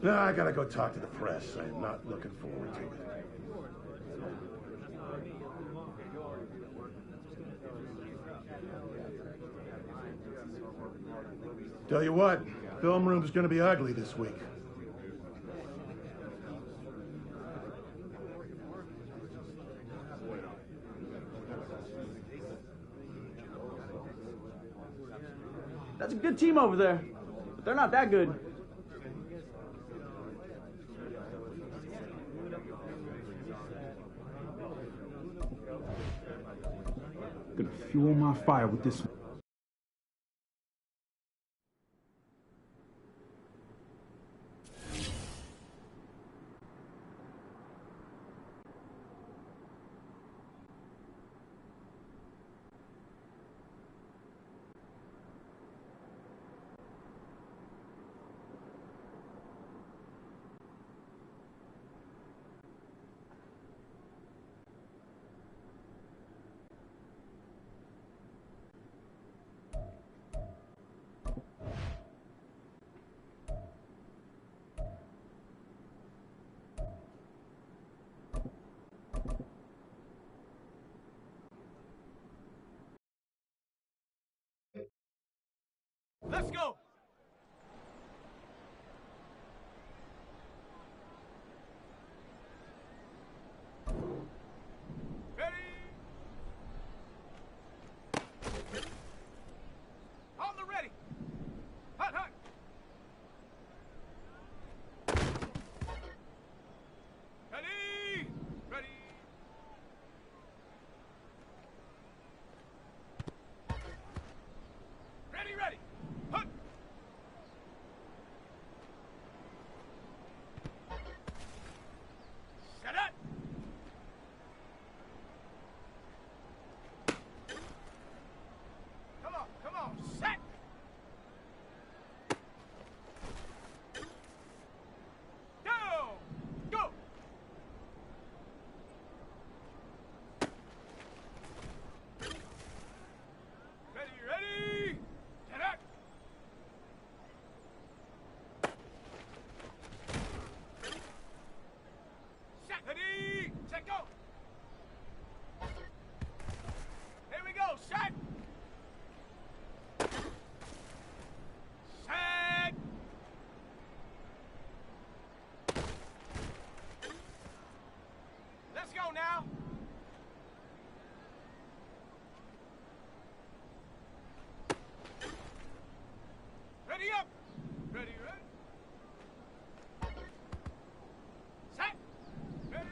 No, I gotta go talk to the press. I'm not looking forward to it. Tell you what, film room's gonna be ugly this week. That's a good team over there, but they're not that good. Gonna fuel my fire with this. Let's go! Ready? On the ready! Hut, hut! Ready! Ready! Ready, ready! Hut! Set up! Come on, set! Go! Go! Ready, ready! Set up! Set! Ready! Set, go! Here we go, set! Set! Let's go now! Ready up! Ready, ready! Set! Ready!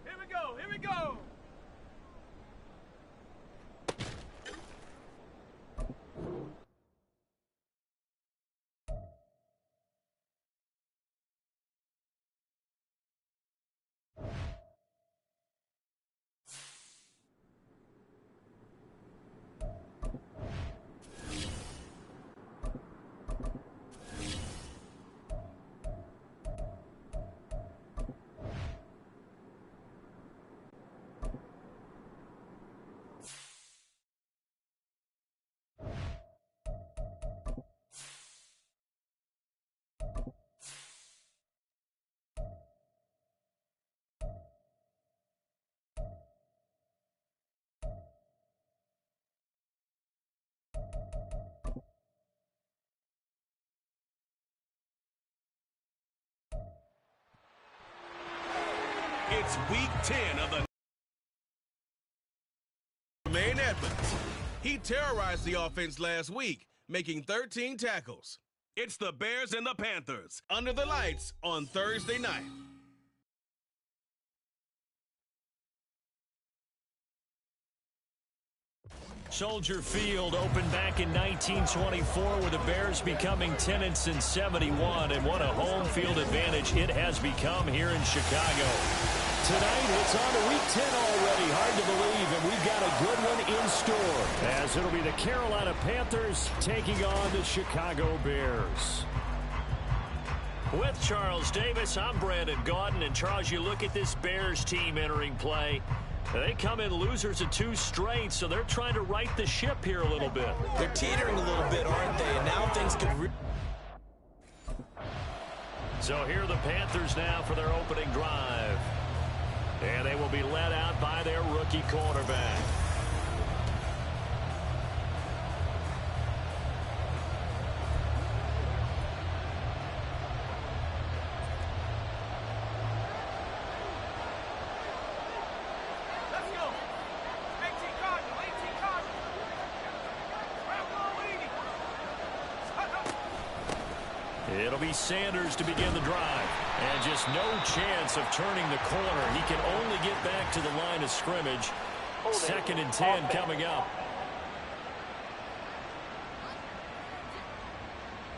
Here we go, here we go! It's week 10 of the Maine Edmonds. He terrorized the offense last week, making 13 tackles. It's the Bears and the Panthers under the lights on Thursday night. Soldier Field opened back in 1924 with the Bears becoming 10-71, and what a home field advantage it has become here in Chicago. Tonight, it's on to week 10 already. Hard to believe, and we've got a good one in store, as it'll be the Carolina Panthers taking on the Chicago Bears. With Charles Davis, I'm Brandon Gaudin, and Charles, you look at this Bears team entering play. They come in losers of 2 straight, so they're trying to right the ship here a little bit. They're teetering a little bit, aren't they? And now things could... So here are the Panthers now for their opening drive. And they will be led out by their rookie quarterback. It'll be Sanders to begin the drive. And just no chance of turning the corner. He can only get back to the line of scrimmage. 2nd and 10 coming up.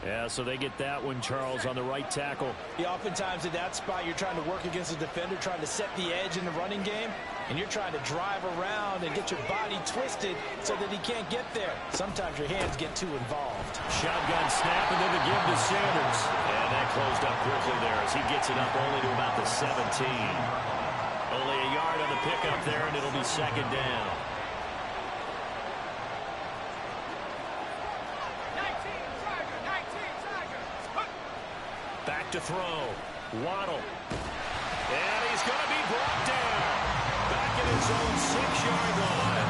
Yeah, so they get that one, Charles, on the right tackle. Yeah, oftentimes in that spot, you're trying to work against a defender, trying to set the edge in the running game, and you're trying to drive around and get your body twisted so that he can't get there. Sometimes your hands get too involved. Shotgun snap, and then the give to Sanders. And that closed up quickly there as he gets it up only to about the 17. Only a yard on the pickup there, and it'll be 2nd down. Back to throw. Waddle. And he's going to be brought down. Back at his own 6-yard line.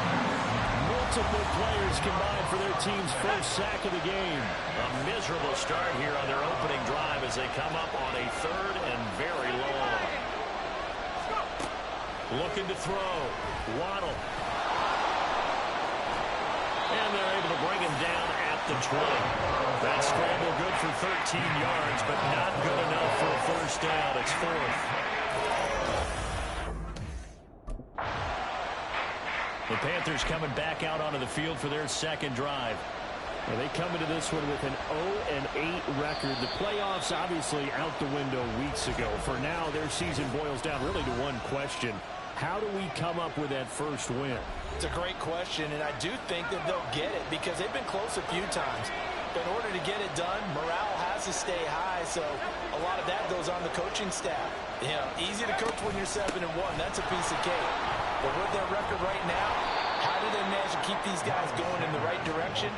Multiple players combined for their team's first sack of the game. A miserable start here on their opening drive as they come up on a 3rd and very long. Looking to throw. Waddle. And they're able to bring him down at the 20. That scramble good for 13 yards, but not good enough for a first down. It's 4th. The Panthers coming back out onto the field for their 2nd drive. Well, they come into this one with an 0-8 record. The playoffs obviously out the window weeks ago. For now, their season boils down really to one question. How do we come up with that first win? It's a great question, and I do think that they'll get it because they've been close a few times. But in order to get it done, morale has to stay high, so a lot of that goes on the coaching staff. You know, easy to coach when you're 7-1. That's a piece of cake. But with their record right now, how do they manage to keep these guys going in the right direction?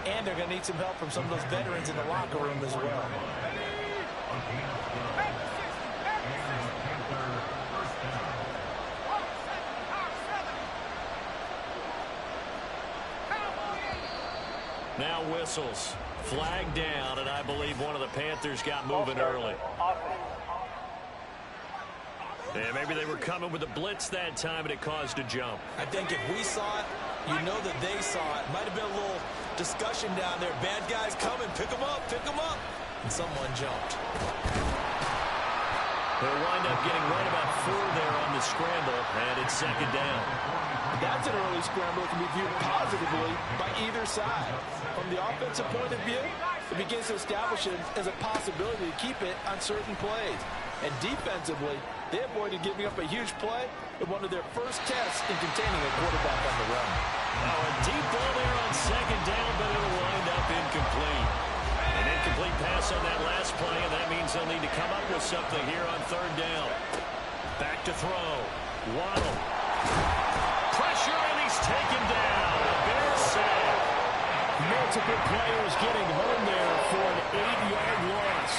And they're going to need some help from some of those veterans in the locker room as well. Now whistles. Flag down, and I believe one of the Panthers got moving early. Yeah, maybe they were coming with a blitz that time, and it caused a jump. I think if we saw it, you know that they saw it. Might have been a little discussion down there. Bad guys coming. Pick them up. Pick them up. And someone jumped. They'll wind up getting right about 4 there on the scramble, and it's 2nd down. That's an early scramble that can be viewed positively by either side. From the offensive point of view, it begins to establish it as a possibility to keep it on certain plays. And defensively, they avoided giving up a huge play in one of their first tests in containing a quarterback on the run. Now a deep ball there on 2nd down, but it'll wind up incomplete. An incomplete pass on that last play, and that means they'll need to come up with something here on 3rd down. Back to throw. Waddle. Pressure, and he's taken down. A Bears sack. Multiple players getting home there for an 8-yard loss.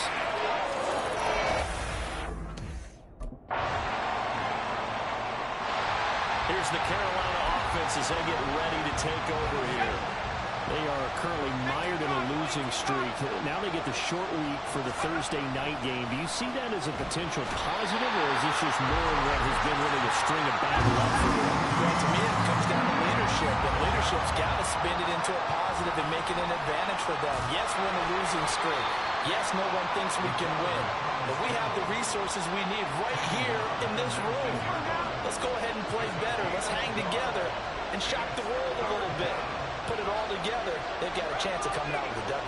Here's the Carolina offense as they get ready to take over here. They are currently mired in a losing streak. Now they get the short week for the Thursday night game. Do you see that as a potential positive, or is this just more of what has been really a string of bad luck for them? Well, to me, it comes down to leadership, and leadership's got to spin it into a positive and make it an advantage for them. Yes, we're in a losing streak. Yes, no one thinks we can win. But we have the resources we need right here in this room. Let's go ahead and play better. Let's hang together and shock the world a little bit. Put it all together, they've got a chance of coming out with a W.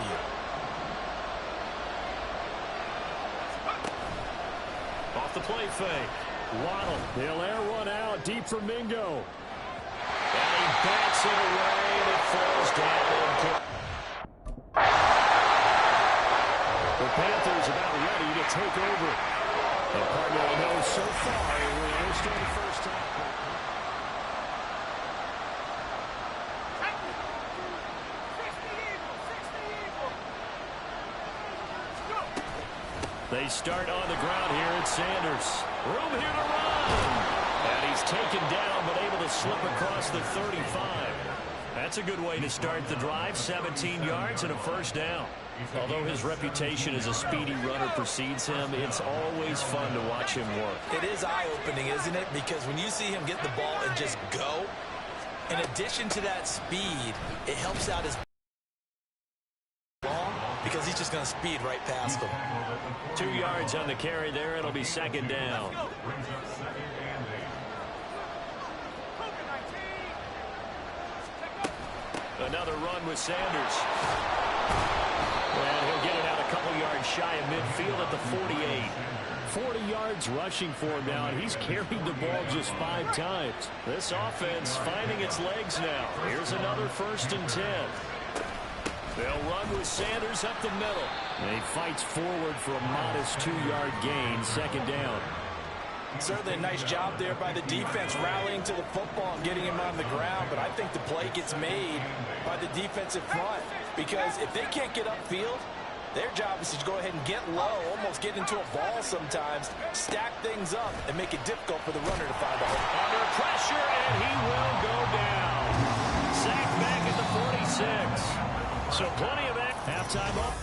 Off the play fake. Waddle. He'll air one out deep for Mingo. And he bats it away, and it falls down. The Panthers about ready to take over. And Cardinal knows so far, we're almost on the first time. They start on the ground here at Sanders. Room here to run. And he's taken down, but able to slip across the 35. That's a good way to start the drive. 17 yards and a first down. Although his reputation as a speedy runner precedes him, it's always fun to watch him work. It is eye-opening, isn't it? Because when you see him get the ball and just go, in addition to that speed, it helps out his ball because he's just going to speed right past him. 2 yards on the carry there. It'll be second down. Another run with Sanders. And he'll get it out a couple yards shy of midfield at the 48. 40 yards rushing for him now, and he's carried the ball just 5 times. This offense finding its legs now. Here's another 1st and 10. They'll run with Sanders up the middle. And he fights forward for a modest 2-yard gain, second down. Certainly a nice job there by the defense rallying to the football and getting him on the ground, but I think the play gets made by the defensive front because if they can't get upfield, their job is to go ahead and get low, almost get into a ball sometimes, stack things up, and make it difficult for the runner to find a hole. Under pressure, and he will go down. Sacked back at the 46. So plenty of halftime up.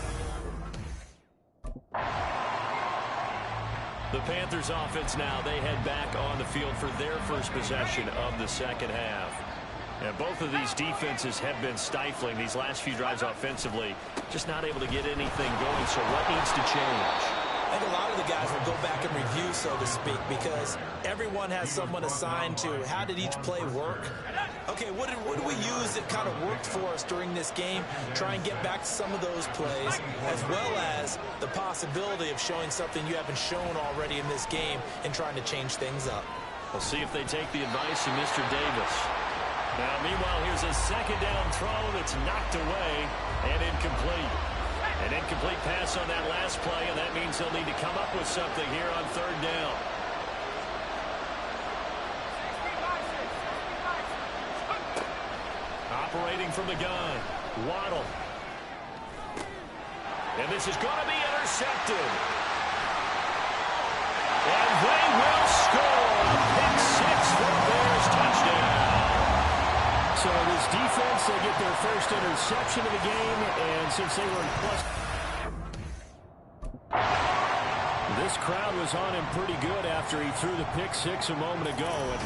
The Panthers offense now, they head back on the field for their first possession of the second half. And both of these defenses have been stifling these last few drives offensively. Just not able to get anything going, so what needs to change? I think a lot of the guys will go back and review, so to speak, because everyone has someone assigned to how did each play work. Okay, what did we use that kind of worked for us during this game? Try and get back to some of those plays, as well as the possibility of showing something you haven't shown already in this game and trying to change things up. We'll see if they take the advice of Mr. Davis. Now, meanwhile, here's a second down throw that's knocked away and incomplete. An incomplete pass on that last play, and that means they'll need to come up with something here on third down. Operating from the gun, Waddle. And this is going to be intercepted. And they will score. Pick 6 for the Bears, touchdown. So this defense, they get their first interception of the game, and since they were in plus... This crowd was on him pretty good after he threw the pick 6 a moment ago, and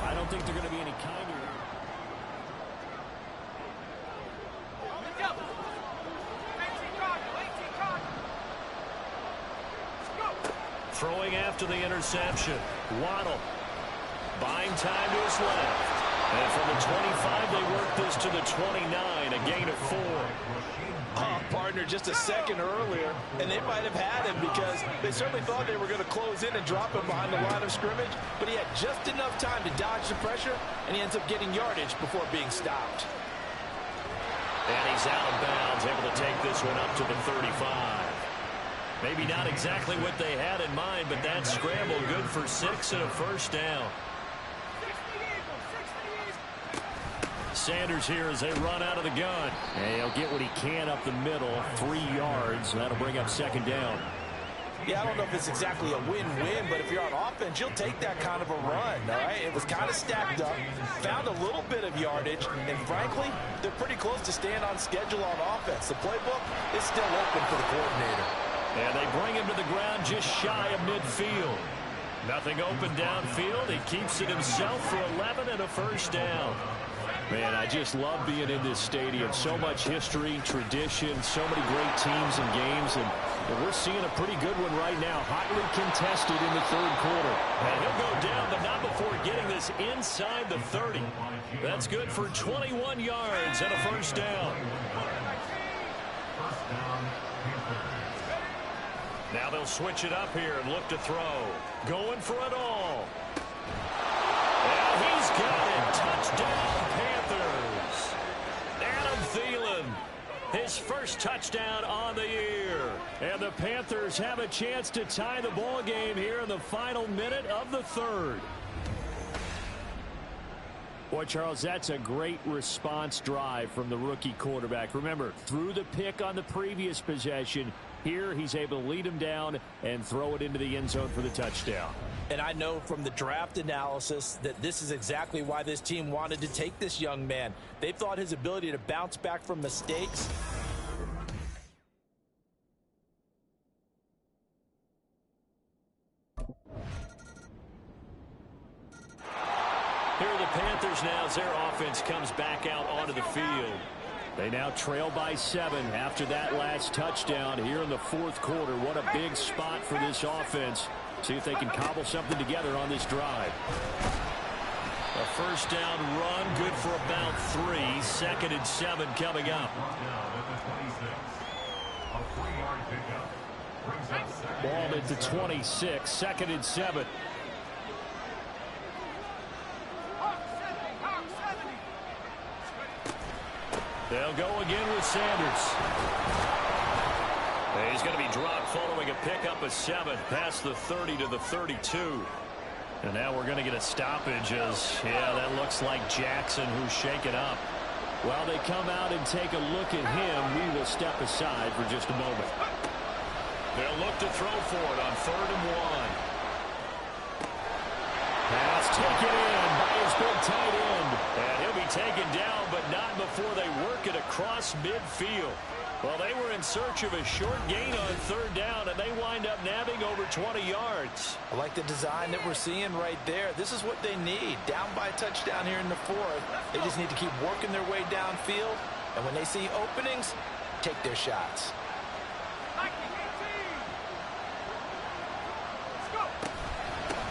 I don't think they're going to be any kinder. Throwing after the interception, Waddle. Buying time to his left. And from the 25, they work this to the 29, a gain of 4. Oh, partner, just a second earlier, and they might have had him because they certainly thought they were going to close in and drop him behind the line of scrimmage, but he had just enough time to dodge the pressure, and he ends up getting yardage before being stopped. And he's out of bounds, able to take this one up to the 35. Maybe not exactly what they had in mind, but that scramble good for 6 and a first down. Sanders here as they run out of the gun. And he'll get what he can up the middle, 3 yards, and that'll bring up second down. Yeah, I don't know if it's exactly a win-win, but if you're on offense, you'll take that kind of a run, all right? It was kind of stacked up, found a little bit of yardage, and frankly, they're pretty close to staying on schedule on offense. The playbook is still open for the coordinator. And they bring him to the ground just shy of midfield. Nothing open downfield. He keeps it himself for 11 and a first down. Man, I just love being in this stadium. So much history, tradition, so many great teams and games, and we're seeing a pretty good one right now. Hotly contested in the third quarter. And he'll go down, but not before getting this inside the 30. That's good for 21 yards and a first down. Now they'll switch it up here and look to throw. Going for it all. And he's got it. Touchdown, Panthers. Adam Thielen, his first touchdown on the year. And the Panthers have a chance to tie the ball game here in the final minute of the third. Boy, Charles, that's a great response drive from the rookie quarterback. Remember, threw the pick on the previous possession, Here, he's able to lead him down and throw it into the end zone for the touchdown. And I know from the draft analysis that this is exactly why this team wanted to take this young man. They thought his ability to bounce back from mistakes. Here are the Panthers now as their offense comes back out onto the field. They now trail by 7 after that last touchdown here in the fourth quarter. What a big spot for this offense. See if they can cobble something together on this drive. A first down run, good for about 3. 2nd and 7 coming up. Ball at the 26, 2nd and 7. They'll go again with Sanders. He's going to be dropped following a pickup of 7 past the 30 to the 32. And now we're going to get a stoppage as, that looks like Jackson who's shaken up. While they come out and take a look at him, we will step aside for just a moment. They'll look to throw for it on 3rd and 1. Pass taken in by his big tight end. And he'll be taken down, but not before they work it across midfield. Well, they were in search of a short gain on 3rd down, and they wind up nabbing over 20 yards. I like the design that we're seeing right there. This is what they need. Down by a touchdown here in the 4th. They just need to keep working their way downfield. And when they see openings, take their shots.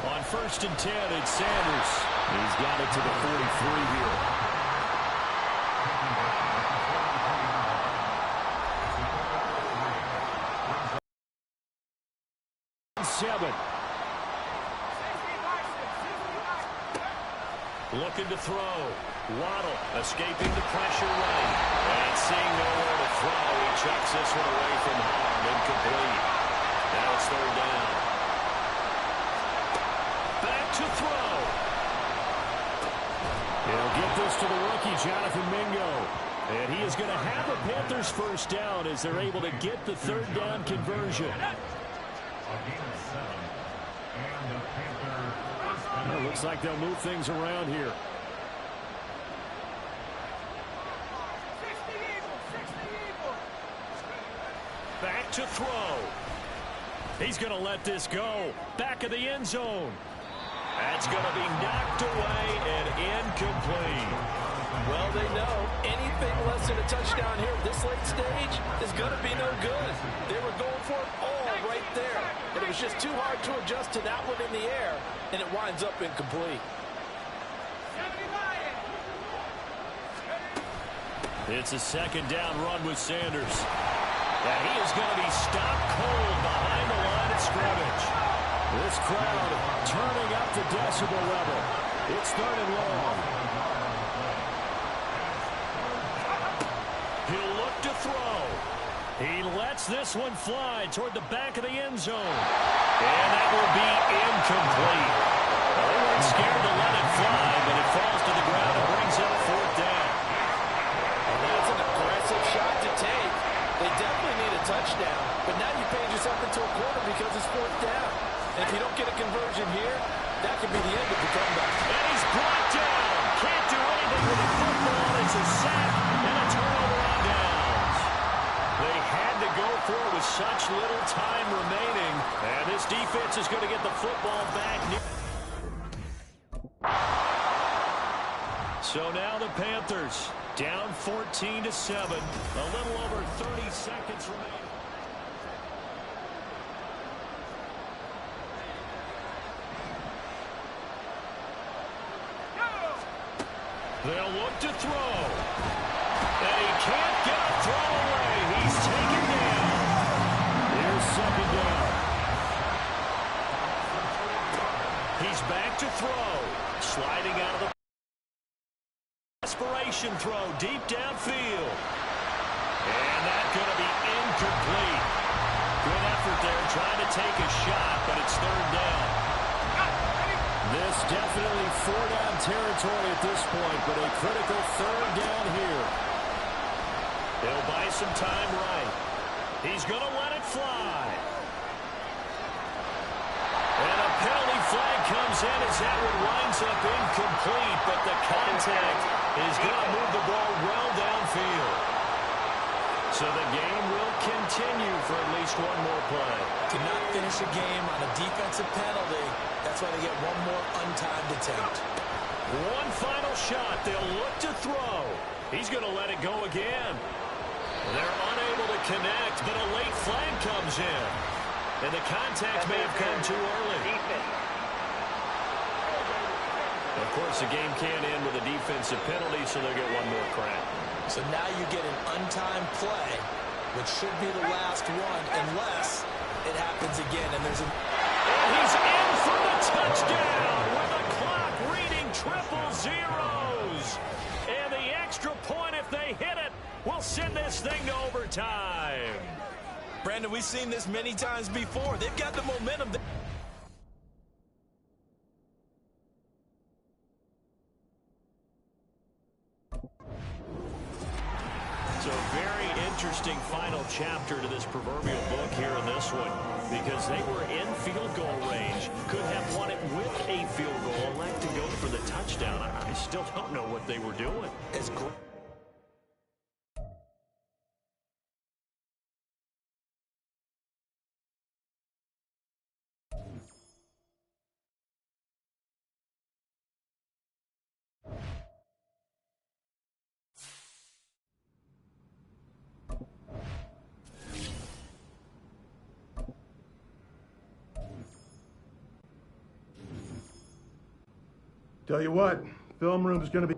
On 1st and 10, it's Sanders. He's got it to the 43 here. 7. Looking to throw. Waddle escaping the pressure right. And seeing nowhere to throw, he chucks this one away from home. Incomplete. Now it's 3rd down. Back to throw. He'll get this to the rookie, Jonathan Mingo. And he is going to have a Panthers first down as they're able to get the 3rd down conversion. Well, looks like they'll move things around here. Back to throw. He's going to let this go. Back of the end zone. That's going to be knocked away and incomplete. Well, they know anything less than a touchdown here at this late stage is going to be no good. They were going for it all right there, but it was just too hard to adjust to that one in the air, and it winds up incomplete. It's a 2nd down run with Sanders. And he is going to be stopped cold behind the line of scrimmage. This crowd turning up the decibel level. It's 3rd and long. He'll look to throw. He lets this one fly toward the back of the end zone. And that will be incomplete. Well, they weren't scared to let it fly, but it falls to the ground and brings up 4th down. And that's an aggressive shot to take. They definitely need a touchdown, but now you paid yourself into a quarter because it's 4th down. And if you don't get a conversion here, that could be the end of the comeback. And he's brought down. Can't do anything with the football. It's a sack and a turnover on downs. They had to go for it with such little time remaining. And this defense is going to get the football back. So now the Panthers down 14-7. A little over 30 seconds remaining. They'll look to throw. And he can't get a throw away. He's taken down. Here's 2nd down. He's back to throw. Sliding out of the desperation throw deep downfield. And that's going to be incomplete. Good effort there trying to take a shot, but it's 3rd down. This definitely 4-down territory at this point, but a critical 3rd down here. They'll buy some time right. He's going to let it fly. And a penalty flag comes in as that one winds up incomplete, but the contact is going to move the ball well downfield. So the game will continue for at least one more play. To not finish a game on a defensive penalty, that's why they get one more untimed attempt. One final shot. They'll look to throw. He's going to let it go again. They're unable to connect, but a late flag comes in. And the contact may have come too early. Of course, the game can't end with a defensive penalty, so they'll get one more crack. So now you get an untimed play, which should be the last one, unless it happens again. And there's And he's in for the touchdown with the clock reading triple zeros. And the extra point, if they hit it, will send this thing to overtime. Brandon, we've seen this many times before. They've got the momentum. It's a very interesting final chapter to this proverbial book here in this one, because they were in field goal range, could have won it with a field goal, elect to go for the touchdown. I still don't know what they were doing. It's great. Tell you what, film room's gonna be...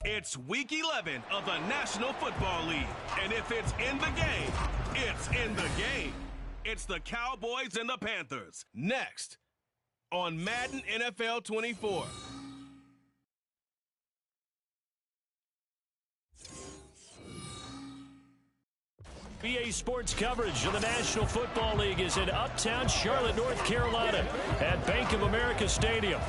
It's Week 11 of the National Football League. And if it's in the game, it's in the game. It's the Cowboys and the Panthers. Next on Madden NFL 24. EA Sports coverage of the National Football League is in uptown Charlotte, North Carolina at Bank of America Stadium.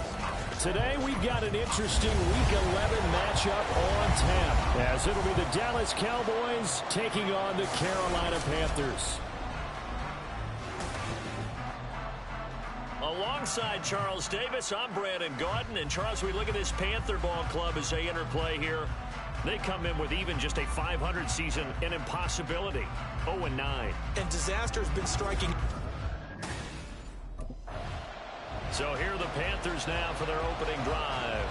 Today we've got an interesting Week 11 matchup on tap, as it'll be the Dallas Cowboys taking on the Carolina Panthers. Alongside Charles Davis, I'm Brandon Gaudin. And Charles, we look at this Panther ball club as they enter play here. They come in with even just a 500 season, an impossibility, 0-9. And disaster's been striking. So here are the Panthers now for their opening drive.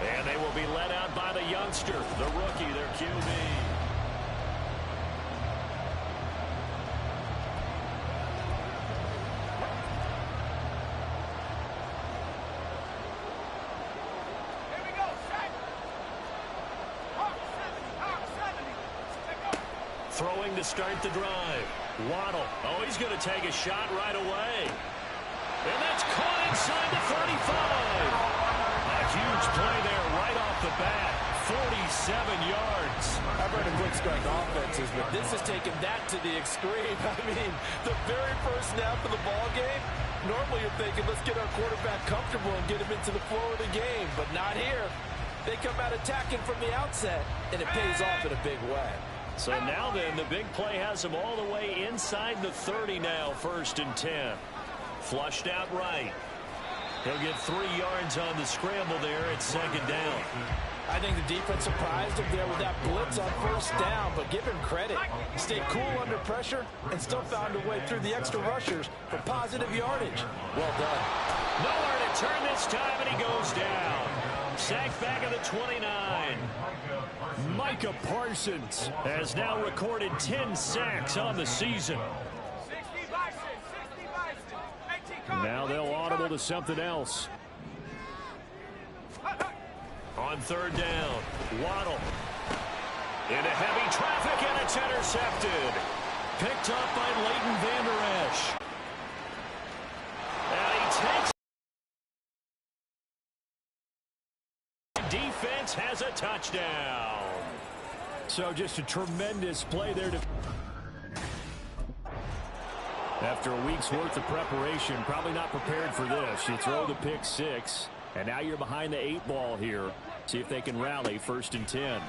And they will be led out by the youngster, the rookie, their QB. Here we go, set. Hawk 70, Hawk 70. Stick up. Throwing to start the drive. Waddle. Oh, he's going to take a shot right away. And that's caught inside the 35. A huge play there right off the bat. 47 yards. I've heard of quick strike offenses, but this has taken that to the extreme. I mean, the very first snap of the ball game, normally you're thinking, let's get our quarterback comfortable and get him into the flow of the game, but not here. They come out attacking from the outset, and it pays off in a big way. So now then, the big play has him all the way inside the 30 now, 1st and 10. Flushed out right. He'll get 3 yards on the scramble there at 2nd down. I think the defense surprised him there with that blitz on 1st down, but give him credit. He stayed cool under pressure and still found a way through the extra rushers for positive yardage. Well done. Nowhere to turn this time, and he goes down. Sacked back at the 29. Micah Parsons has now recorded 10 sacks on the season. Now they'll audible to something else. On 3rd down, Waddle. Into heavy traffic, and it's intercepted. Picked up by Leighton Vander Esch. And he takes. Defense has a touchdown. So just a tremendous play there. After a week's worth of preparation, probably not prepared for this. You throw the pick 6, and now you're behind the 8 ball here. See if they can rally 1st and 10.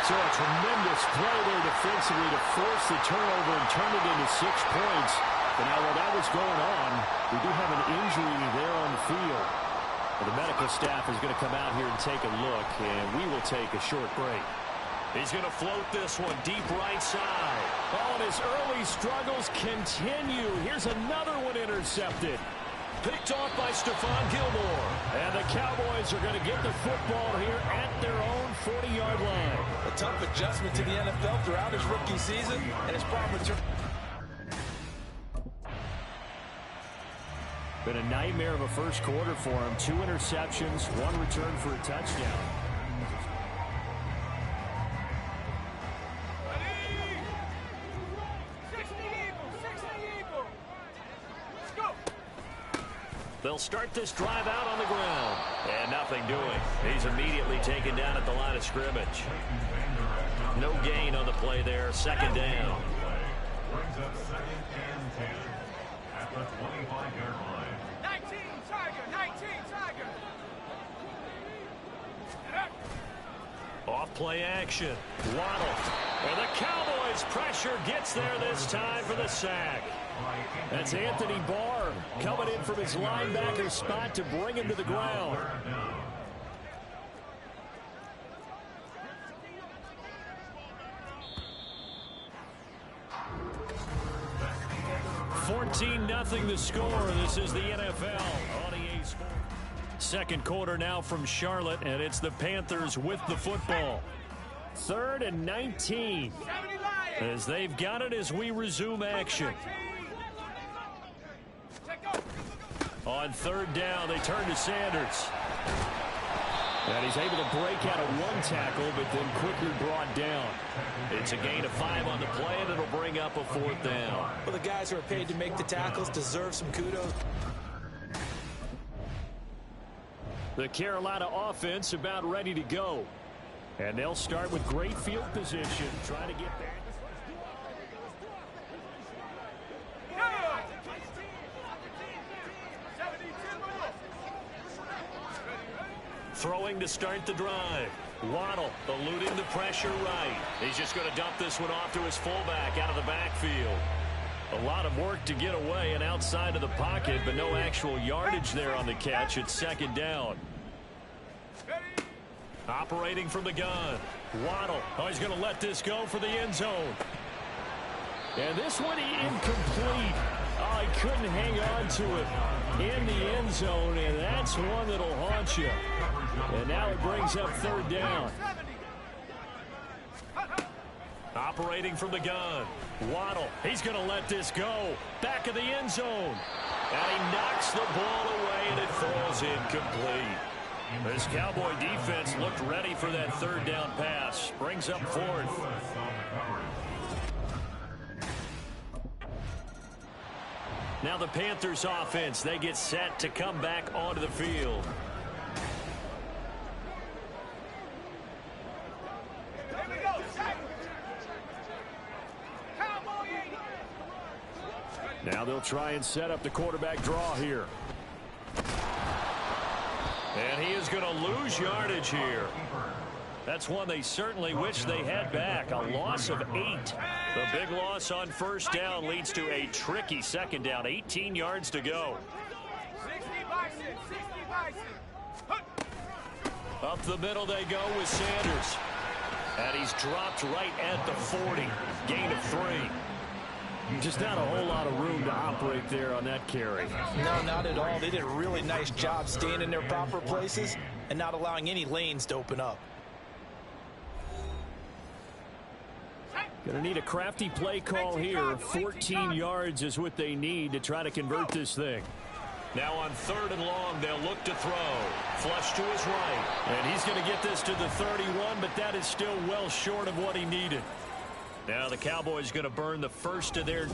So a tremendous play there defensively to force the turnover and turn it into 6 points. But now while that was going on, we do have an injury there on the field. Well, the medical staff is going to come out here and take a look, and we will take a short break. He's going to float this one deep right side. Oh, and his early struggles continue. Here's another one intercepted. Picked off by Stephon Gilmore. And the Cowboys are going to get the football here at their own 40-yard line. A tough adjustment to the NFL throughout his rookie season, and his problem return. Been a nightmare of a first quarter for him. 2 interceptions, 1 return for a touchdown. They'll start this drive out on the ground. And nothing doing. He's immediately taken down at the line of scrimmage. No gain on the play there. 2nd down. Brings up 2nd and 10 at the 25-yard line. 19 Tiger. Off play action. Waddle. And the Cowboys pressure gets there this time for the sack. That's Anthony Barr coming in from his linebacker spot to bring him to the ground. 14-0 the score. This is the NFL on EA Sports. 2nd quarter now from Charlotte, and it's the Panthers with the football. 3rd and 19 as they've got it as we resume action. On 3rd down, they turn to Sanders. And he's able to break out of 1 tackle, but then quickly brought down. It's a gain of 5 on the play, and it'll bring up a 4th down. Well, the guys who are paid to make the tackles deserve some kudos. The Carolina offense about ready to go. And they'll start with great field position, trying to get back. Throwing to start the drive. Waddle eluding the pressure right. He's just going to dump this one off to his fullback out of the backfield. A lot of work to get away and outside of the pocket, but no actual yardage there on the catch. It's 2nd down. Operating from the gun. Waddle. Oh, he's going to let this go for the end zone. And this one incomplete. Oh, he couldn't hang on to it in the end zone, and that's one that'll haunt you. And now it brings up 3rd down. Operating from the gun. Waddle. He's going to let this go. Back of the end zone. And he knocks the ball away, and it falls incomplete. This Cowboy defense looked ready for that third down pass. Brings up fourth. Now the Panthers offense, they get set to come back onto the field. Now they'll try and set up the quarterback draw here. And he is going to lose yardage here. That's one they certainly wish they had back. A loss of 8. The big loss on first down leads to a tricky second down. 18 yards to go. Up the middle they go with Sanders. And he's dropped right at the 40. Gain of 3. Just not a whole lot of room to operate there on that carry. No, not at all. They did a really nice job staying in their proper places and not allowing any lanes to open up. Going to need a crafty play call here. 14 yards is what they need to try to convert this thing. Now on 3rd and long, they'll look to throw. Flush to his right. And he's going to get this to the 31, but that is still well short of what he needed. Now the Cowboys going to burn the first of their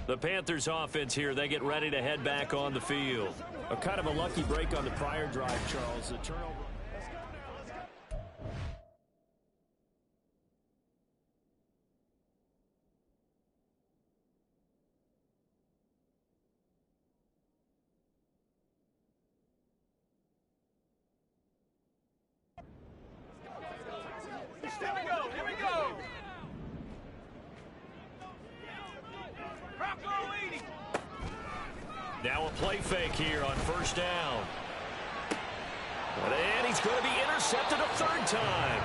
The Panthers offense here, they get ready to head back on the field. A kind of a lucky break on the prior drive, Charles. The turnover. Now a play fake here on first down. And he's going to be intercepted a 3rd time.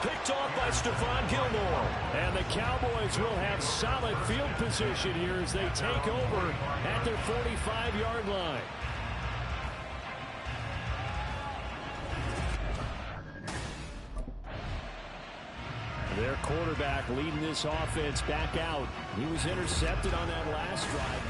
Picked off by Stephon Gilmore. And the Cowboys will have solid field position here as they take over at their 45-yard line. Their quarterback leading this offense back out. He was intercepted on that last drive.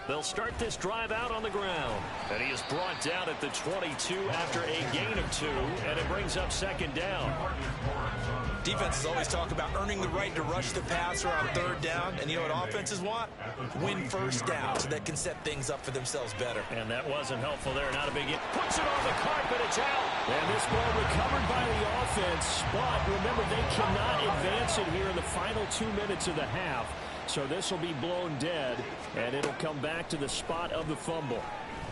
They'll start this drive out on the ground. And he is brought down at the 22 after a gain of 2, and it brings up 2nd down. Defenses always talk about earning the right to rush the passer on 3rd down, and you know what offenses want? Win first down so they can set things up for themselves better. And that wasn't helpful there. Not a big hit. Puts it on the carpet. It's out. And this ball recovered by the offense. But remember, they cannot advance it here in the final 2 minutes of the half. So this will be blown dead, and it'll come back to the spot of the fumble.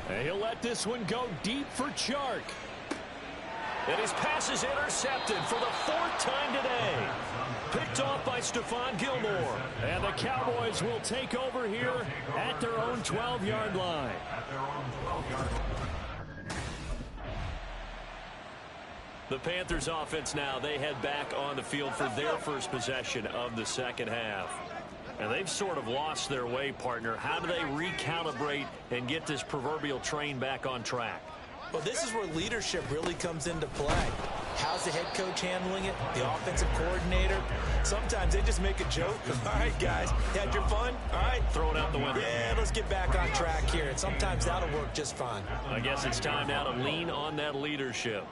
And he'll let this one go deep for Chark. And his pass is intercepted for the 4th time today. Picked off by Stephon Gilmore. And the Cowboys will take over here at their own 12-yard line. The Panthers offense now, they head back on the field for their first possession of the second half. And they've sort of lost their way, partner. How do they recalibrate and get this proverbial train back on track? Well, this is where leadership really comes into play. How's the head coach handling it? The offensive coordinator? Sometimes they just make a joke. All right, guys, had your fun? All right. Throw it out the window. Yeah, let's get back on track here. And sometimes that'll work just fine. I guess it's time now to lean on that leadership.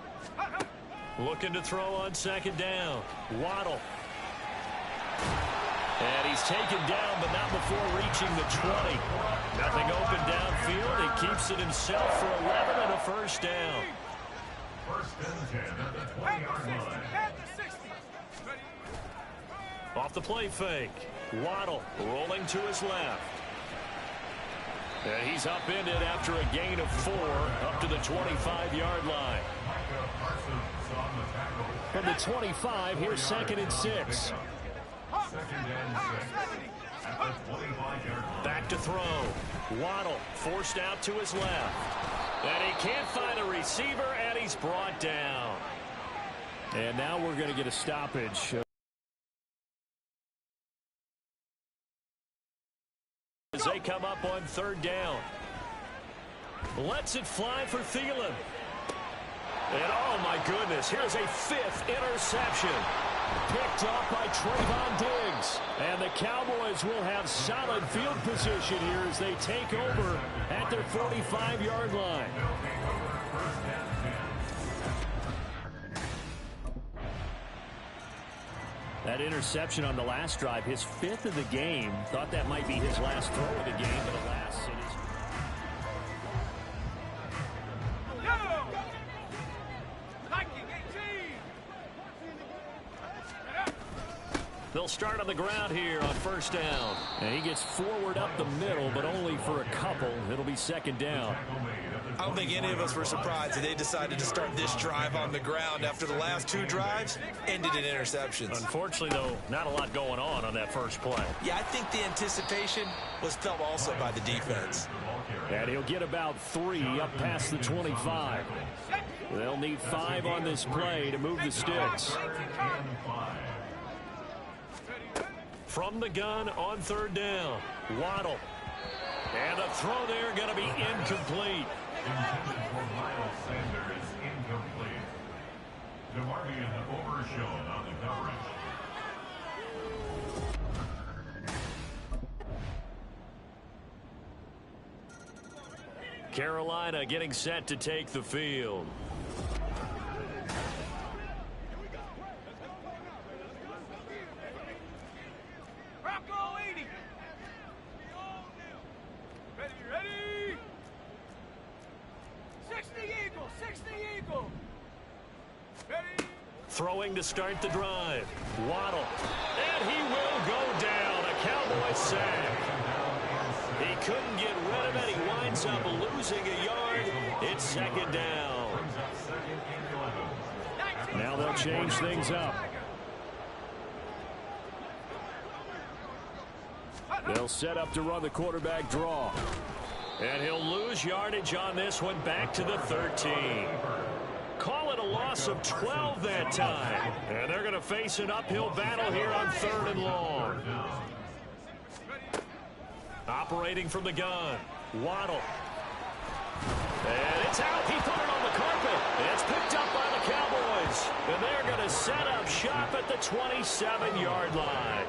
Looking to throw on 2nd down. Waddle. And he's taken down, but not before reaching the 20. Nothing open downfield. He keeps it himself for 11 and a first down. 1st and 10 at the 20-yard line. Off the play fake. Waddle rolling to his left. And he's upended after a gain of 4 up to the 25-yard line. From the 25, here's 2nd and 6. 2nd and 6 at the 25-yard line. Back to throw. Waddle forced out to his left. And he can't find a receiver, and he's brought down. And now we're going to get a stoppage as they come up on 3rd down. Lets it fly for Thielen. And oh my goodness, here's a 5th interception. Picked off by Trayvon Diggs. And the Cowboys will have solid field position here as they take over at their 45-yard line. That interception on the last drive, his 5th of the game. Thought that might be his last throw of the game, but alas, it is. They'll start on the ground here on first down. And he gets forward up the middle, but only for a couple. It'll be second down. I don't think any of us were surprised that they decided to start this drive on the ground after the last 2 drives ended in interceptions. Unfortunately, though, not a lot going on that first play. Yeah, I think the anticipation was felt also by the defense. And he'll get about 3 up past the 25. They'll need 5 on this play to move the sticks. From the gun on third down, Waddle. And the throw there going to be incomplete. Intended for Miles Sanders, incomplete. DeMarvion overshown on the coverage. Carolina getting set to take the field. Throwing to start the drive. Waddle. And he will go down. A Cowboy sack. He couldn't get rid of it. He winds up losing a yard. It's second down. Now they'll change things up. They'll set up to run the quarterback draw. And he'll lose yardage on this one back to the 13. Call it a loss of 12 that time. And they're going to face an uphill battle here on 3rd and long. Operating from the gun. Waddle. And it's out. He put it on the carpet. It's picked up by the Cowboys. And they're going to set up shop at the 27-yard line.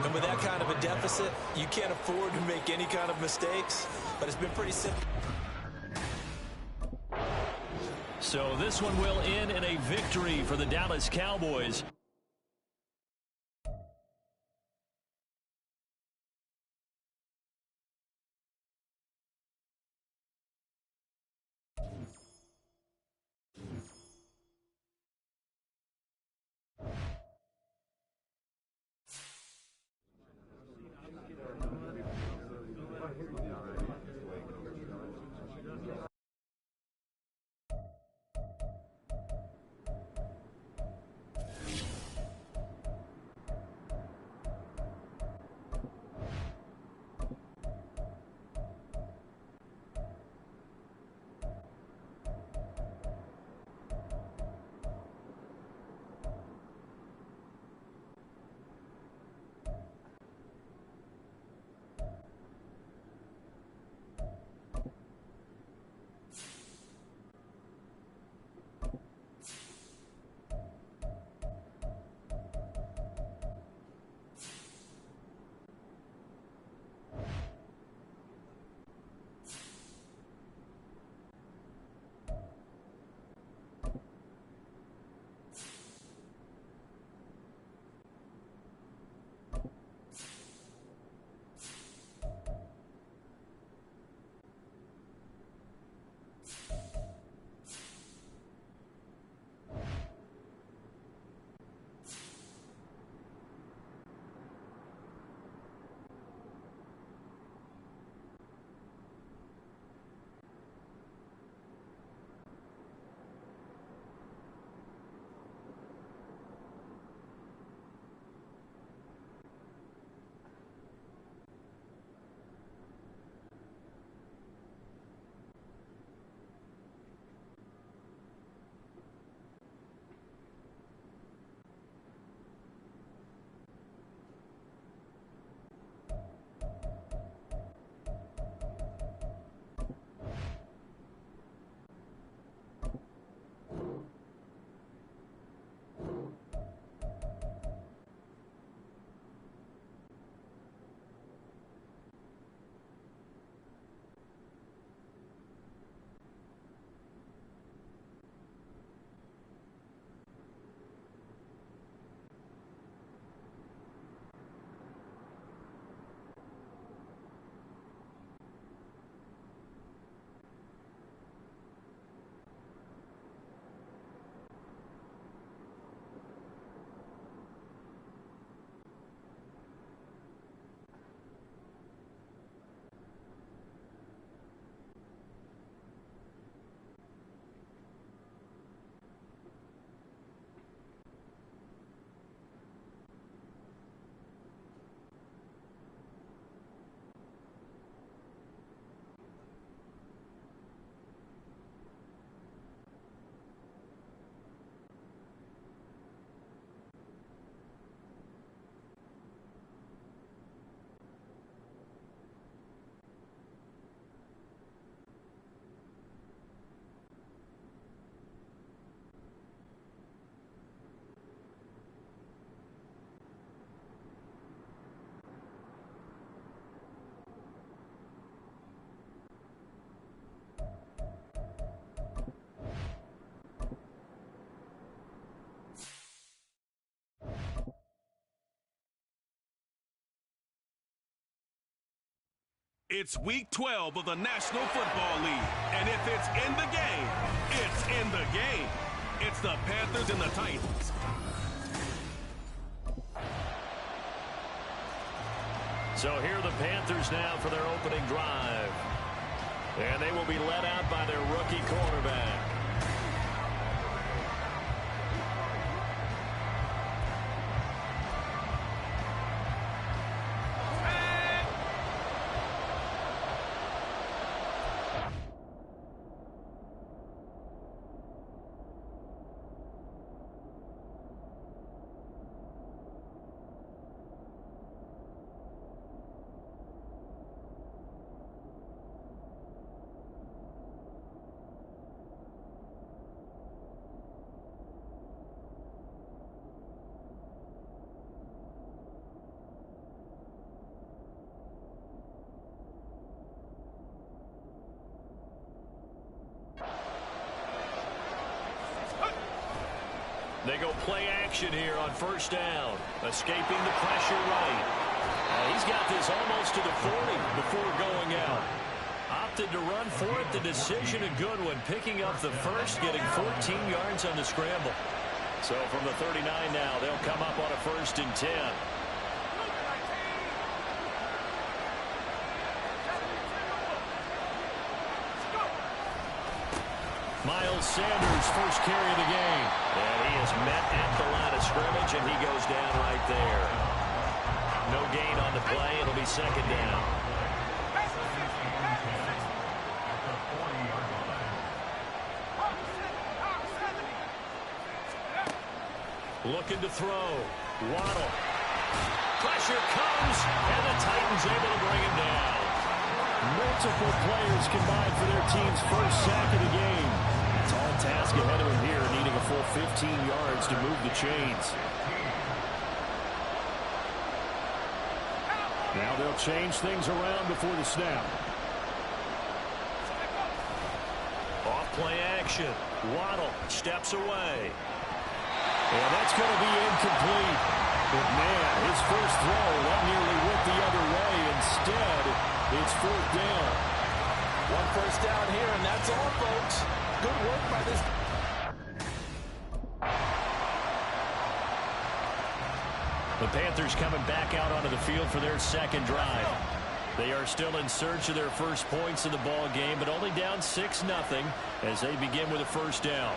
And with that kind of a deficit, you can't afford to make any kind of mistakes. But it's been pretty simple. So this one will end in a victory for the Dallas Cowboys. It's week 12 of the National Football League, and if it's in the game, it's in the game. It's the Panthers and the Titans. So here are the Panthers now for their opening drive. And they will be led out by their rookie quarterback. They go play action here on first down. Escaping the pressure right. He's got this almost to the 40 before going out. Opted to run for it. The decision a good one. Picking up the first, getting 14 yards on the scramble. So from the 39 now, they'll come up on a 1st and 10. Miles Sanders, first carry of the game. And he is met at the line of scrimmage, and he goes down right there. No gain on the play. It'll be 2nd down. Looking to throw. Waddle. Pressure comes, and the Titans able to bring him down. Multiple players combined for their team's first sack of the game. Tall task ahead of him here, needing a full 15 yards to move the chains. Now they'll change things around before the snap. Off play action. Waddle steps away. And that's going to be incomplete. But man, his first throw, that nearly went the other way. Instead, it's 4th down. 1 first down here, and that's all, folks. Good work by this. The Panthers coming back out onto the field for their second drive. They are still in search of their first points in the ball game, but only down 6-0 as they begin with a 1st down.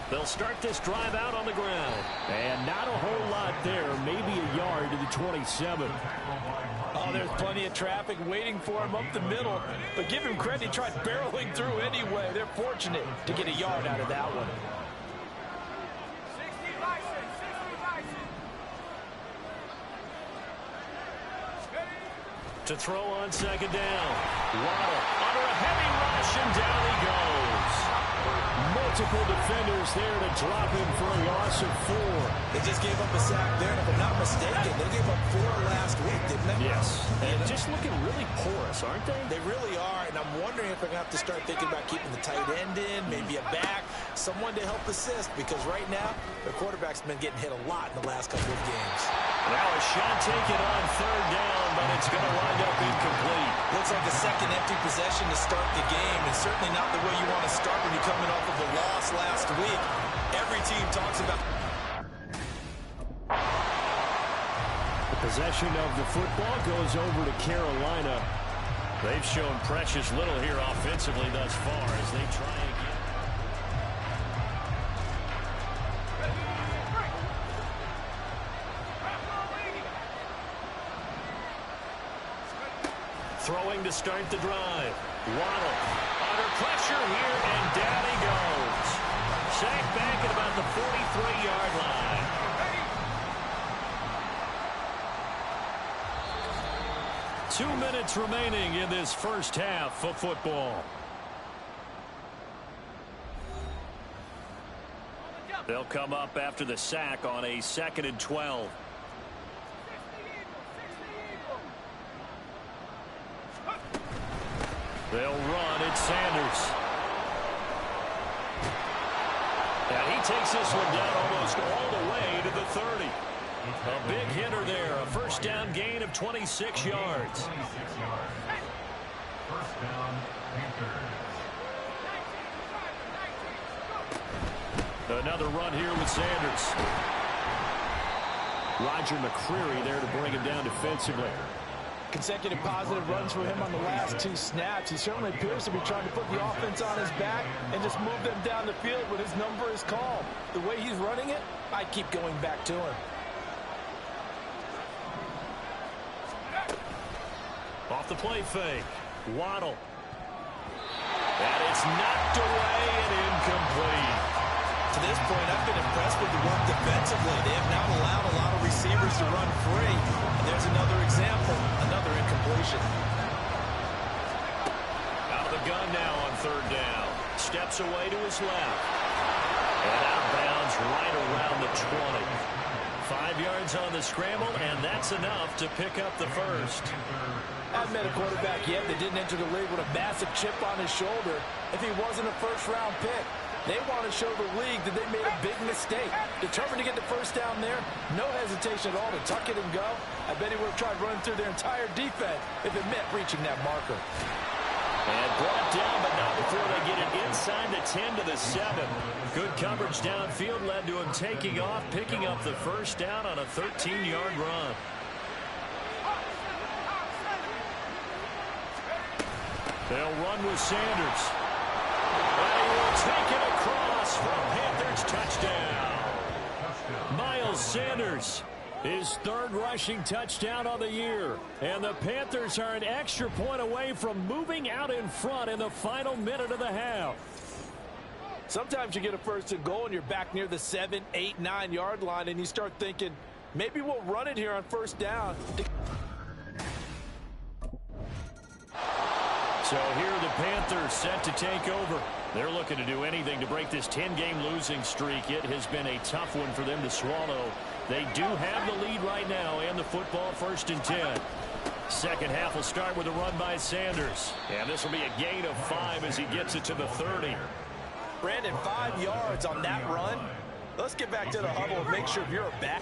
They'll start this drive out on the ground. And not a whole lot there. Maybe a yard to the 27. Oh, there's plenty of traffic waiting for him up the middle. But give him credit, he tried barreling through anyway. They're fortunate to get a yard out of that one. To throw on 2nd down. Waddle under a heavy rush, and down he goes. Multiple defenders there to drop him for a loss of 4. They just gave up a sack there, and if I'm not mistaken, they gave up 4 last week, didn't they? Yes. And just looking really porous, aren't they? They really are, and I'm wondering if they're going to have to start thinking about keeping the tight end in, maybe a back, someone to help assist, because right now, their quarterback's been getting hit a lot in the last couple of games. Now a shot taken on 3rd down, but it's going to wind up incomplete. Looks like a second empty possession to start the game, and certainly not the way you want to start when you're coming off of a loss last week. Every team talks about the possession of the football goes over to Carolina. They've shown precious little here offensively thus far as they try again. Throwing to start the drive. Waddle under pressure here, and down he goes. Sacked back at about the 43-yard line. 2 minutes remaining in this first half of football. They'll come up after the sack on a 2nd and 12. They'll run. It's Sanders. And he takes this one down almost all the way to the 30. A big hitter there. A first down gain of 26 yards. 26 yards. First down, Panthers. Another run here with Sanders. Roger McCreary there to bring him down defensively. Consecutive positive runs for him on the last 2 snaps. He certainly appears to be trying to put the offense on his back and just move them down the field when his number is called. The way he's running it, I keep going back to him. Off the play fake. Waddle. And it's knocked away and incomplete. To this point, I've been impressed with the work defensively. They have not allowed a lot of receivers to run free. And there's another example, another incompletion. Out of the gun now on third down. Steps away to his left. And out of bounds right around the 20. 5 yards on the scramble, and that's enough to pick up the first. I've met a quarterback yet that didn't enter the league with a massive chip on his shoulder if he wasn't a first-round pick. They want to show the league that they made a big mistake. Determined to get the first down there, no hesitation at all to tuck it and go. I bet he would have tried running through their entire defense if it meant reaching that marker. And brought down, but not before they get it inside the 10 to the 7. Good coverage downfield led to him taking off, picking up the first down on a 13-yard run. They'll run with Sanders. And he will take it across for a Panthers touchdown. Miles Sanders, his third rushing touchdown on the year. And the Panthers are an extra point away from moving out in front in the final minute of the half. Sometimes you get a first and goal and you're back near the 7, 8, 9-yard line and you start thinking, maybe we'll run it here on first down. So here are the Panthers set to take over. They're looking to do anything to break this 10-game losing streak. It has been a tough one for them to swallow. They do have the lead right now and the football 1st and 10. Second half will start with a run by Sanders. And this will be a gain of 5 as he gets it to the 30. Brandon, 5 yards on that run. Let's get back to the huddle and make sure if you're a back,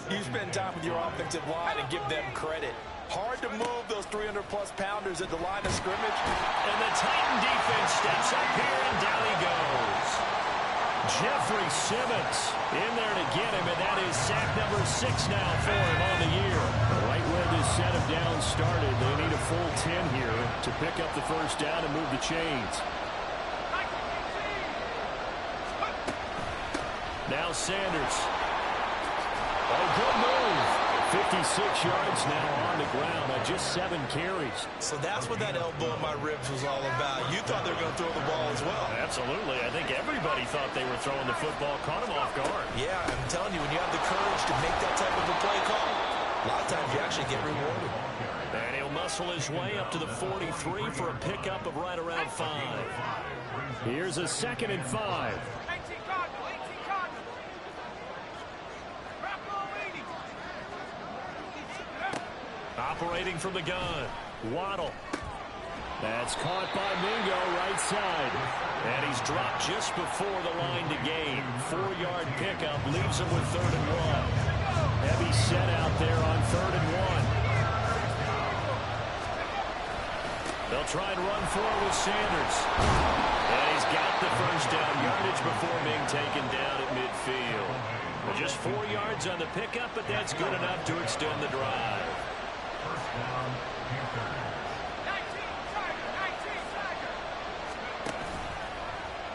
you spend time with your offensive line and give them credit. Hard to move those 300-plus pounders at the line of scrimmage. And the Titan defense steps up here, and down he goes. Jeffrey Simmons in there to get him, and that is sack number 6 now for him on the year. Right where this set of downs started, they need a full 10 here to pick up the first down and move the chains. Now Sanders. Oh, good move. 56 yards now on the ground on just 7 carries. So that's what that elbow in my ribs was all about. You thought they were going to throw the ball as well. Absolutely. I think everybody thought they were throwing the football, caught him off guard. Yeah, I'm telling you, when you have the courage to make that type of a play call, a lot of times you actually get rewarded. And he'll muscle his way up to the 43 for a pickup of right around 5. Here's a 2nd and 5. Operating from the gun, Waddle. That's caught by Mingo, right side. And he's dropped just before the line to gain. 4-yard pickup leaves him with 3rd and 1. Heavy set out there on 3rd and 1. They'll try and run forward with Sanders. And he's got the first down yardage before being taken down at midfield. Just 4 yards on the pickup, but that's good enough to extend the drive. First down, Panthers.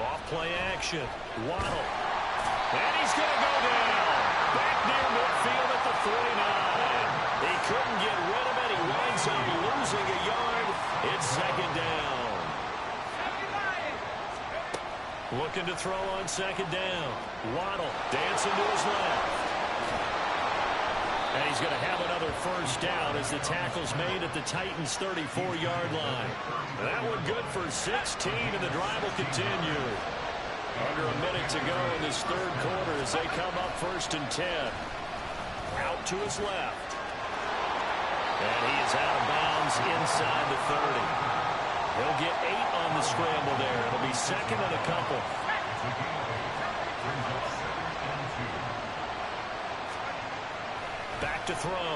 Off play action. Waddle. And he's going to go down. Back near midfield at the 49. He couldn't get rid of it. He winds up losing a yard. It's 2nd down. Looking to throw on 2nd down. Waddle dancing to his left. And he's going to have another first down as the tackle's made at the Titans' 34-yard line. That one good for 16, and the drive will continue. Under a minute to go in this 3rd quarter as they come up 1st and 10. Out to his left. And he is out of bounds inside the 30. He'll get 8 on the scramble there. It'll be 2nd and a couple. brings up 2nd and 2. Back to throw.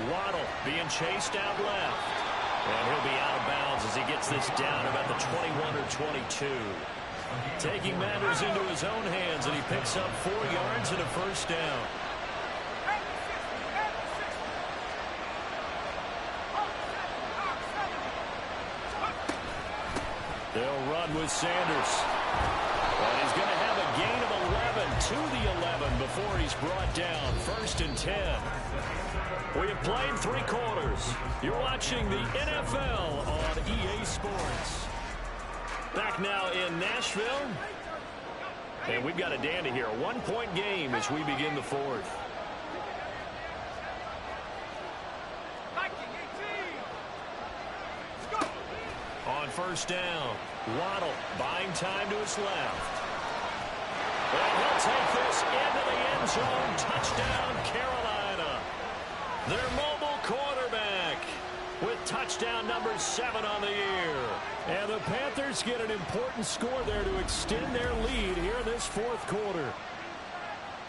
Waddle being chased out left. And he'll be out of bounds as he gets this down about the 21 or 22. Taking matters into his own hands, and he picks up 4 yards and a first down. They'll run with Sanders. And he's going to have a gain of 11 to the 11 before he's brought down. 1st and 10. We have played 3 quarters. You're watching the NFL on EA Sports. Back now in Nashville. And we've got a dandy here. A 1-point game as we begin the 4th. On 1st down, Waddle buying time to his left. And he'll take this into the end zone. Touchdown, Carolina. Their mobile quarterback with touchdown number 7 on the year. And the Panthers get an important score there to extend their lead here in this 4th quarter.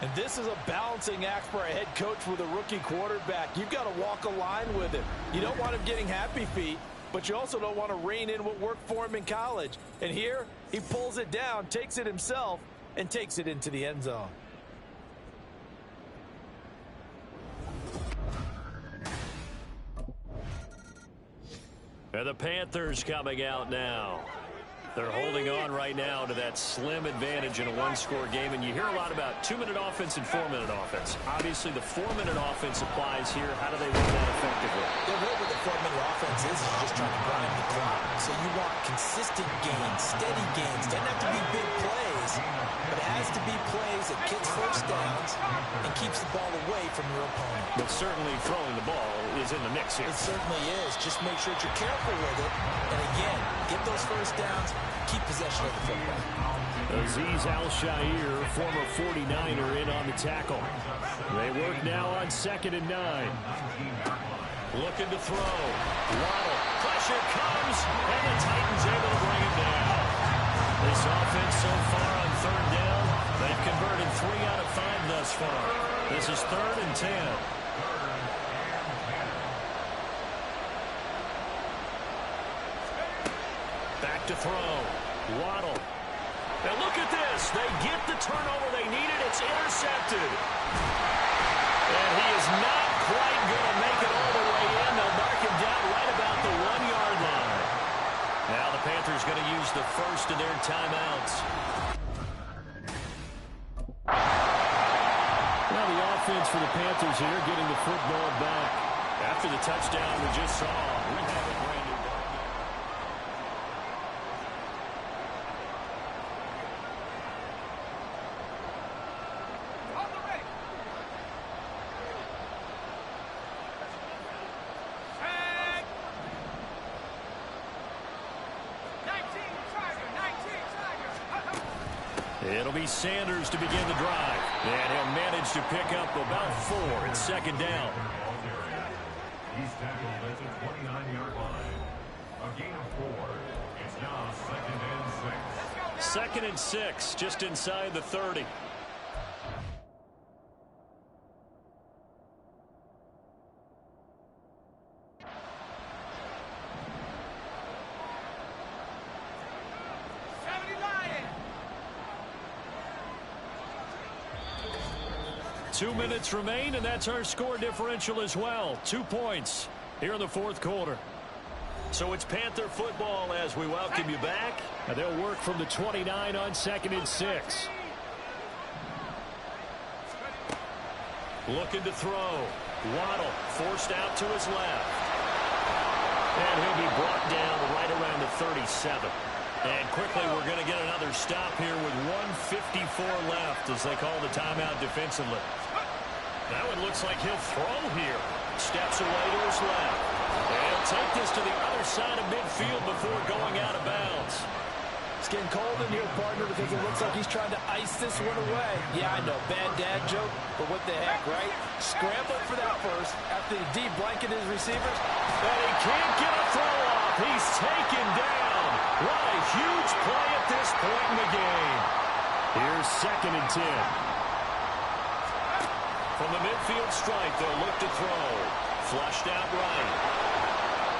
And this is a balancing act for a head coach with a rookie quarterback. You've got to walk a line with him. You don't want him getting happy feet, but you also don't want to rein in what worked for him in college. And here, he pulls it down, takes it himself, and takes it into the end zone. And the Panthers coming out now. They're holding on right now to that slim advantage in a 1-score game. And you hear a lot about 2-minute offense and 4-minute offense. Obviously, the 4-minute offense applies here. How do they run that effectively? The way with the 4-minute offense is just trying to grind the clock. So you want consistent gains, steady gains. Doesn't have to be big plays, but it has to be plays that gets first downs and keeps the ball away from your opponent. But certainly throwing the ball is in the mix here. It certainly is. Just make sure that you're careful with it. And again, get those first downs, keep possession of the football. Azeez Al-Shaair, former 49er, in on the tackle. They work now on 2nd and 9. Looking to throw. Waddle. Pressure comes, and the Titans able to bring it down. This offense so far on 3rd down, they've converted 3 out of 5 thus far. This is 3rd and 10. Back to throw. Waddle. Now look at this. They get the turnover they needed. It's intercepted. And he is not quite going to make it all the way in. They'll mark him down right about the 1-yard line. Now the Panthers going to use the first of their timeouts. Now the offense for the Panthers here getting the football back. After the touchdown we just saw, we have a brand new ball. It'll be Sanders to begin the drive. And he'll manage to pick up about 4 at 2nd down. He's tackled at the 29-yard line. A gain of 4. It's now 2nd and 6. 2nd and 6, just inside the 30. Two minutes remain, and that's our score differential as well. 2 points here in the 4th quarter. So it's Panther football as we welcome you back. And they'll work from the 29 on 2nd and 6. Looking to throw. Waddle forced out to his left. And he'll be brought down right around the 37. And quickly we're going to get another stop here with 1:54 left as they call the timeout defensively. That one looks like he'll throw here. Steps away to his left. And he'll take this to the other side of midfield before going out of bounds. It's getting cold in here, partner, because it looks like he's trying to ice this one away. Yeah, I know, bad dad joke, but what the heck, right? Scrambled for that first after the D blanketed his receivers. And he can't get a throw off. He's taken down. What a huge play at this point in the game. Here's 2nd and 10. From the midfield strike, they'll look to throw. Flushed out right.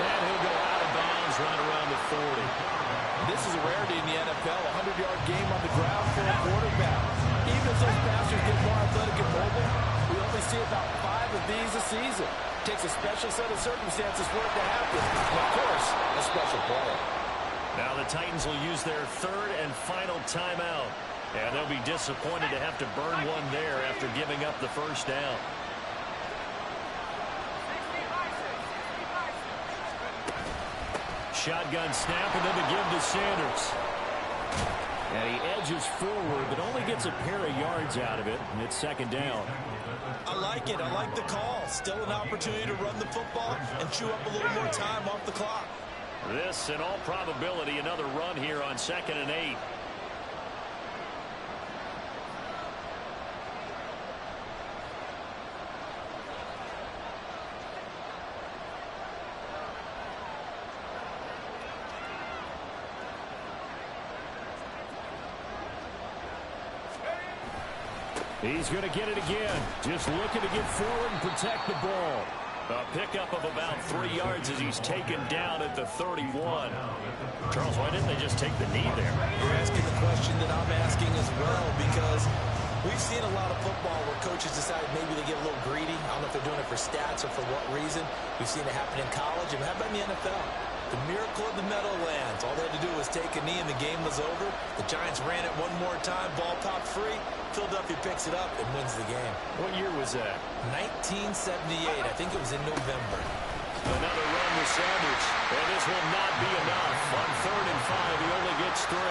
And he'll go out of bounds right around the 40. This is a rarity in the NFL, a 100-yard game on the ground for a quarterback. Even as those passers get more athletic and mobile, we only see about 5 of these a season. It takes a special set of circumstances for it to happen. And, of course, a special player. Now the Titans will use their 3rd and final timeout. And they'll be disappointed to have to burn one there after giving up the first down. Shotgun snap, and then the give to Sanders. And he edges forward, but only gets a pair of yards out of it, and it's 2nd down. I like it. I like the call. Still an opportunity to run the football and chew up a little more time off the clock. This, in all probability, another run here on 2nd and 8. He's going to get it again. Just looking to get forward and protect the ball. A pickup of about 3 yards as he's taken down at the 31. Charles, why didn't they just take the knee there? You're asking the question that I'm asking as well, because we've seen a lot of football where coaches decide maybe they get a little greedy. I don't know if they're doing it for stats or for what reason. We've seen it happen in college. And how about in the NFL? The miracle of the Meadowlands. All they had to do was take a knee and the game was over. The Giants ran it one more time. Ball popped free. Philadelphia picks it up and wins the game. What year was that? 1978. I think it was in November. Another run with Sanders. And this will not be enough. On 3rd and 5, he only gets 3.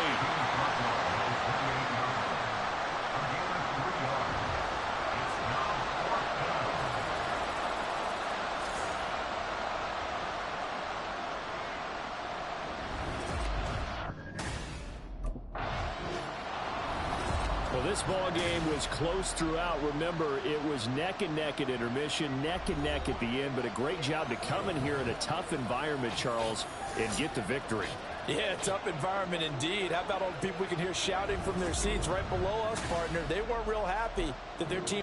This ball game was close throughout. Remember, it was neck and neck at intermission, neck and neck at the end, but a great job to come in here in a tough environment, Charles, and get the victory. Yeah, tough environment indeed. How about all the people we can hear shouting from their seats right below us, partner? They weren't real happy that their team...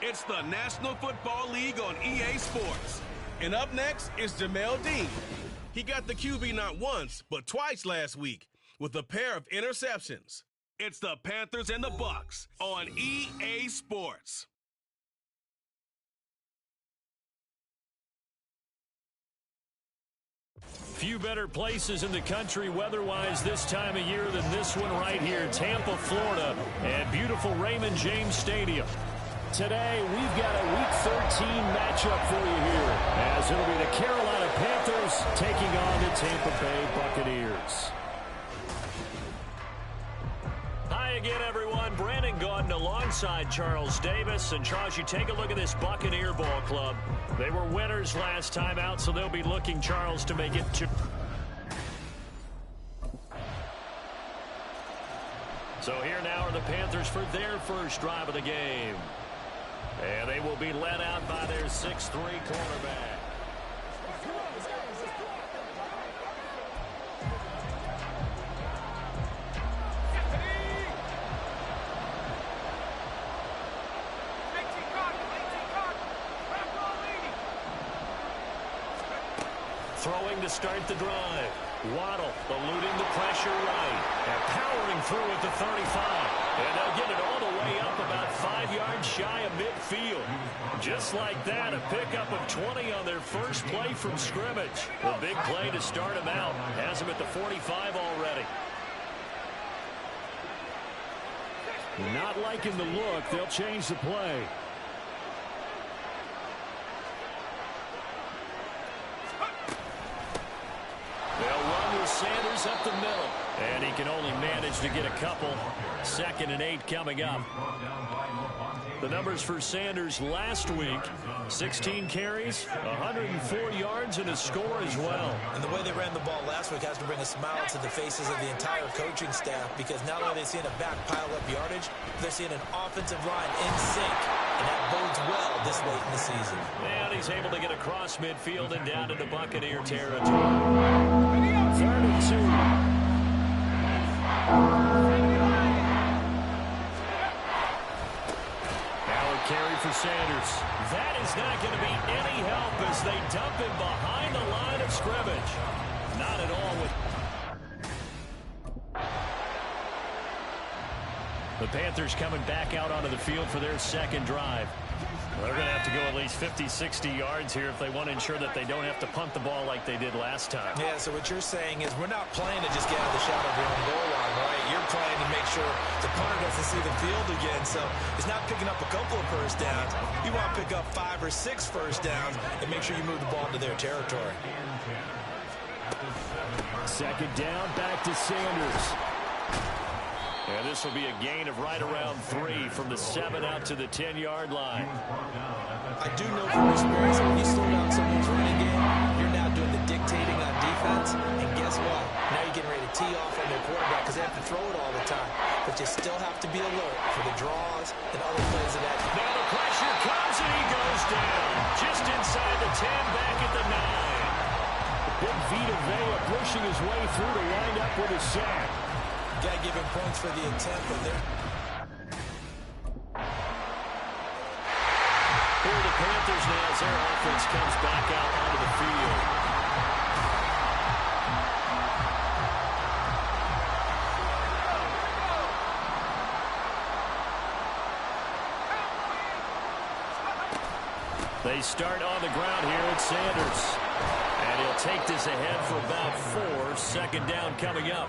It's the National Football League on EA Sports. And up next is Jamel Dean. He got the QB not once, but twice last week with a pair of interceptions. It's the Panthers and the Bucks on EA Sports. Few better places in the country weather-wise this time of year than this one right here, Tampa, Florida, and beautiful Raymond James Stadium. Today, we've got a Week 13 matchup for you here, as it'll be the Carolina Panthers taking on the Tampa Bay Buccaneers. Hi again, everyone. Brandon Gaudin alongside Charles Davis. And, Charles, you take a look at this Buccaneer ball club. They were winners last time out, so they'll be looking, Charles, to make it two. So here now are the Panthers for their first drive of the game. And they will be led out by their 6'3" quarterback. Throwing to start the drive. Waddle eluding the pressure right and powering through at the 35. And they'll get it all the way up about 5 yards shy of midfield. Just like that, a pickup of 20 on their first play from scrimmage. A big play to start them out. Has them at the 45 already. Not liking the look. They'll change the play. They'll run with Sanders up the middle. And he can only manage to get a couple. 2nd and 8 coming up. The numbers for Sanders last week: 16 carries, 104 yards, and a score as well. And the way they ran the ball last week has to bring a smile to the faces of the entire coaching staff, because not only are they seeing a back pile up yardage, they're seeing an offensive line in sync. And that bodes well this late in the season. And he's able to get across midfield and down into Buccaneer territory. 3rd and 2. Carry for Sanders. That is not going to be any help as they dump him behind the line of scrimmage. Not at all. The Panthers coming back out onto the field for their 2nd drive. They're going to have to go at least 50, 60 yards here if they want to ensure that they don't have to punt the ball like they did last time. Yeah, so what you're saying is we're not playing to just get out of the shadow of your own goal line, right? You're playing to make sure the punter doesn't see the field again. So it's not picking up a couple of first downs. You want to pick up 5 or 6 first downs and make sure you move the ball into their territory. 2nd down, back to Sanders. And this will be a gain of right around 3 from the 7 out to the 10-yard line. I do know from experience when you slow down someone's running game, you're now doing the dictating on defense. And guess what? Now you're getting ready to tee off on their quarterback because they have to throw it all the time. But you still have to be alert for the draws and other plays of that. Now the pressure comes and he goes down. Just inside the 10, back at the 9. Big Vita Vea pushing his way through to wind up with a sack. Got to give him points for the attempt, but they're... Here are the Panthers now as their offense comes back out onto the field. They start on the ground here at Sanders. And he'll take this ahead for about 4. 2nd down coming up.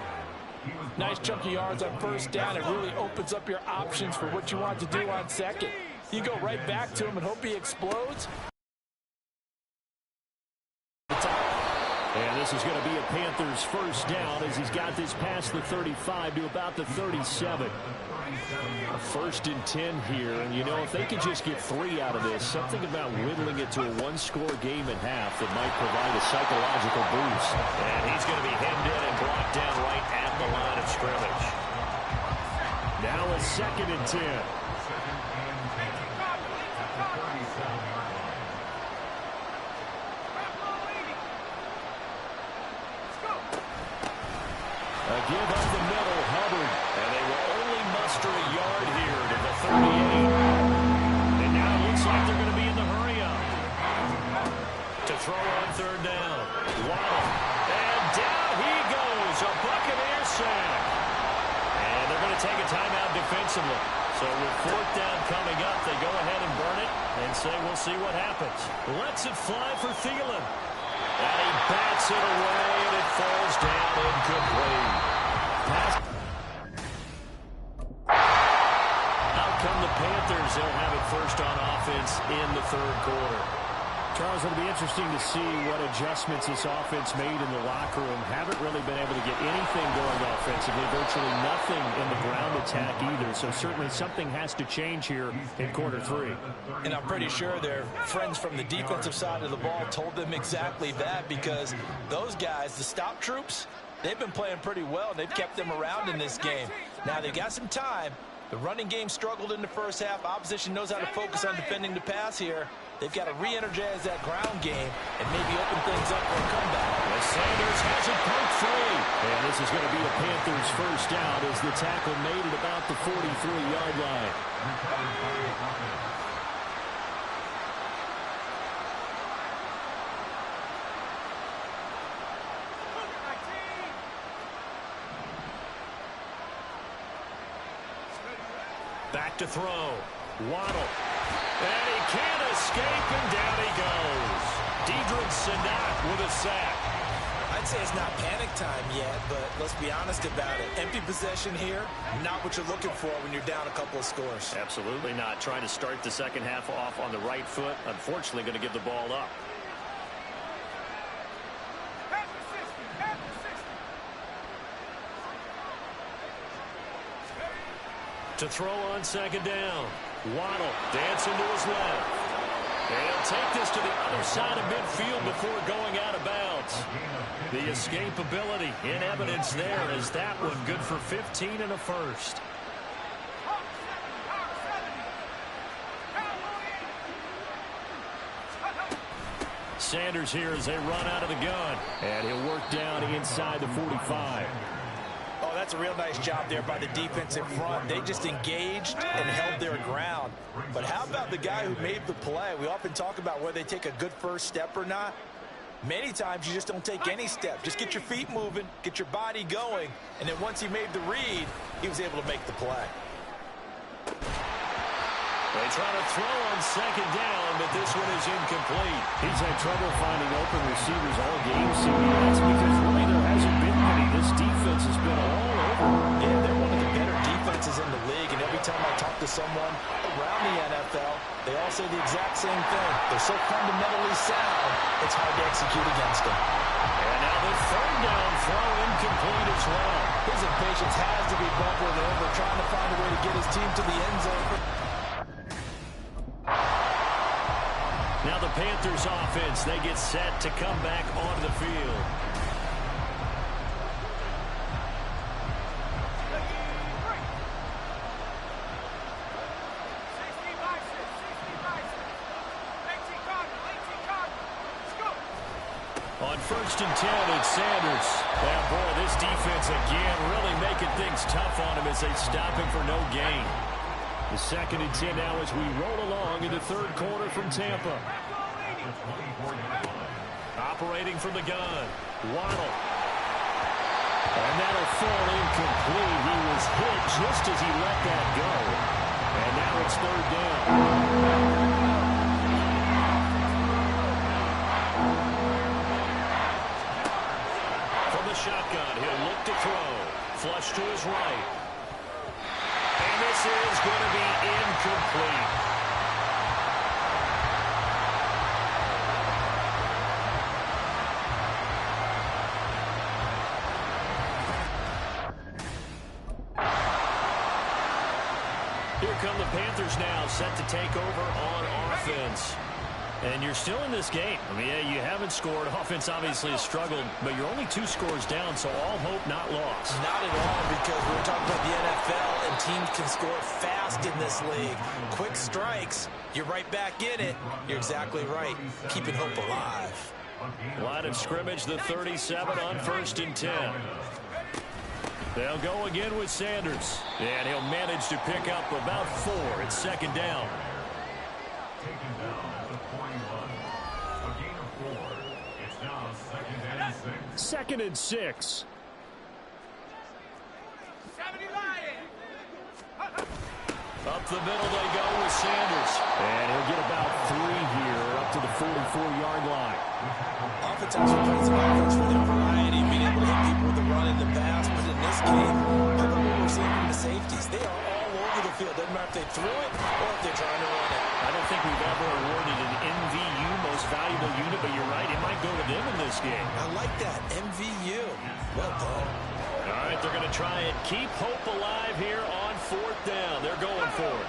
Nice chunk of yards on first down. It really opens up your options for what you want to do on 2nd. You go right back to him and hope he explodes. And this is going to be a Panthers first down as he's got this past the 35 to about the 37. A 1st and 10 here. And, you know, if they could just get 3 out of this, something about whittling it to a 1-score game at half that might provide a psychological boost. And he's going to be hemmed in and blocked down right at the line of scrimmage. Now a 2nd and 10. A give up the middle, Hubbard. And they will only muster a yard here to the 38. And now it looks like they're going to be in the hurry-up. To throw on 3rd down. Waddle. And down he goes. A Buccaneer sack. And they're going to take a timeout defensively. So with 4th down coming up, they go ahead and burn it and say we'll see what happens. Lets it fly for Thielen. And he bats it away, and it falls down incomplete. Out come the Panthers. They'll have it first on offense in the 3rd quarter. Charles, it'll be interesting to see what adjustments this offense made in the locker room. Haven't really been able to get anything going offensively. Virtually nothing in the ground attack either. So certainly something has to change here in quarter 3. And I'm pretty sure their friends from the defensive side of the ball told them exactly that, because those guys, the stop troops, they've been playing pretty well, and they've kept them around in this game. Now, they got some time. The running game struggled in the first half. Opposition knows how to focus on defending the pass here. They've got to re-energize that ground game and maybe open things up for a comeback. And Sanders has it broke free. And this is going to be a Panthers first down as the tackle made at about the 43-yard line. Back to throw. Waddle. And he can't escape, and down he goes. Dedrick Sanak with a sack. I'd say it's not panic time yet, but let's be honest about it. Empty possession here, not what you're looking for when you're down a couple of scores. Absolutely not. Trying to start the second half off on the right foot. Unfortunately, going to give the ball up. To throw on second down. Waddle dancing to his left. And he'll take this to the other side of midfield before going out of bounds. The escapability in evidence there as that one good for 15 and a first. Sanders here as they run out of the gun. And he'll work down inside the 45. Oh, that's a real nice job there by the defense in front. They just engaged and held their ground. But how about the guy who made the play? We often talk about whether they take a good first step or not. Many times you just don't take any step. Just get your feet moving, get your body going, and then once he made the read, he was able to make the play. They try to throw on second down, but this one is incomplete. He's had trouble finding open receivers all game, so that's because really there hasn't been many. This defense has been all over. Yeah, they're one of the better defenses in the league, and every time I talk to someone around the NFL, they all say the exact same thing. They're so fundamentally sound, it's hard to execute against them. And now the third down throw incomplete as well. His impatience has to be bubbling over, trying to find a way to get his team to the end zone. Now the Panthers offense, they get set to come back onto the field. On 1st and 10, it's Sanders. And boy, this defense again really making things tough on him as they stop him for no gain. The 2nd and 10 now as we roll along in the third quarter from Tampa. Operating from the gun. Waddle. And that'll fall incomplete. He was hit just as he let that go. And now it's third down. Shotgun, he'll look to throw. Flush to his right. And this is going to be incomplete. Here come the Panthers now, set to take over on offense. And you're still in this game. I mean, yeah, you haven't scored. Offense obviously has struggled, but you're only 2 scores down, so all hope not lost. Not at all, because we're talking about the NFL, and teams can score fast in this league. Quick strikes, you're right back in it. You're exactly right. Keeping hope alive. Line of scrimmage, the 37 on 1st and 10. They'll go again with Sanders. And he'll manage to pick up about 4. It's 2nd down. Taken down at the 41. A gain of 4. It's now 2nd and 6. 2nd and 6. Up the middle they go with Sanders. And he'll get about 3 here up to the 44-yard line. Oftentimes we play some offense for their variety, being able to hit people with the run in the pass. But in this game, how about what we're seeing from the safeties? They are all over the field. Doesn't matter if they threw it or if they're trying to run it. I don't think we've ever awarded an MVU, most valuable unit, but you're right, it might go to them in this game. I like that, MVU. Well done. All right, they're going to try and keep hope alive here on 4th down. They're going for it.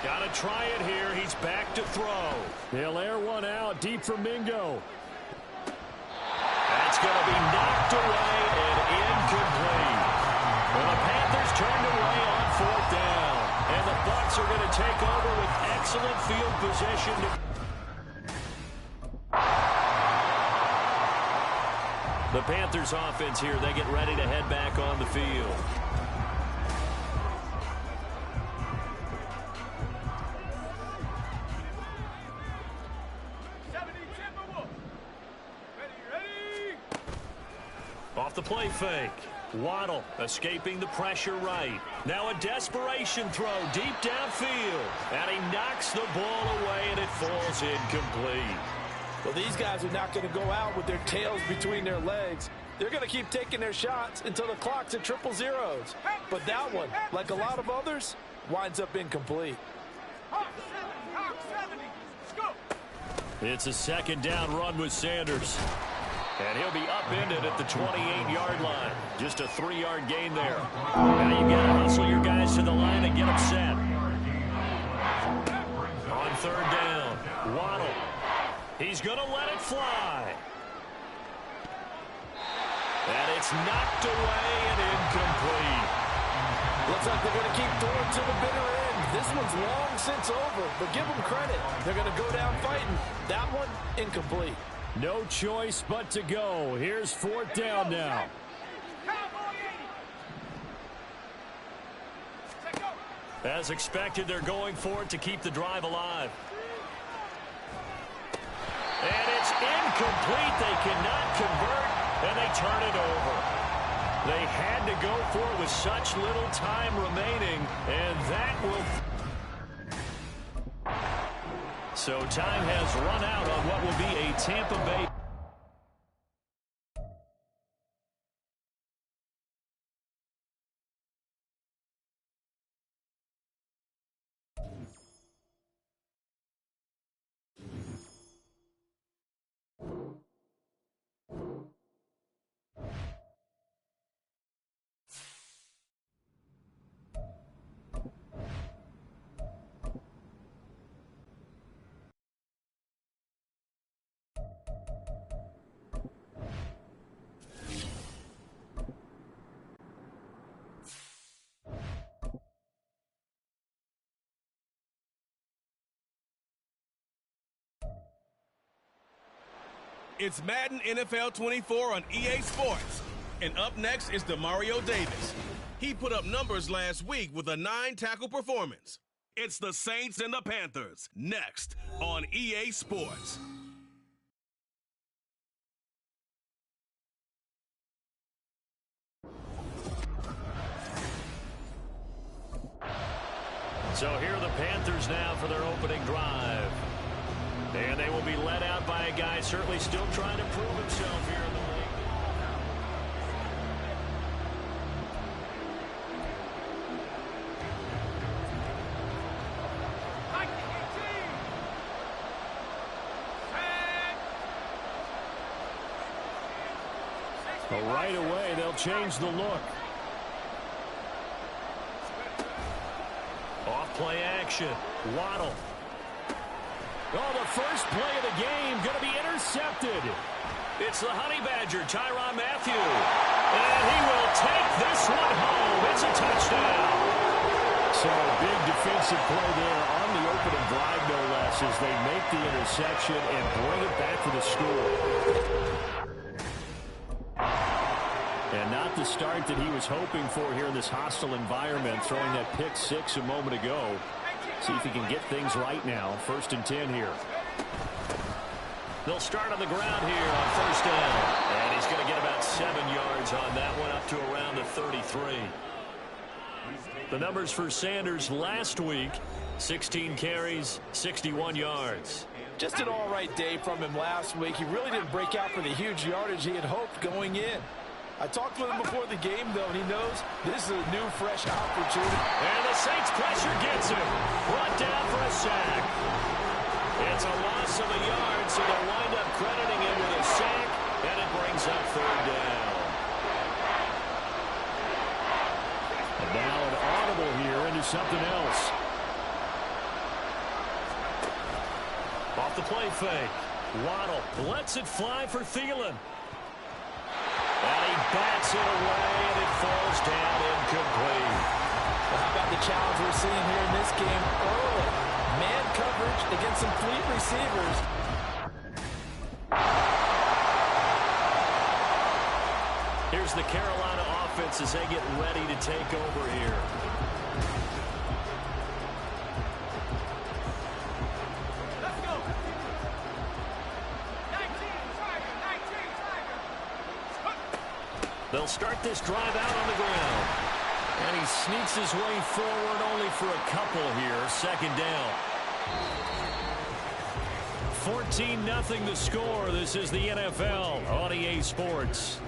Got to try it here. He's back to throw. He'll air one out deep for Mingo. That's going to be knocked away and incomplete. Well, the Panthers turned away on 4th down. And the Bucs are going to take over with excellent field position. The Panthers offense here, they get ready to head back on the field. Off the play fake. Waddle escaping the pressure right. Now a desperation throw deep downfield. And he knocks the ball away, and it falls incomplete. Well, these guys are not going to go out with their tails between their legs. They're going to keep taking their shots until the clock's at triple zeros. But that one, like a lot of others, winds up incomplete. It's a second down run with Sanders. And he'll be upended at the 28-yard line. Just a 3-yard gain there. Now you got to hustle your guys to the line and get them set. On third down, Waddle. He's going to let it fly. And it's knocked away and incomplete. Looks like they're going to keep throwing to the bitter end. This one's long since over, but give them credit. They're going to go down fighting. That one, incomplete. No choice but to go. Here's fourth down now. As expected, they're going for it to keep the drive alive. And it's incomplete. They cannot convert, and they turn it over. They had to go for it with such little time remaining, and that will... So time has run out on what will be a Tampa Bay... It's Madden NFL 24 on EA Sports. And up next is Demario Davis. He put up numbers last week with a 9-tackle performance. It's the Saints and the Panthers, next on EA Sports. So here are the Panthers now for their opening drive. And they will be led out by a guy certainly still trying to prove himself here in the league. But right away, they'll change the look. Off play action. Waddle. Oh, the first play of the game going to be intercepted. It's the Honey Badger, Tyrann Mathieu. And he will take this one home. It's a touchdown. So a big defensive play there on the opening drive, no less, as they make the interception and bring it back to the score. And not the start that he was hoping for here in this hostile environment, throwing that pick six a moment ago. See if he can get things right now. 1st and 10 here. They'll start on the ground here on first down. And he's going to get about 7 yards on that one, up to around the 33. The numbers for Sanders last week, 16 carries, 61 yards. Just an all-right day from him last week. He really didn't break out for the huge yardage he had hoped going in. I talked with him before the game, though, and he knows this is a new, fresh opportunity. And the Saints pressure gets him. Brought down for a sack. It's a loss of a yard, so they'll wind up crediting him with a sack, and it brings up third down. And now an audible here into something else. Off the play fake. Waddle lets it fly for Thielen. And he bats it away, and it falls down incomplete. Well, how about the challenge we're seeing here in this game early? Man coverage against some fleet receivers. Here's the Carolina offense as they get ready to take over here. They'll They'll start this drive out on the ground. And he sneaks his way forward only for a couple here. Second down. 14-0 the score. This is the NFL on EA Sports.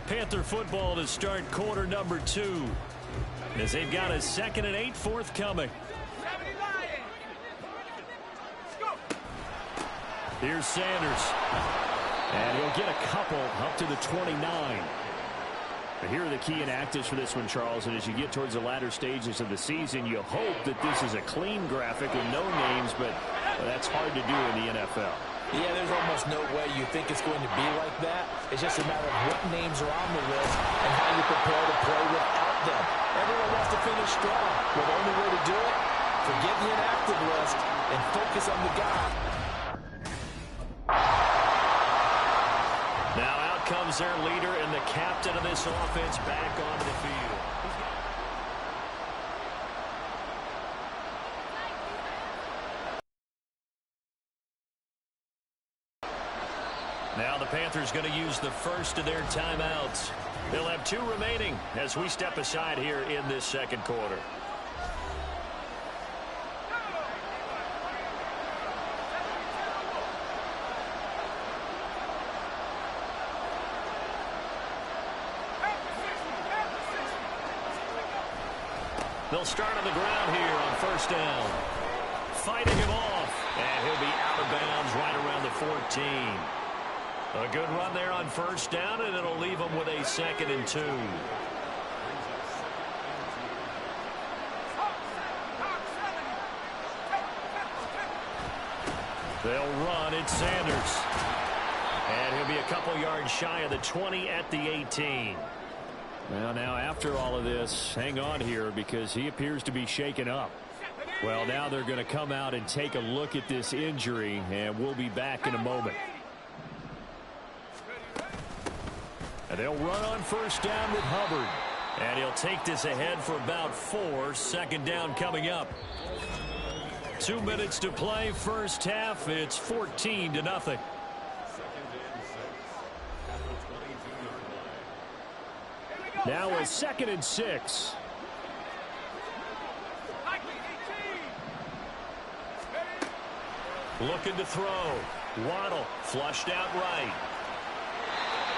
Panther football to start quarter number 2. As they've got a 2nd and 8 forthcoming. Here's Sanders. And he'll get a couple up to the 29. But here are the key inactives for this one, Charles. And as you get towards the latter stages of the season, you hope that this is a clean graphic with no names, but that's hard to do in the NFL. Yeah, there's almost no way you think it's going to be like that. It's just a matter of what names are on the list and how you prepare to play without them. Everyone wants to finish strong. Well, the only way to do it, forget the inactive list and focus on the guy. Now out comes their leader and the captain of this offense back onto the field. Now the Panthers going to use the first of their timeouts. They'll have 2 remaining as we step aside here in this second quarter. They'll start on the ground here on first down. Fighting him off, and he'll be out of bounds right around the 14. A good run there on first down, and it'll leave them with a 2nd and 2. They'll run. It's Sanders. And he'll be a couple yards shy of the 20 at the 18. Well, now after all of this, hang on here because he appears to be shaken up. Well, now they're going to come out and take a look at this injury, and we'll be back in a moment. And they'll run on first down with Hubbard. And he'll take this ahead for about 4. Second down coming up. 2 minutes to play first half. It's 14-0. Now a 2nd and 6. Looking to throw. Waddle flushed out right.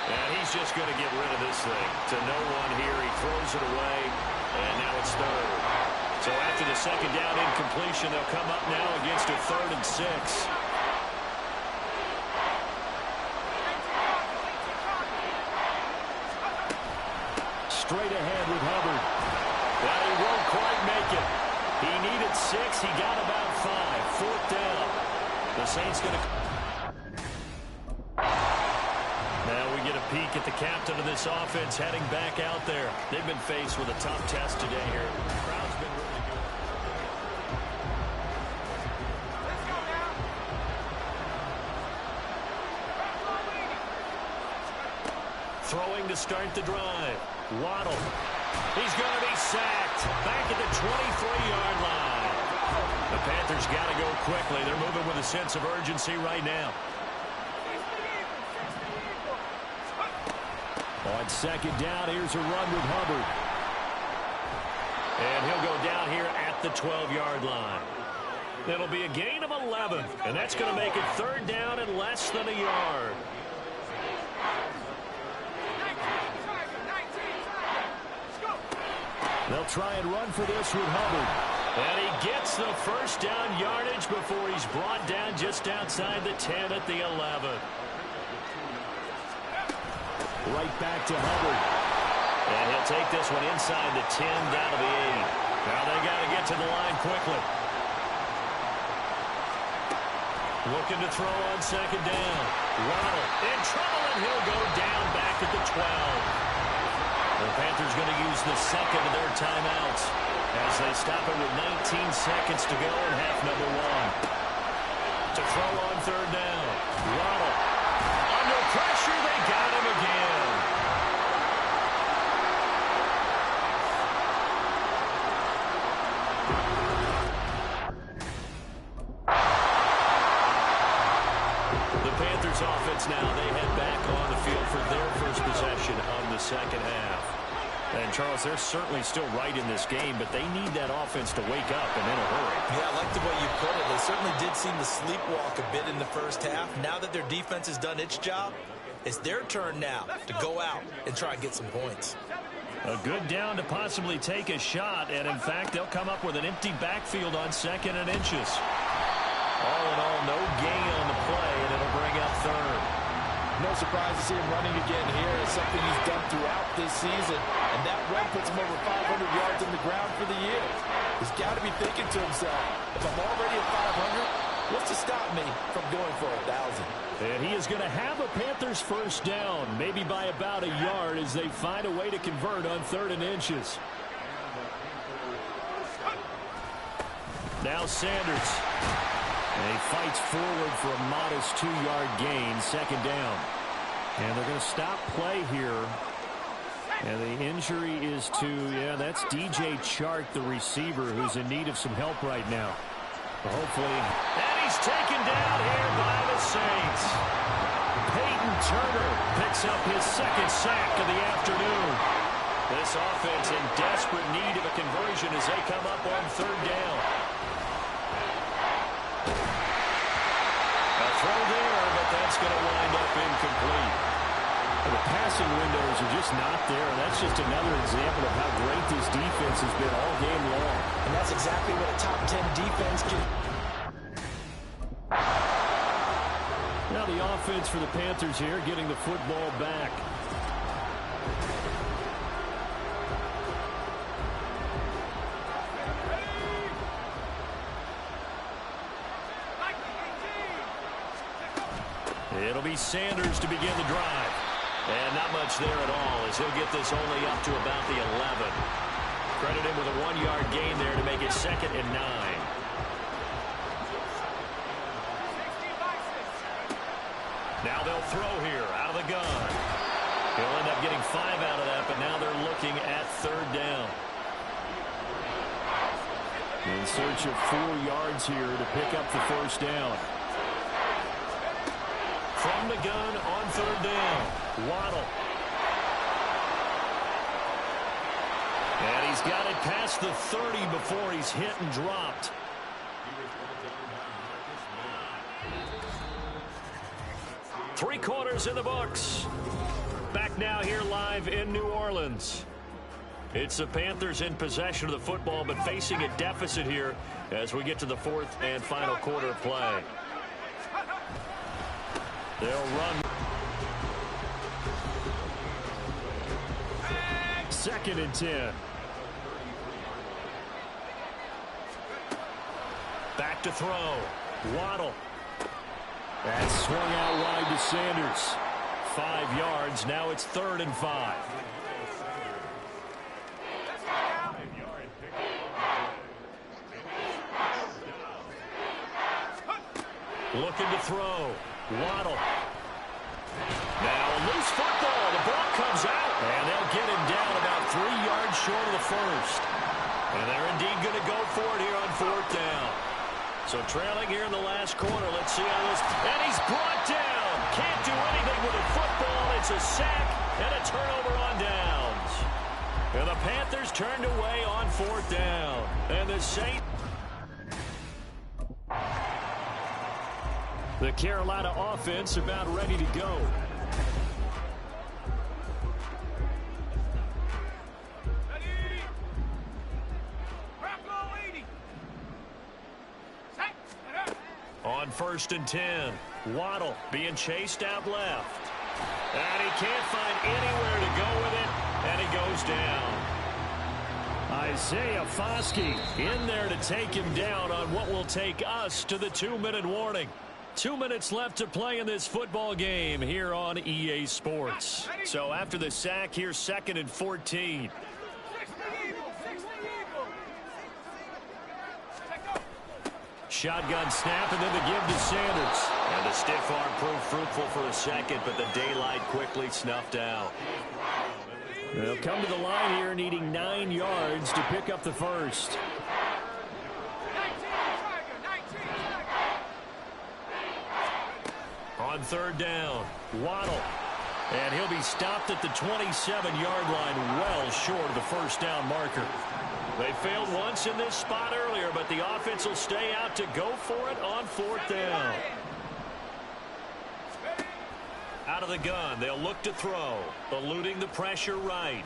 And he's just going to get rid of this thing. To no one here. He throws it away. And now it's 3rd. So after the second down incompletion, they'll come up now against a 3rd and 6. Straight ahead with Hubbard. Well, he won't quite make it. He needed 6. He got about 5. 4th down. The Saints going to... Now we get a peek at the captain of this offense heading back out there. They've been faced with a tough test today here. The crowd's been really good. Let's go now. Throwing to start the drive. Waddle. He's going to be sacked. Back at the 23-yard line. The Panthers got to go quickly. They're moving with a sense of urgency right now. On second down, here's a run with Hubbard. And he'll go down here at the 12-yard line. It'll be a gain of 11, and that's going to make it 3rd down and less than a yard. They'll try and run for this with Hubbard. And he gets the first down yardage before he's brought down just outside the 10 at the 11. Right back to Hubbard. And he'll take this one inside the 10 down to the 8. Now they got to get to the line quickly. Looking to throw on second down. Waddle in trouble, and he'll go down back at the 12. The Panthers going to use the second of their timeouts as they stop it with 19 seconds to go in half number 1. To throw on third down. Waddle. Under pressure, they got him again. The Panthers offense now second half. And, Charles, they're certainly still right in this game, but they need that offense to wake up and in a hurry. Yeah, I like the way you put it. They certainly did seem to sleepwalk a bit in the first half. Now that their defense has done its job, it's their turn now to go out and try and get some points. A good down to possibly take a shot, and, in fact, they'll come up with an empty backfield on 2nd and inches. All in all, no gain on the play, and it'll bring up 3rd. No surprise to see him running again here. It's something he's done throughout this season. And that run puts him over 500 yards on the ground for the year. He's got to be thinking to himself, if I'm already at 500, what's to stop me from going for 1,000? And he is going to have a Panthers first down, maybe by about a yard as they find a way to convert on 3rd and inches. Now Sanders. And he fights forward for a modest 2-yard gain, 2nd down. And they're going to stop play here. And the injury is to, that's DJ Chark, the receiver, who's in need of some help right now. But hopefully. And he's taken down here by the Saints. Peyton Turner picks up his 2nd sack of the afternoon. This offense in desperate need of a conversion as they come up on 3rd down. Throw there, but that's going to wind up incomplete. The passing windows are just not there, and that's just another example of how great this defense has been all game long. And that's exactly what a top 10 defense can. Now the offense for the Panthers here, getting the football back. It'll be Sanders to begin the drive. And not much there at all as he'll get this only up to about the 11. Credit him with a 1-yard gain there to make it 2nd and 9. Now they'll throw here out of the gun. He'll end up getting 5 out of that, but now they're looking at 3rd down. In search of 4 yards here to pick up the first down. From the gun on 3rd down, Waddle. And he's got it past the 30 before he's hit and dropped. Three quarters in the books. Back now here live in New Orleans. It's the Panthers in possession of the football, but facing a deficit here as we get to the 4th and final quarter of play. They'll run. 2nd and 10. Back to throw. Waddle. That's swung out wide to Sanders. 5 yards. Now it's 3rd and 5. Looking to throw. Waddle. Now a loose football. The ball comes out. And they'll get him down about 3 yards short of the first. And they're indeed going to go for it here on 4th down. So trailing here in the last quarter. Let's see how this. And he's brought down. Can't do anything with a football. It's a sack and a turnover on downs. And the Panthers turned away on 4th down. And the Saints. The Carolina offense about ready to go. On 1st and 10, Waddle being chased out left. And he can't find anywhere to go with it, and he goes down. Isaiah Foskey in there to take him down on what will take us to the 2-minute warning. 2 minutes left to play in this football game here on EA Sports. So after the sack, here's 2nd and 14. Shotgun snap and then the give to Sanders. And the stiff arm proved fruitful for a second, but the daylight quickly snuffed out. They'll come to the line here needing 9 yards to pick up the first. On 3rd down, Waddle. And he'll be stopped at the 27-yard line, well short of the first down marker. They failed once in this spot earlier, but the offense will stay out to go for it on 4th down. Out of the gun, they'll look to throw, eluding the pressure right.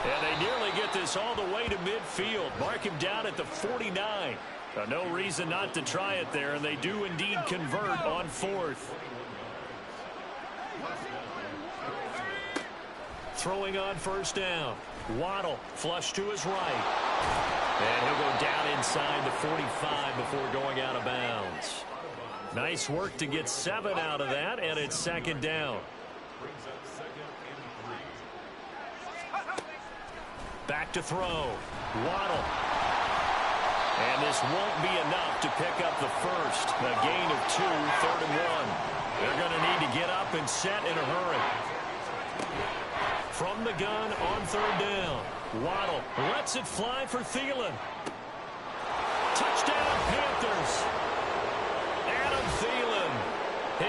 And they nearly get this all the way to midfield. Mark him down at the 49. No reason not to try it there, and they do indeed convert on 4th. Throwing on 1st down. Waddle flush to his right. And he'll go down inside the 45 before going out of bounds. Nice work to get 7 out of that, and it's 2nd down. Back to throw. Waddle. And this won't be enough to pick up the first. A gain of 2, 3rd and 1. They're going to need to get up and set in a hurry. From the gun on 3rd down. Waddle lets it fly for Thielen. Touchdown, Panthers. Adam Thielen,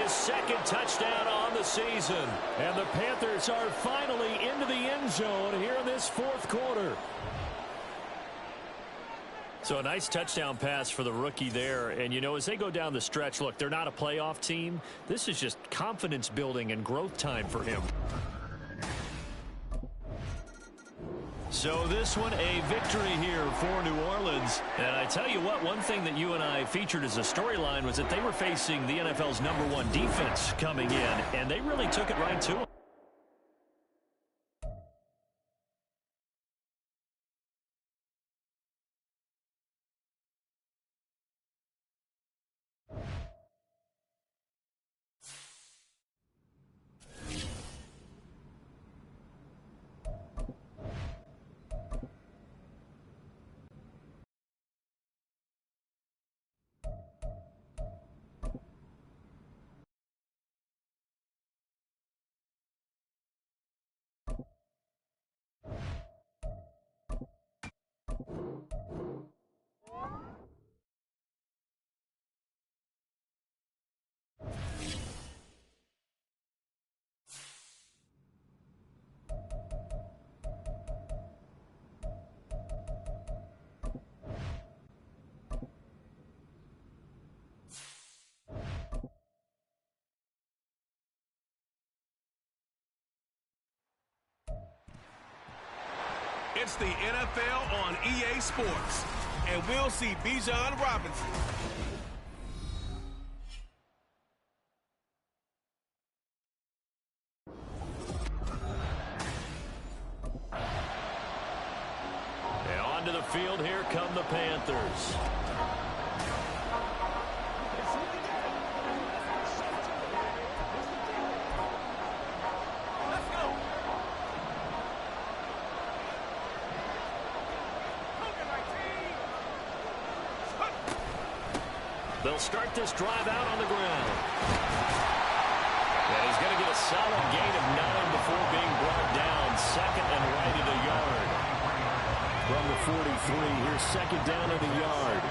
his 2nd touchdown on the season. And the Panthers are finally into the end zone here in this 4th quarter. So a nice touchdown pass for the rookie there. And, you know, as they go down the stretch, look, they're not a playoff team. This is just confidence building and growth time for him. So this one, a victory here for New Orleans. And I tell you what, one thing that you and I featured as a storyline was that they were facing the NFL's #1 defense coming in, and they really took it right to them. It's the NFL on EA Sports, and we'll see Bijan Robinson. And onto the field, here come the Panthers. They'll start this drive out on the ground. And he's going to get a solid gain of 9 before being brought down. 2nd and right at a yard. From the 43, here's 2nd down at a yard.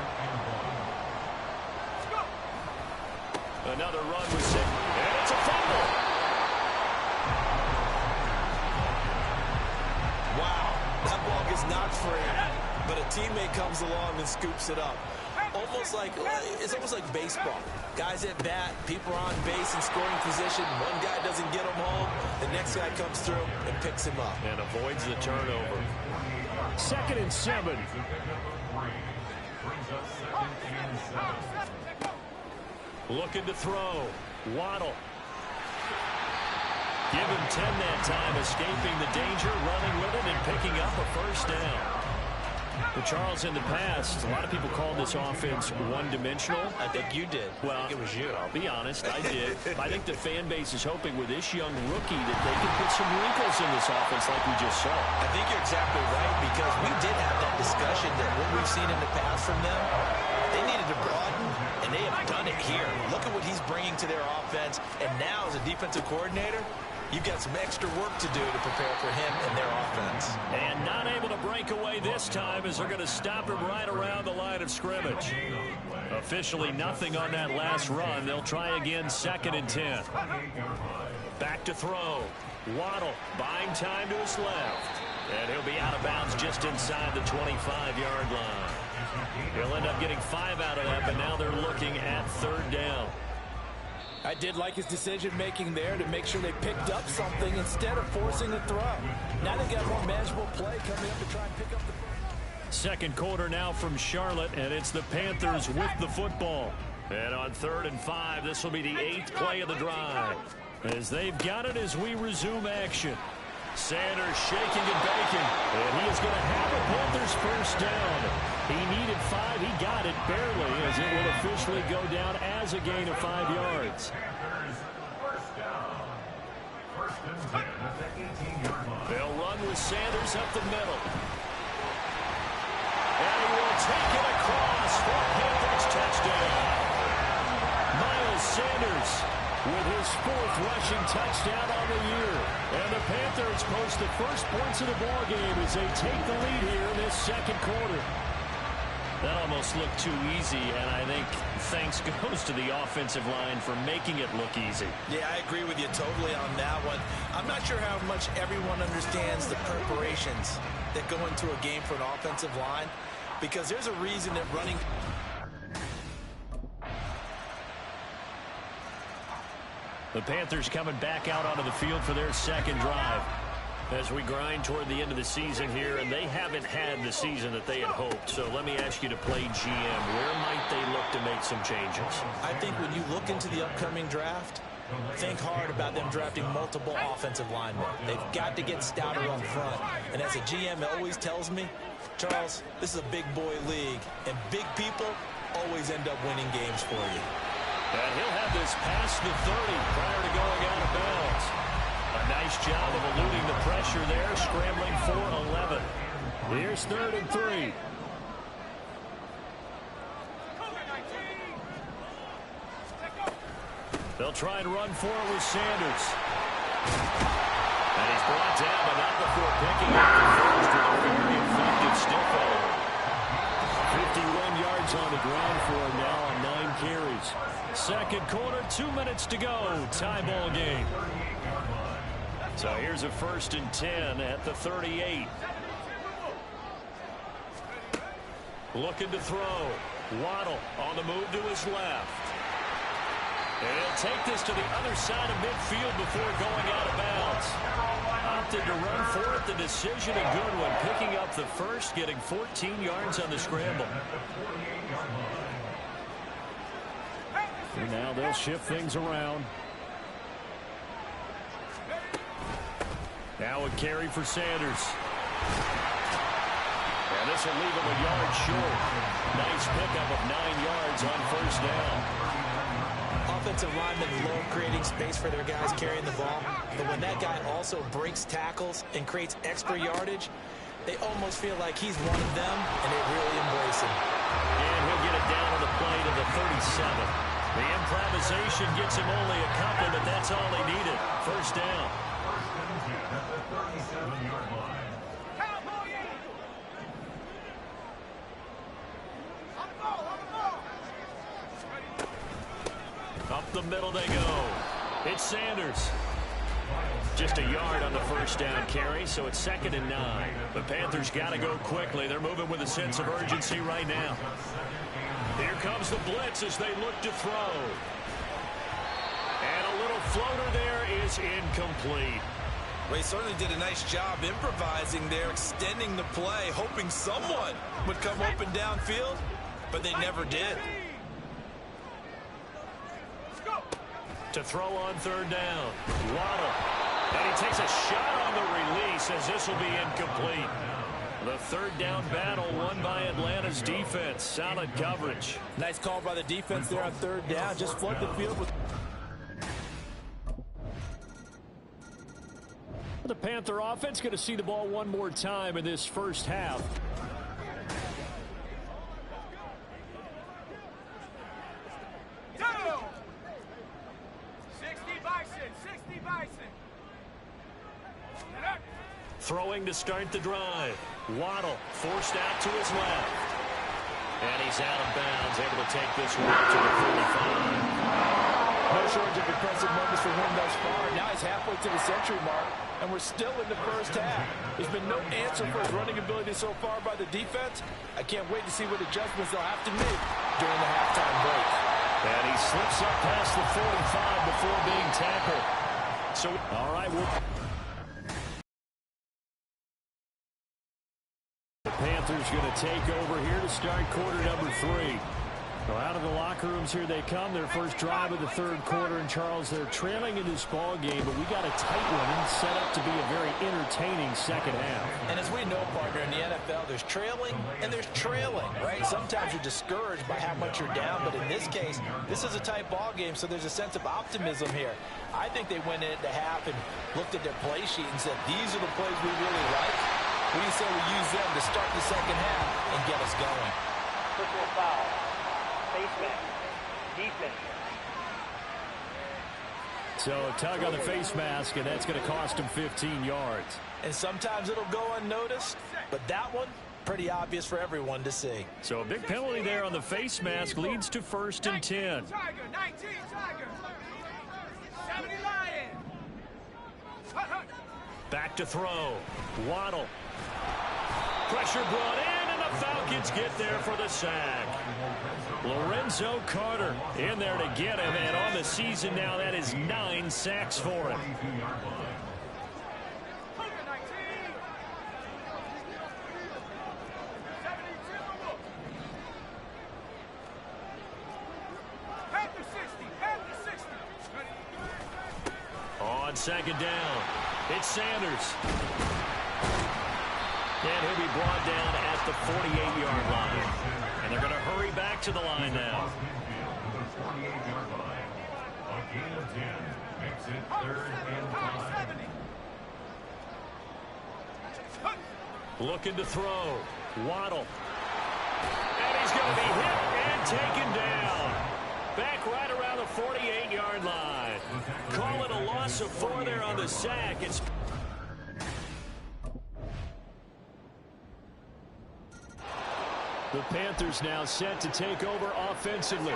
Another run with 6. And it's a fumble. Wow, that ball gets knocked free, but a teammate comes along and scoops it up. It's almost like baseball. Guys at bat, people are on base in scoring position. One guy doesn't get him home. The next guy comes through and picks him up. And avoids the turnover. 2nd and 7. Looking to throw. Waddle. Give him 10 that time, escaping the danger, running with it, and picking up a first down. Well, Charles, in the past, a lot of people called this offense one-dimensional. I think you did. Well, it was you. I'll be honest, I did. I think the fan base is hoping with this young rookie that they can put some wrinkles in this offense like we just saw. I think you're exactly right, because we did have that discussion that what we've seen in the past from them, they needed to broaden, and they have done it here. Look at what he's bringing to their offense, and now as a defensive coordinator, you've got some extra work to do to prepare for him and their offense. And not able to break away this time as they're going to stop him right around the line of scrimmage. Officially nothing on that last run. They'll try again, 2nd and 10. Back to throw. Waddle buying time to his left. And he'll be out of bounds just inside the 25-yard line. He'll end up getting 5 out of that, but now they're looking at 3rd down. I did like his decision-making there to make sure they picked up something instead of forcing a throw. Now they got more manageable play coming up to try and pick up the... Second quarter now from Charlotte, and it's the Panthers with the football. And on 3rd and 5, this will be the 8th play of the drive. As they've got it as we resume action. Sanders shaking and baking, and he is going to have a Panthers first down. He needed 5. He got it barely, as it will officially go down as a gain of 5 yards. They'll run with Sanders up the middle. And he will take it across for Panthers touchdown. Miles Sanders with his 4th rushing touchdown on the year. And the Panthers post the first points of the ballgame as they take the lead here in this 2nd quarter. That almost looked too easy, and I think thanks goes to the offensive line for making it look easy. Yeah, I agree with you totally on that one. I'm not sure how much everyone understands the preparations that go into a game for an offensive line, because there's a reason that running... The Panthers coming back out onto the field for their 2nd drive as we grind toward the end of the season here, and they haven't had the season that they had hoped. So let me ask you to play GM. Where might they look to make some changes? I think when you look into the upcoming draft, think hard about them drafting multiple offensive linemen. They've got to get stouter on front. And as a GM always tells me, Charles, this is a big boy league, and big people always end up winning games for you. And he'll have this past the 30 prior to going out of bounds. A nice job of eluding the pressure there, scrambling for 11. Here's 3rd and 3. They'll try and run for it with Sanders. And he's brought down, but not before picking up the first with a very effective stiff arm. 51 yards on the ground for him now on 9 carries. 2nd quarter, 2 minutes to go. Tie ball game. So here's a 1st and 10 at the 38. Looking to throw. Waddle on the move to his left. And he'll take this to the other side of midfield before going out of bounds. Opted to run for it. The decision a good one. Picking up the first, getting 14 yards on the scramble. And now they'll shift things around. Now a carry for Sanders. And this will leave him a yard short. Nice pickup of 9 yards on 1st down. Offensive linemen love creating space for their guys carrying the ball. But when that guy also breaks tackles and creates extra yardage, they almost feel like he's one of them, and they really embrace him. And he'll get it down on the play to the 37. The improvisation gets him only a couple, but that's all they needed. 1st down. Up the middle they go. It's Sanders. Just a yard on the 1st down carry, so it's 2nd and 9. The Panthers got to go quickly. They're moving with a sense of urgency right now. Here comes the blitz as they look to throw. And a little floater there is incomplete. Well, he certainly did a nice job improvising there, extending the play, hoping someone would come open downfield, but they never did. To throw on 3rd down. Waddle. And he takes a shot on the release as this will be incomplete. The 3rd down battle won by Atlanta's defense. Solid coverage. Nice call by the defense there on 3rd down. Just flood the field with... The Panther offense going to see the ball one more time in this 1st half. Throwing to start the drive. Waddle forced out to his left. And he's out of bounds, able to take this one to the 45. No shortage of impressive moments for him thus far. Now he's halfway to the century mark, and we're still in the first half. There's been no answer for his running ability so far by the defense. I can't wait to see what adjustments they'll have to make during the halftime break. And he slips up past the 45 before being tackled. So, all right, the Panthers going to take over here to start quarter number 3. So out of the locker rooms here they come. Their first drive of the third quarter. And Charles, they're trailing in this ball game, but we got a tight one set up to be a very entertaining second half. And as we know, partner, in the NFL, there's trailing and there's trailing, right? Sometimes you're discouraged by how much you're down, but in this case, this is a tight ball game, so there's a sense of optimism here. I think they went into half and looked at their play sheet and said, these are the plays we really like. We say we use them to start the second half and get us going. Personal foul. Face mask. Defense. So a tug on the face mask, and that's going to cost him 15 yards. And sometimes it'll go unnoticed, but that one, pretty obvious for everyone to see. So a big penalty there on the face mask leads to 1st and 10. Tiger, 19 Tiger. 70 Lion. Back to throw. Waddle. Pressure brought in, and the Falcons get there for the sack. Lorenzo Carter in there to get him, and on the season now, that is 9 sacks for him. On second down, it's Sanders. And he'll be brought down at the 48-yard line. And they're going to hurry back to the line now. A gain of 10 makes it 3rd and 5. Looking to throw. Waddle. And he's going to be hit and taken down. Back right around the 48-yard line. Call it a loss of 4 there on the sack. It's the Panthers now set to take over offensively.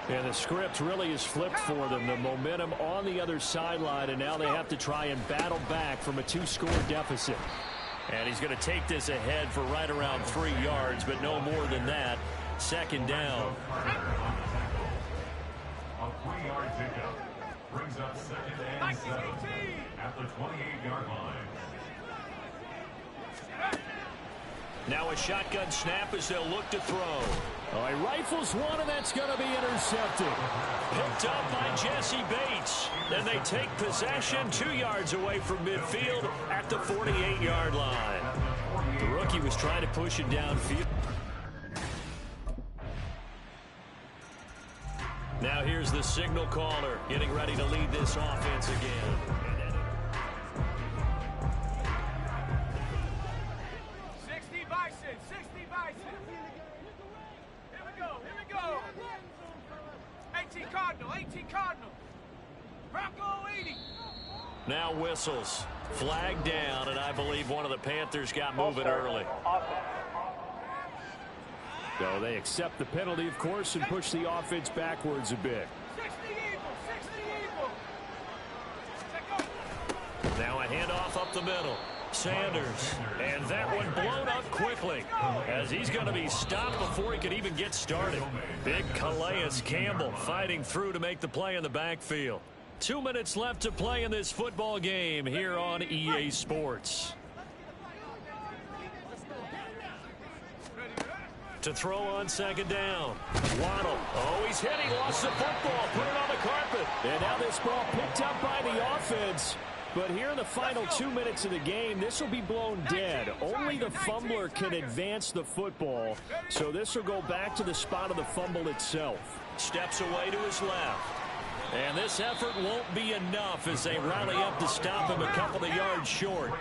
And the script really is flipped for them. The momentum on the other sideline, and now they have to try and battle back from a 2-score deficit. And he's going to take this ahead for right around 3 yards, but no more than that. Second down. A 3-yard pickup brings up 2nd and 7 at the 28-yard line. Now a shotgun snap as they'll look to throw. Oh, he rifles one, and that's going to be intercepted. Picked up by Jesse Bates. Then they take possession 2 yards away from midfield at the 48-yard line. The rookie was trying to push it downfield. Now here's the signal caller getting ready to lead this offense again. 60 Bison, 60 Bison. Here we go. 18 Cardinal, 18 Cardinal. Bronco 80. Now whistles. Flag down, and I believe one of the Panthers got moving early. So they accept the penalty, of course, and push the offense backwards a bit. 60 Eagle, 60 Eagle. Now a handoff up the middle. Sanders, and that one blown up quickly as he's going to be stopped before he could even get started. Big Calais Campbell fighting through to make the play in the backfield. 2 minutes left to play in this football game here on EA Sports. To throw on second down. Waddle. Oh, he's hit. He lost the football. Put it on the carpet. And now this ball picked up by the offense. But here in the final 2 minutes of the game, this will be blown dead. Only the fumbler can advance the football. So this will go back to the spot of the fumble itself. Steps away to his left. And this effort won't be enough as they rally up to stop him a couple of yards short.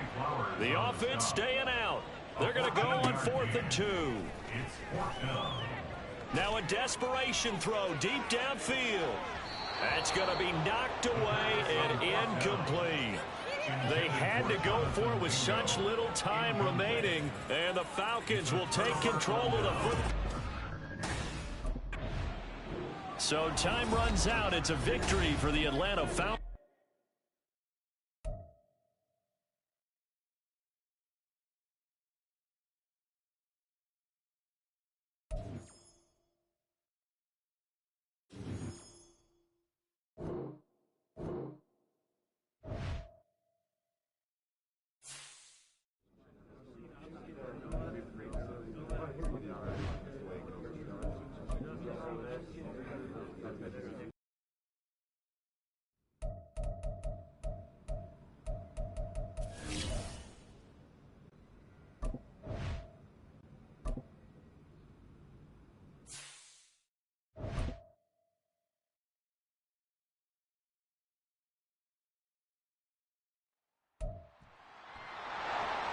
The offense staying out. They're going to go on 4th and 2. Now a desperation throw deep downfield. That's going to be knocked away and incomplete. They had to go for it with such little time remaining, and the Falcons will take control of the football. So time runs out. It's a victory for the Atlanta Falcons.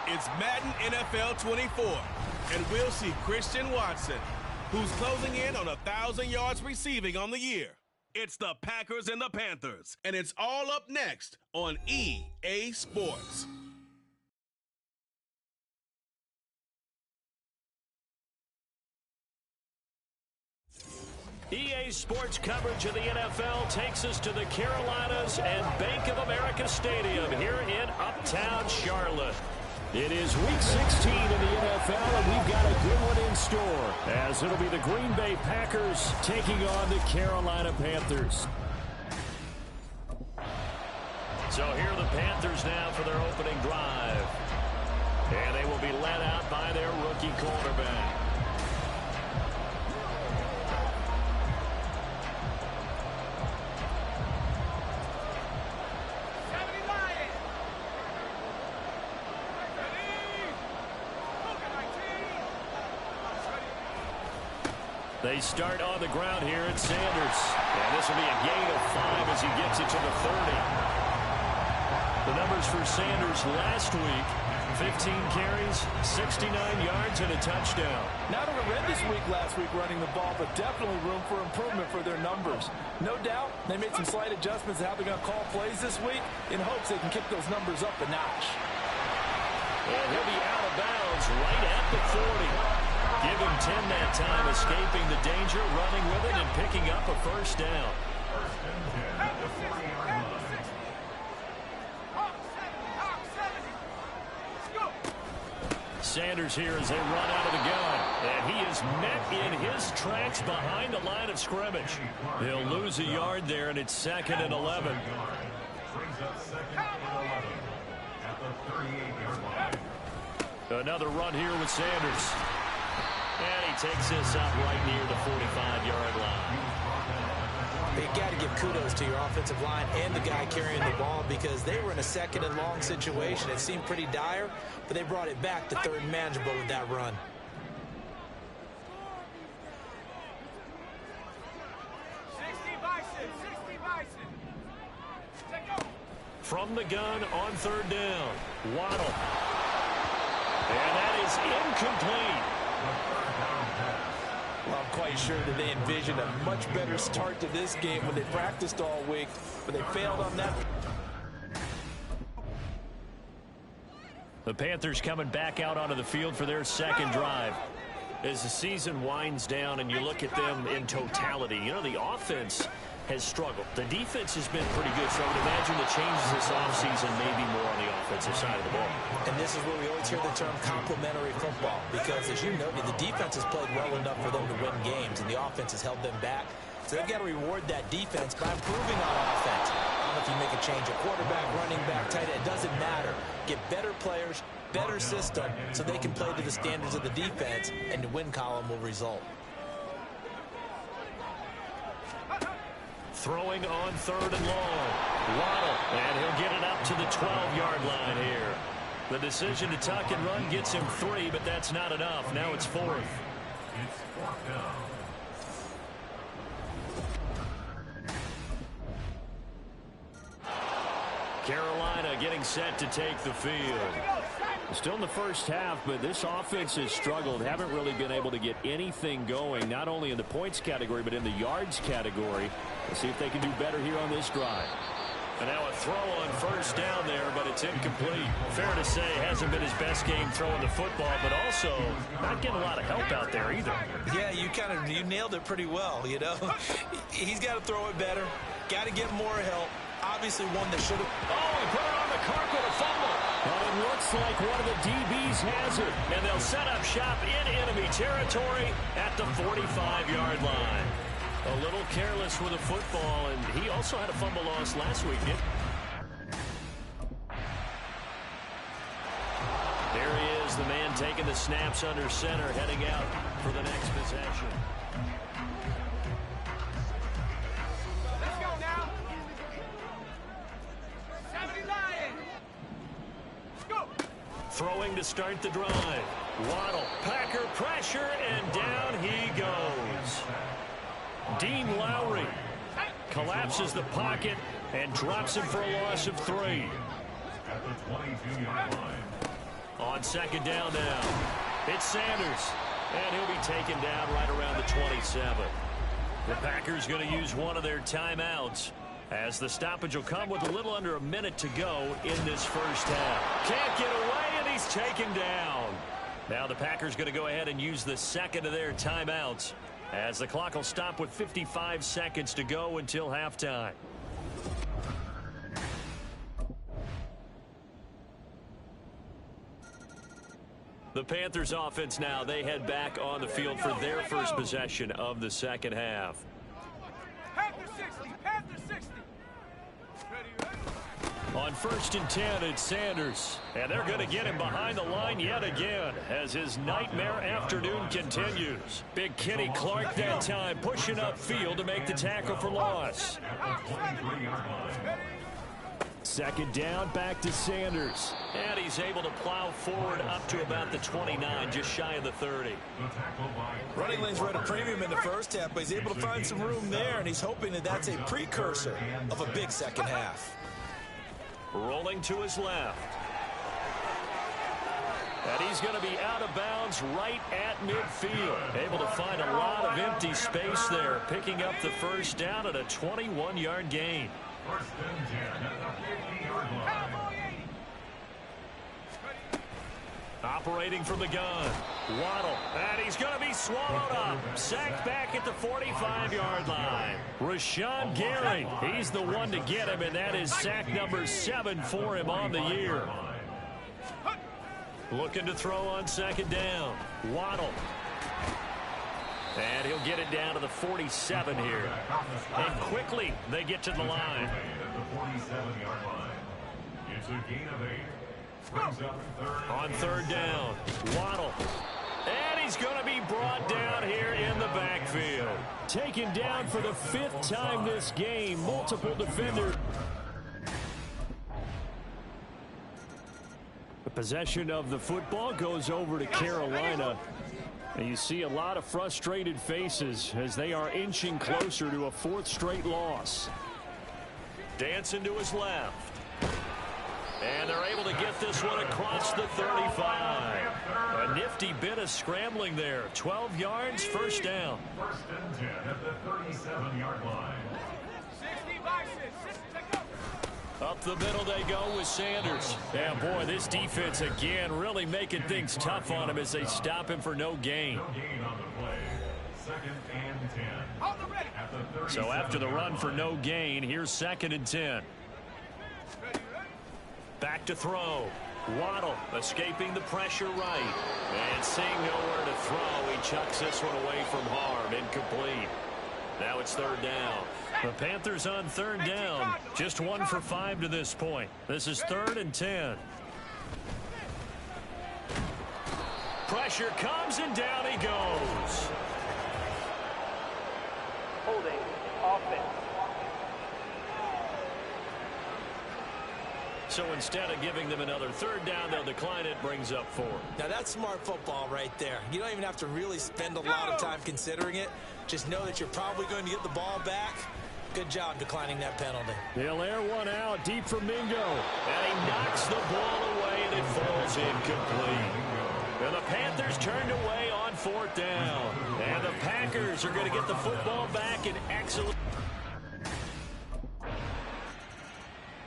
It's Madden NFL 24, and we'll see Christian Watson, who's closing in on 1,000 yards receiving on the year. It's the Packers and the Panthers, and it's all up next on EA Sports. EA Sports coverage of the NFL takes us to the Carolinas and Bank of America Stadium here in Uptown Charlotte. It is Week 16 in the NFL, and we've got a good one in store, as it'll be the Green Bay Packers taking on the Carolina Panthers. So here are the Panthers now for their opening drive. And they will be led out by their rookie quarterback. They start on the ground here at Sanders. And this will be a gain of 5 as he gets it to the 30. The numbers for Sanders last week: 15 carries, 69 yards, and a touchdown. Not a horrendous week last week running the ball, but definitely room for improvement for their numbers. No doubt they made some slight adjustments to how they're going to call plays this week in hopes they can kick those numbers up a notch. And he'll be out of bounds right at the 40. Give him 10 that time, escaping the danger, running with it, and picking up a first down. Sanders here as they run out of the gun. And he is met in his tracks behind the line of scrimmage. He'll lose a yard there, and it's 2nd and 11. Another run here with Sanders. And he takes this up right near the 45-yard line. You got to give kudos to your offensive line and the guy carrying the ball, because they were in a 2nd and long situation. It seemed pretty dire, but they brought it back to 3rd and manageable with that run. From the gun on 3rd down, Waddle. And that is incomplete. Well, I'm quite sure that they envisioned a much better start to this game when they practiced all week, but they failed on that. The Panthers coming back out onto the field for their 2nd drive. As the season winds down and you look at them in totality, you know, the offense has struggled. The defense has been pretty good, so I would imagine the changes this offseason may be more on the offensive side of the ball. And this is where we always hear the term complementary football, because, as you noted, the defense has played well enough for them to win games, and the offense has held them back. So they've got to reward that defense by improving on offense. I don't know if you make a change at quarterback, running back, tight end, it doesn't matter. Get better players, better system, so they can play to the standards of the defense, and the win column will result. Throwing on 3rd and long. Waddle, and he'll get it up to the 12-yard line here. The decision to tuck and run gets him 3, but that's not enough. Now it's 4th. It's 4th down. Carolina getting set to take the field. Still in the first half, but this offense has struggled. Haven't really been able to get anything going, not only in the points category, but in the yards category. Let's see if they can do better here on this drive. And now a throw on first down there, but it's incomplete. Fair to say, hasn't been his best game throwing the football, but also not getting a lot of help out there either. Yeah, you nailed it pretty well, you know. He's got to throw it better. Got to get more help. Obviously one that should have... Oh, he put it on the carpet, a fumble. Well, it looks like one of the DBs has it. And they'll set up shop in enemy territory at the 45-yard line. A little careless with the football, and he also had a fumble loss last week, didn't he? There he is, the man taking the snaps under center, heading out for the next possession. Let's go now. 70 Lions. Let's go. Throwing to start the drive. Waddle, Packer pressure, and down he goes. Dean Lowry collapses the pocket and drops him for a loss of 3. At the 22-yard line. On second down now, it's Sanders, and he'll be taken down right around the 27. The Packers going to use one of their timeouts as the stoppage will come with a little under a minute to go in this first half. Can't get away, and he's taken down. Now the Packers going to go ahead and use the second of their timeouts, as the clock will stop with 55 seconds to go until halftime. The Panthers offense now, they head back on the field for their first possession of the second half. Panther 60, Panther 60. Ready. On 1st and 10, it's Sanders. And they're going to get him behind the line yet again as his nightmare afternoon continues. Big Kenny Clark that time pushing upfield to make the tackle for loss. Second down, back to Sanders. And he's able to plow forward up to about the 29, just shy of the 30. Running lanes were at a premium in the first half, but he's able to find some room there, and he's hoping that that's a precursor of a big second half. Rolling to his left. And he's going to be out of bounds right at midfield. Able to find a lot of empty space there, picking up the first down at a 21-yard gain. First and 10 at the 50-yard line. Operating from the gun. Waddle. And he's going to be swallowed up. Sacked back at the 45-yard line. Rashawn Gary. He's the one to get him, and that is sack number 7 for him on the year. Looking to throw on second down. Waddle. And he'll get it down to the 47 here. And quickly they get to the line. The 47-yard line. It's a gain of 8. On third down, Waddle. And he's going to be brought down here in the backfield. Taken down for the 5th time this game. Multiple defenders. The possession of the football goes over to Carolina. And you see a lot of frustrated faces as they are inching closer to a 4th straight loss. Dancing to his left. And they're able to get this one across the 35. A nifty bit of scrambling there. 12 yards, first down. First and 10 at the 37-yard line. 60 Bison. Up the middle they go with Sanders. Yeah, boy, this defense again really making things tough on him as they stop him for no gain. No gain on the play. Second and 10. Hold the ready. At the 37. So after the run for no gain, here's second and 10. Back to throw. Waddle escaping the pressure right. And seeing nowhere to throw, he chucks this one away from harm. Incomplete. Now it's third down. The Panthers on third down. Just 1 for 5 to this point. This is 3rd and 10. Pressure comes and down he goes. Holding offense. So instead of giving them another third down, they'll decline it, brings up 4. Now that's smart football right there. You don't even have to really spend a lot of time considering it. Just know that you're probably going to get the ball back. Good job declining that penalty. They'll air one out deep for Mingo. And he knocks the ball away, and it falls incomplete. And the Panthers turned away on 4th down. And the Packers are going to get the football back in excellent.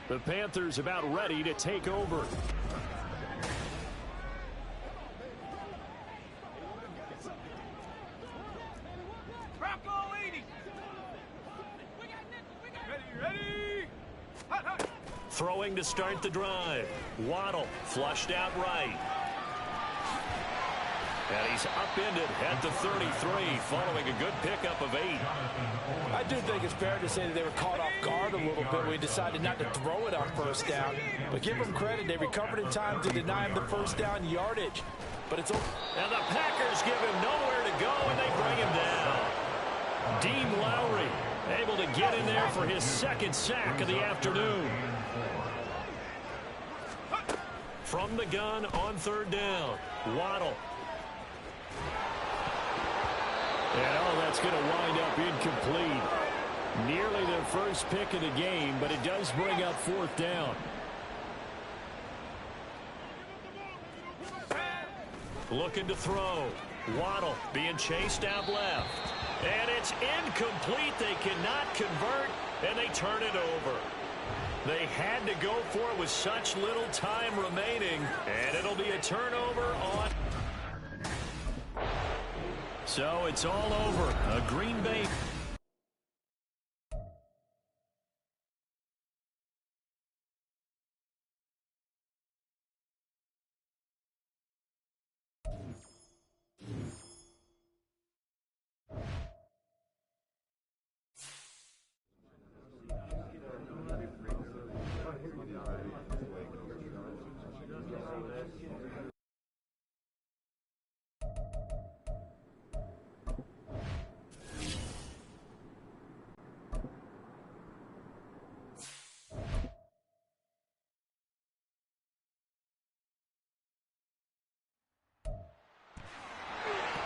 The Panthers about ready to take over. Rocco 80. Ready. Hot, hot. Throwing to start the drive. Waddle flushed out right. And he's upended at the 33, following a good pickup of 8. I do think it's fair to say that they were caught off guard a little bit. We decided not to throw it on first down. But give them credit. They recovered in time to deny him the first down yardage. But it's over. And the Packers give him nowhere to go, and they bring him down. Dean Lowry able to get in there for his second sack of the afternoon. From the gun on third down, Waddle. And that's going to wind up incomplete. Nearly their first pick of the game, but it does bring up fourth down. Looking to throw. Waddle being chased out left. And it's incomplete. They cannot convert, and they turn it over. They had to go for it with such little time remaining, and it'll be a turnover on. So it's all over. A Green Bay.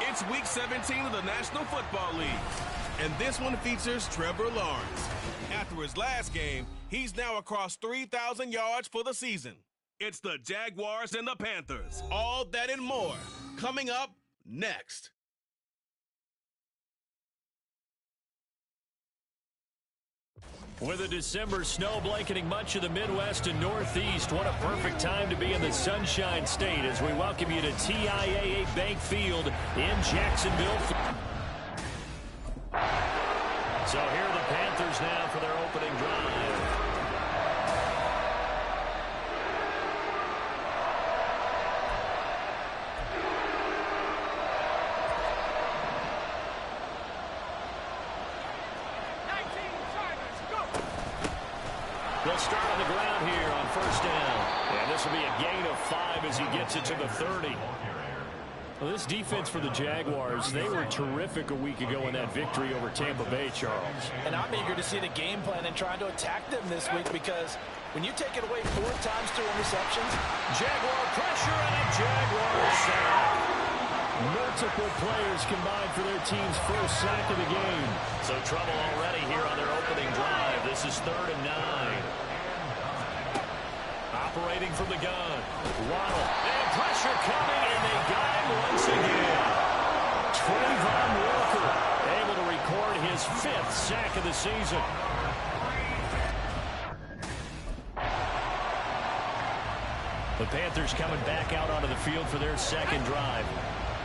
It's Week 17 of the National Football League, and this one features Trevor Lawrence. After his last game, he's now across 3,000 yards for the season. It's the Jaguars and the Panthers. All that and more coming up next. With a December snow blanketing much of the Midwest and Northeast, what a perfect time to be in the Sunshine State as we welcome you to TIAA Bank Field in Jacksonville. So here are the Panthers now for their opening drive. They'll start on the ground here on first down. And this will be a gain of 5 as he gets it to the 30. Well, this defense for the Jaguars, they were terrific a week ago in that victory over Tampa Bay, Charles. And I'm eager to see the game plan and trying to attack them this week because when you take it away 4 times through interceptions, Jaguar pressure and a Jaguar sack. Multiple players combined for their team's first sack of the game. So trouble already here on their opening drive. This is 3rd and 9. Operating from the gun. Waddle. And pressure coming, and they got him once again. Trayvon Walker able to record his 5th sack of the season. The Panthers coming back out onto the field for their second drive.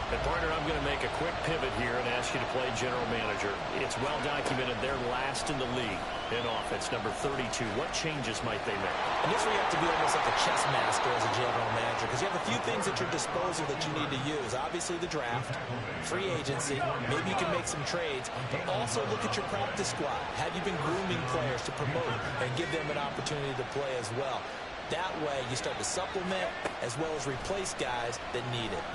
And partner, I'm going to make a quick pivot here and ask you to play general manager. It's well documented they're last in the league in offense, number 32. What changes might they make? And this is where you have to be almost like a chess master as a general manager because you have a few things at your disposal that you need to use. Obviously the draft, free agency, maybe you can make some trades, but also look at your practice squad. Have you been grooming players to promote and give them an opportunity to play as well? That way you start to supplement as well as replace guys that need it.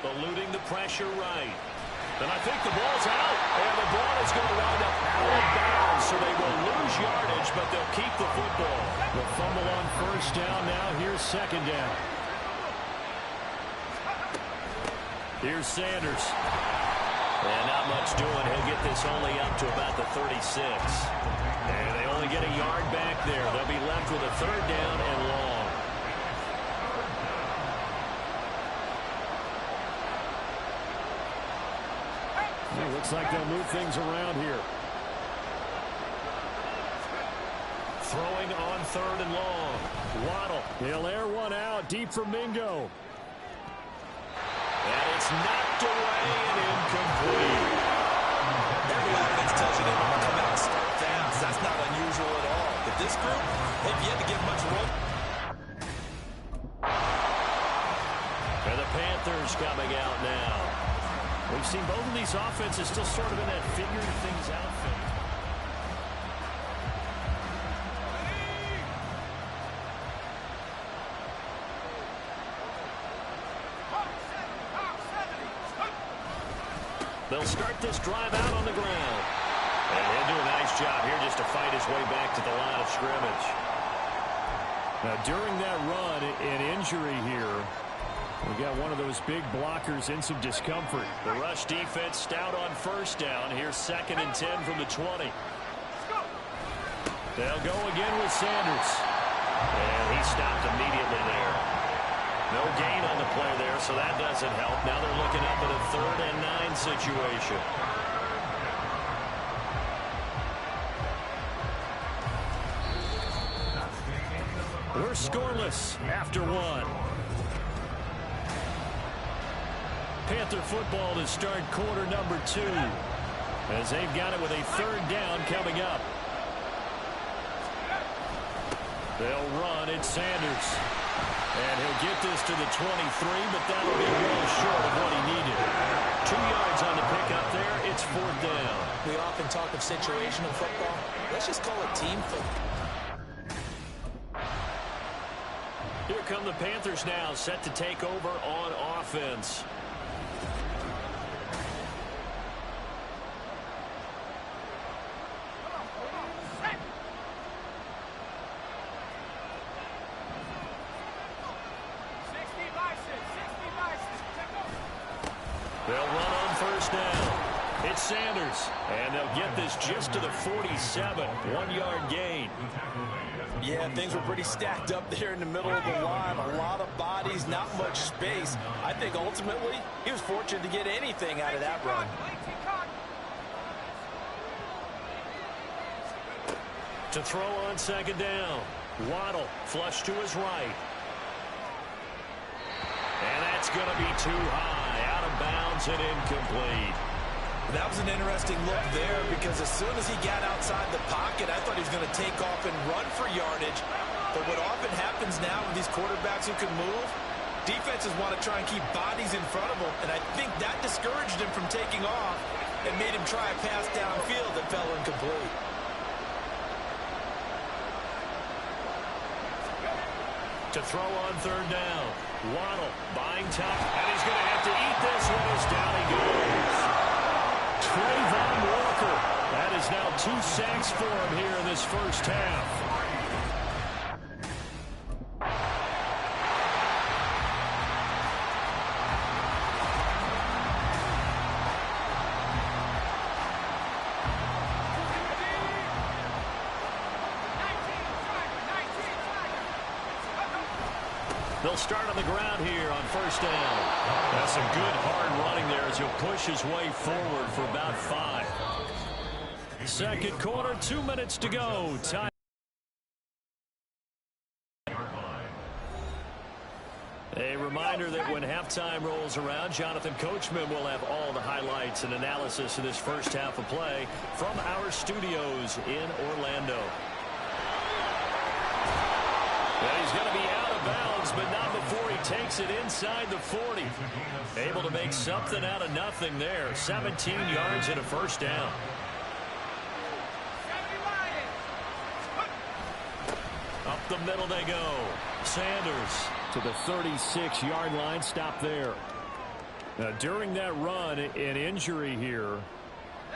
Eluding the pressure right. And I think the ball's out. And the ball is going to wind up out of bounds, so they will lose yardage, but they'll keep the football. The fumble on first down. Now here's second down. Here's Sanders. And not much doing. He'll get this only up to about the 36. And they only get a yard back there. They'll be left with a 3rd down and long. Looks like they'll move things around here. Throwing on 3rd and long. Waddle. He'll air one out deep for Mingo. And it's knocked away and incomplete. Every offense tells you they want to come out and start fast. That's not unusual at all. But this group, they've yet to give much room. And the Panthers coming out now. We've seen both of these offenses still sort of in that figuring things out phase. They'll start this drive out on the ground. And he'll do a nice job here just to fight his way back to the line of scrimmage. Now, during that run, an injury here. We got one of those big blockers in some discomfort. The rush defense stout on 1st down. Here's 2nd and 10 from the 20. They'll go again with Sanders. And he stopped immediately there. No gain on the play there, so that doesn't help. Now they're looking up at a 3rd and 9 situation. We're scoreless after 1. Panther football to start quarter number 2 as they've got it with a 3rd down coming up. They'll run. It's Sanders. And he'll get this to the 23, but that'll be well short of what he needed. 2 yards on the pickup there. It's 4th down. We often talk of situational football. Let's just call it team football. Here come the Panthers now, set to take over on offense. They'll run on 1st down. It's Sanders. And they'll get this just to the 47. 1-yard gain. Yeah, things were pretty stacked up there in the middle of the line. A lot of bodies, not much space. I think ultimately he was fortunate to get anything out of that run. To throw on 2nd down. Waddle flush to his right. And that's going to be too high. Out of bounds and incomplete. That was an interesting look there because as soon as he got outside the pocket, I thought he was going to take off and run for yardage. But what often happens now with these quarterbacks who can move, defenses want to try and keep bodies in front of them, and I think that discouraged him from taking off and made him try a pass downfield that fell incomplete. To throw on 3rd down. Waddle buying time, and he's going to have to eat this one as down he goes. Trayvon Walker. That is now 2 sacks for him here in this 1st half. They'll start on the ground here on 1st down. That's some good hard running there as he'll push his way forward for about 5. 2nd quarter, 2 minutes to go. Time. A reminder that when halftime rolls around, Jonathan Coachman will have all the highlights and analysis of this 1st half of play from our studios in Orlando. Well, he's going to be out of bounds, but not before he takes it inside the 40. Able to make something out of nothing there. 17 yards and a 1st down. Up the middle they go. Sanders to the 36-yard line. Stop there. Now, during that run, an injury here.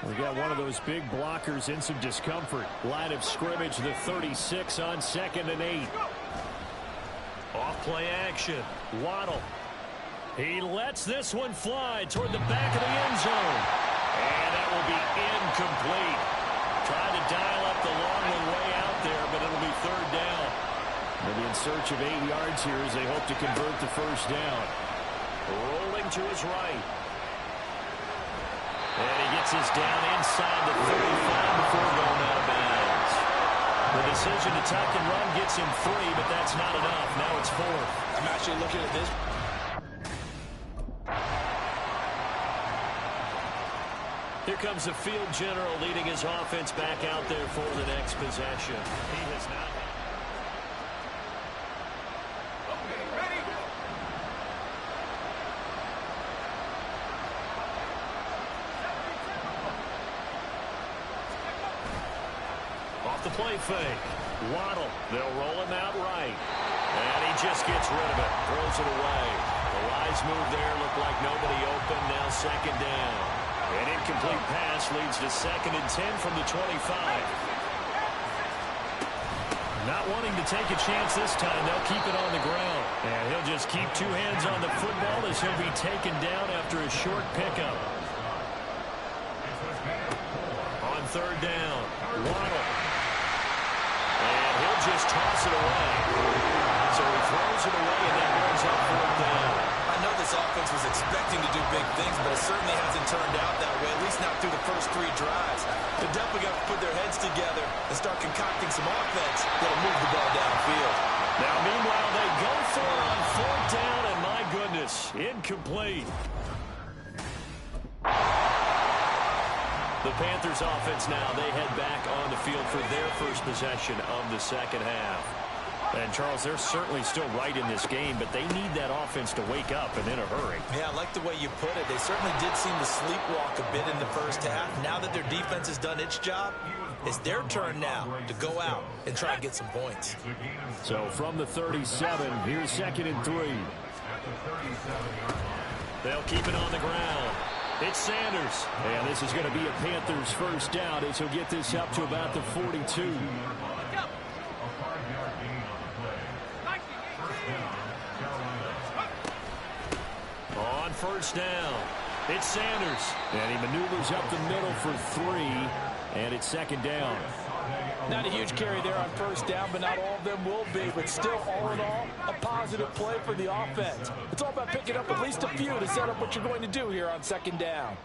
We got one of those big blockers in some discomfort. Line of scrimmage, the 36 on 2nd and 8. Off-play action. Waddle. He lets this one fly toward the back of the end zone. And that will be incomplete. Tried to dial up the long one way out there, but it'll be 3rd down. They'll be in search of 8 yards here as they hope to convert the 1st down. Rolling to his right. And he gets his down inside the 35 before going out of bounds. The decision to tuck and run gets him 3, but that's not enough. Now it's 4th. I'm actually looking at this. Here comes the field general leading his offense back out there for the next possession. He has not. Off the play fake. Waddle. They'll roll him out right. And he just gets rid of it. Throws it away. The wise move there looked like nobody open. Now 2nd down. An incomplete pass leads to 2nd and 10 from the 25. Not wanting to take a chance this time, they'll keep it on the ground. And he'll just keep 2 hands on the football as he'll be taken down after a short pickup. On 3rd down, Waddle. And he'll just toss it away. So he throws it away, and that brings up 4th down. I know this offense was expecting to do big things, but it certainly hasn't turned out that way, at least not through the first 3 drives. They're definitely going to put their heads together and start concocting some offense that'll move the ball downfield. Now, meanwhile, they go for it on 4th down, and my goodness, incomplete. The Panthers offense now, they head back on the field for their first possession of the 2nd half. And, Charles, they're certainly still right in this game, but they need that offense to wake up and in a hurry. Yeah, I like the way you put it. They certainly did seem to sleepwalk a bit in the first half. Now that their defense has done its job, it's their turn now to go out and try and get some points. So from the 37, here's 2nd and 3. They'll keep it on the ground. It's Sanders. And this is going to be a Panthers first down as he'll get this up to about the 42. On 1st down, it's Sanders. And he maneuvers up the middle for 3. And it's 2nd down. Not a huge carry there on 1st down, but not all of them will be. But still, all in all, a positive play for the offense. It's all about picking up at least a few to set up what you're going to do here on 2nd down.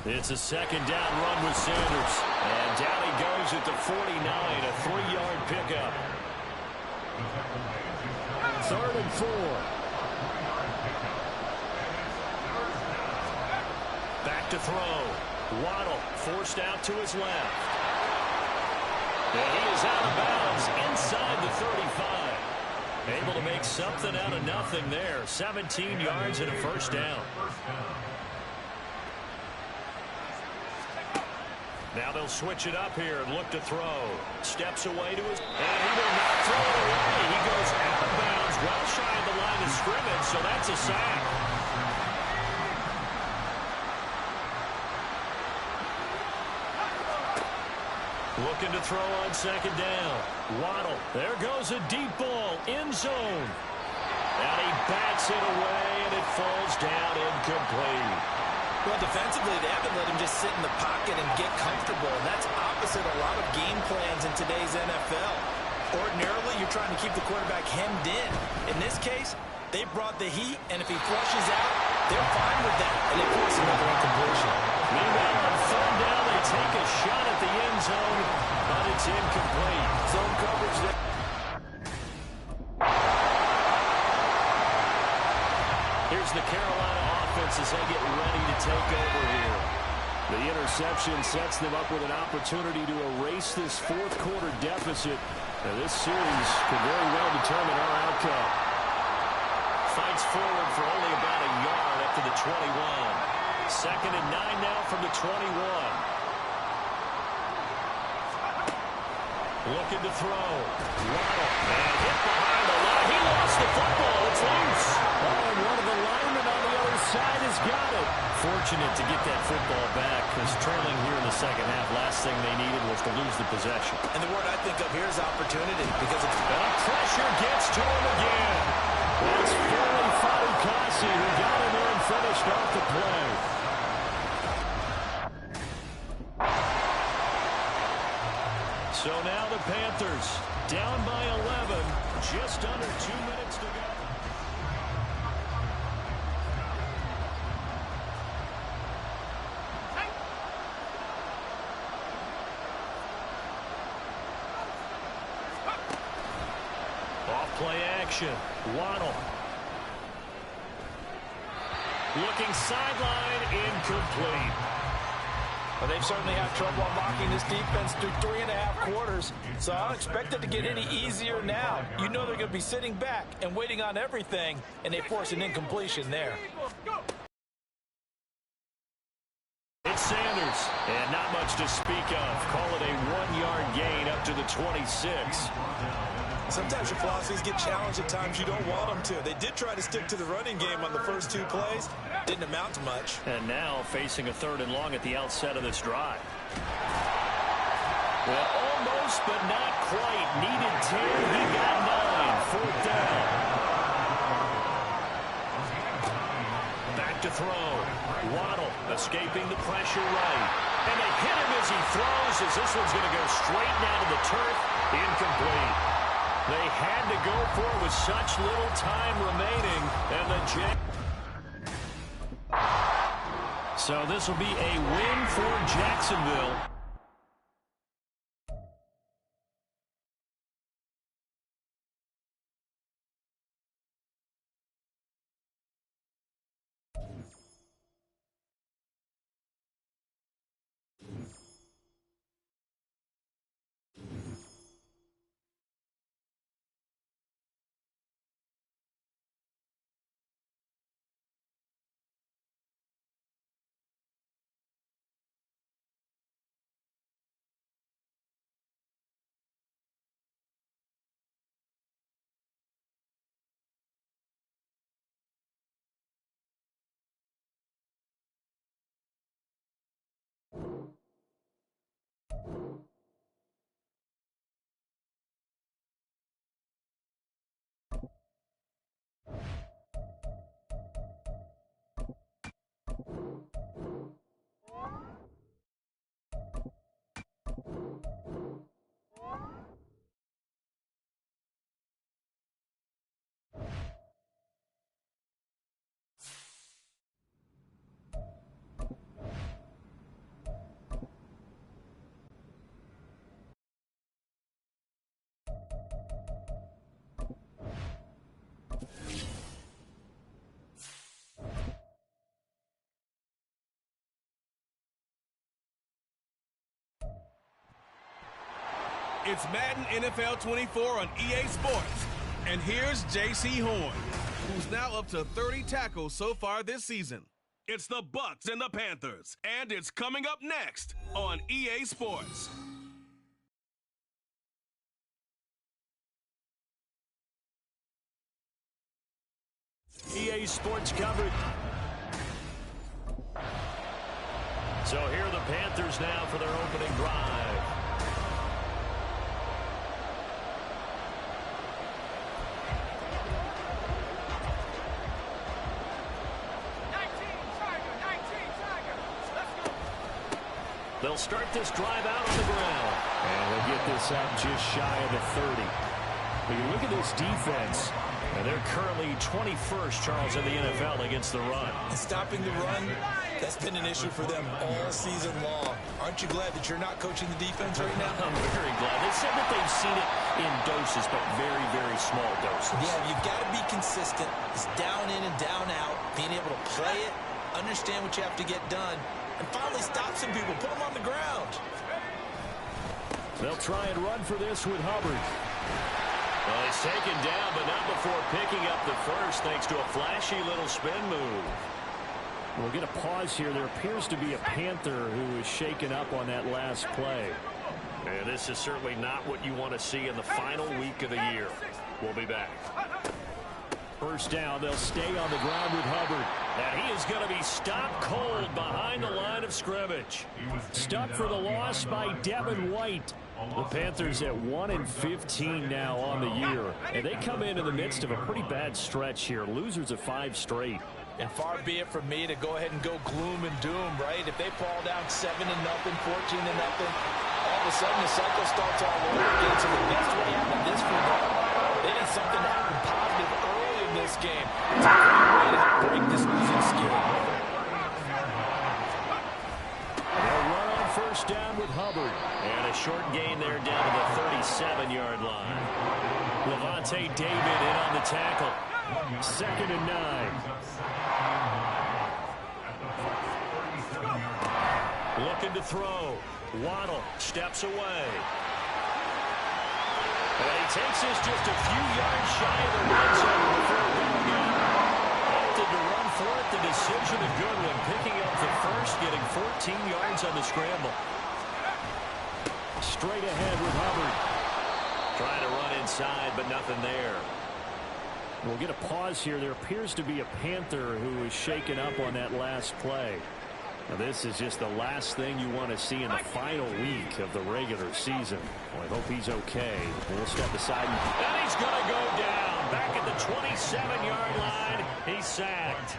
It's a 2nd down run with Sanders. And down he goes at the 49, a 3-yard pickup. 3rd and 4. Back to throw. Waddle forced out to his left. And he is out of bounds inside the 35. Able to make something out of nothing there. 17 yards and a 1st down. Now they'll switch it up here and look to throw. Steps away to his... And he will not throw it away. He goes out of bounds, well shy of the line of scrimmage, so that's a sack. Looking to throw on 2nd down. Waddle. There goes a deep ball. End zone. And he bats it away, and it falls down incomplete. Well, defensively, they haven't let him just sit in the pocket and get comfortable. And that's opposite a lot of game plans in today's NFL. Ordinarily, you're trying to keep the quarterback hemmed in. In this case, they brought the heat, and if he flushes out, they're fine with that. And they force another incompletion. Meanwhile, on 3rd down, they take a shot at the end zone, but it's incomplete. Zone coverage there. Here's the Carolina offense as they get ready to take over here. The interception sets them up with an opportunity to erase this 4th quarter deficit. And this series could very well determine our outcome. Fights forward for only about a yard up to the 21. 2nd and 9 now from the 21. Looking to throw. Waddle. And hit behind the line. He lost the football. It's loose. Oh, and one of the linemen on the other side has got it. Fortunate to get that football back because trailing here in the 2nd half, last thing they needed was to lose the possession. And the word I think of here is opportunity because it's... pressure gets to him again. That's Foley Fatukasi who got in there and finished off the play. So now the Panthers down by 11, just under 2 minutes to go. Play action. Waddle. Looking sideline, incomplete. Well, they've certainly had trouble unlocking this defense through 3.5 quarters, so I don't expect it to get any easier now. You know they're going to be sitting back and waiting on everything, and they force an incompletion there. It's Sanders, and not much to speak of. Call it a 1-yard gain up to the 26. Sometimes your philosophies get challenged at times you don't want them to. They did try to stick to the running game on the first 2 plays. Didn't amount to much. And now facing a 3rd and long at the outset of this drive. Well, almost, but not quite. Needed 10. He got 9. 4th down. Back to throw. Waddle escaping the pressure right. And they hit him as he throws, as this one's going to go straight down to the turf. Incomplete. They had to go for it with such little time remaining. And the So this will be a win for Jacksonville. It's Madden NFL 24 on EA Sports. And here's J.C. Horn, who's now up to 30 tackles so far this season. It's the Bucks and the Panthers, and it's coming up next on EA Sports. EA Sports coverage. So here are the Panthers now for their opening drive. They'll start this drive out on the ground. And they'll get this up just shy of the 30. When you look at this defense, and they're currently 21st, Charles, in the NFL against the run. And stopping the run, that's been an issue for them all season long. Aren't you glad that you're not coaching the defense right now? I'm very glad. They said that they've seen it in doses, but very, very small doses. Yeah, you've got to be consistent. It's down in and down out, being able to play it, understand what you have to get done, and finally stop some people, put them on the ground. They'll try and run for this with Hubbard. Well, he's taken down, but not before picking up the first, thanks to a flashy little spin move. We'll get a pause here. There appears to be a Panther who is shaken up on that last play. And this is certainly not what you want to see in the final week of the year. We'll be back. First down, they'll stay on the ground with Hubbard. And he is going to be stopped cold behind the line of scrimmage. Stuck for the loss by Devin White. The Panthers at 1-15 now on the year. And they come in the midst of a pretty bad stretch here. Losers of 5 straight. And far be it from me to go ahead and go gloom and doom, right? If they fall down 7-0, 14-0, all of a sudden the cycle starts all over again. So that's what happened this week. They need something to happen positive early in this game. It's a great way to help break this losing skid. They'll run on first down with Hubbard. And a short gain there down to the 37-yard line. Levante David in on the tackle. 2nd and 9. Looking to throw. Waddle steps away. And he takes this just a few yards shy of the red zone before going in. Opted to run for it. The decision a good one. Picking up the first, getting 14 yards on the scramble. Straight ahead with Hubbard. Trying to run inside, but nothing there. We'll get a pause here. There appears to be a Panther who was shaken up on that last play. Now, this is just the last thing you want to see in the final week of the regular season. Well, I hope he's okay. We'll step aside. And he's going to go down. Back at the 27-yard line. He's sacked.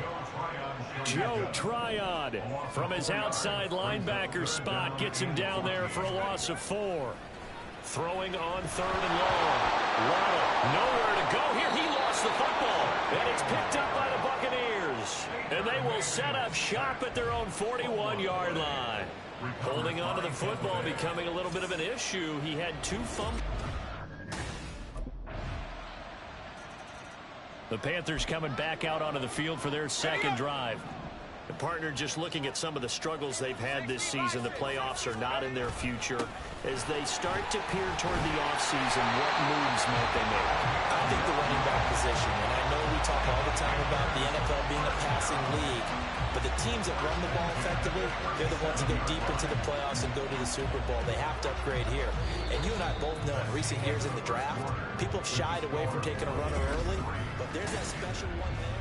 Joe Tryon from his outside linebacker spot gets him down there for a loss of 4. Throwing on 3rd and long. Waddle nowhere to go here. He lost the football. And it's picked up by the Buccaneers. And they will set up shop at their own 41-yard line. Holding on to the football becoming a little bit of an issue. He had 2 fumbles. The Panthers coming back out onto the field for their 2nd drive. The partner just looking at some of the struggles they've had this season. The playoffs are not in their future. As they start to peer toward the offseason, what moves might they make? I think the running back position, and I know we talk all the time about the NFL being a passing league, but the teams that run the ball effectively, they're the ones that go deep into the playoffs and go to the Super Bowl. They have to upgrade here. And you and I both know in recent years in the draft, people have shied away from taking a runner early, but there's that special one there.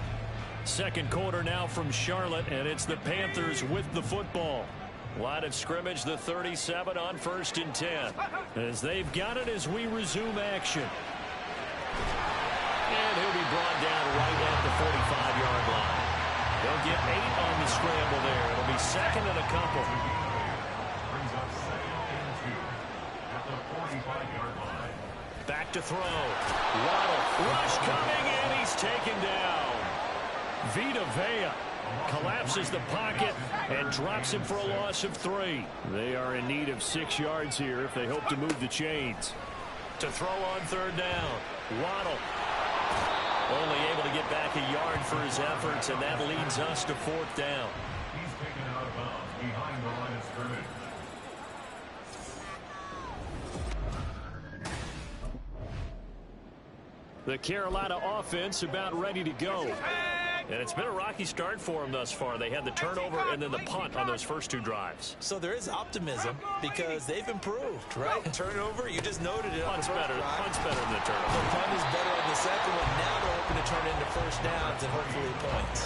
2nd quarter now from Charlotte, and it's the Panthers with the football. Line of scrimmage, the 37 on 1st and 10. As they've got it as we resume action. And he'll be brought down right at the 45-yard line. They'll get 8 on the scramble there. It'll be 2nd and a couple. Brings up 2nd and 2 at the 45-yard line. Back to throw. Waddle. Rush coming in. He's taken down. Vita Vea collapses the pocket and drops him for a loss of 3. They are in need of 6 yards here if they hope to move the chains. To throw on 3rd down. Waddle only able to get back a yard for his efforts, and that leads us to 4th down. He's taken out of bounds behind the line of scrimmage. The Carolina offense about ready to go. And it's been a rocky start for them thus far. They had the turnover and then the punt on those first 2 drives. So there is optimism because they've improved, right? Turnover, you just noted it. Punt's better. Punt's better than the turnover. The punt is better on the 2nd one. Now they're hoping to turn into 1st downs and hopefully points.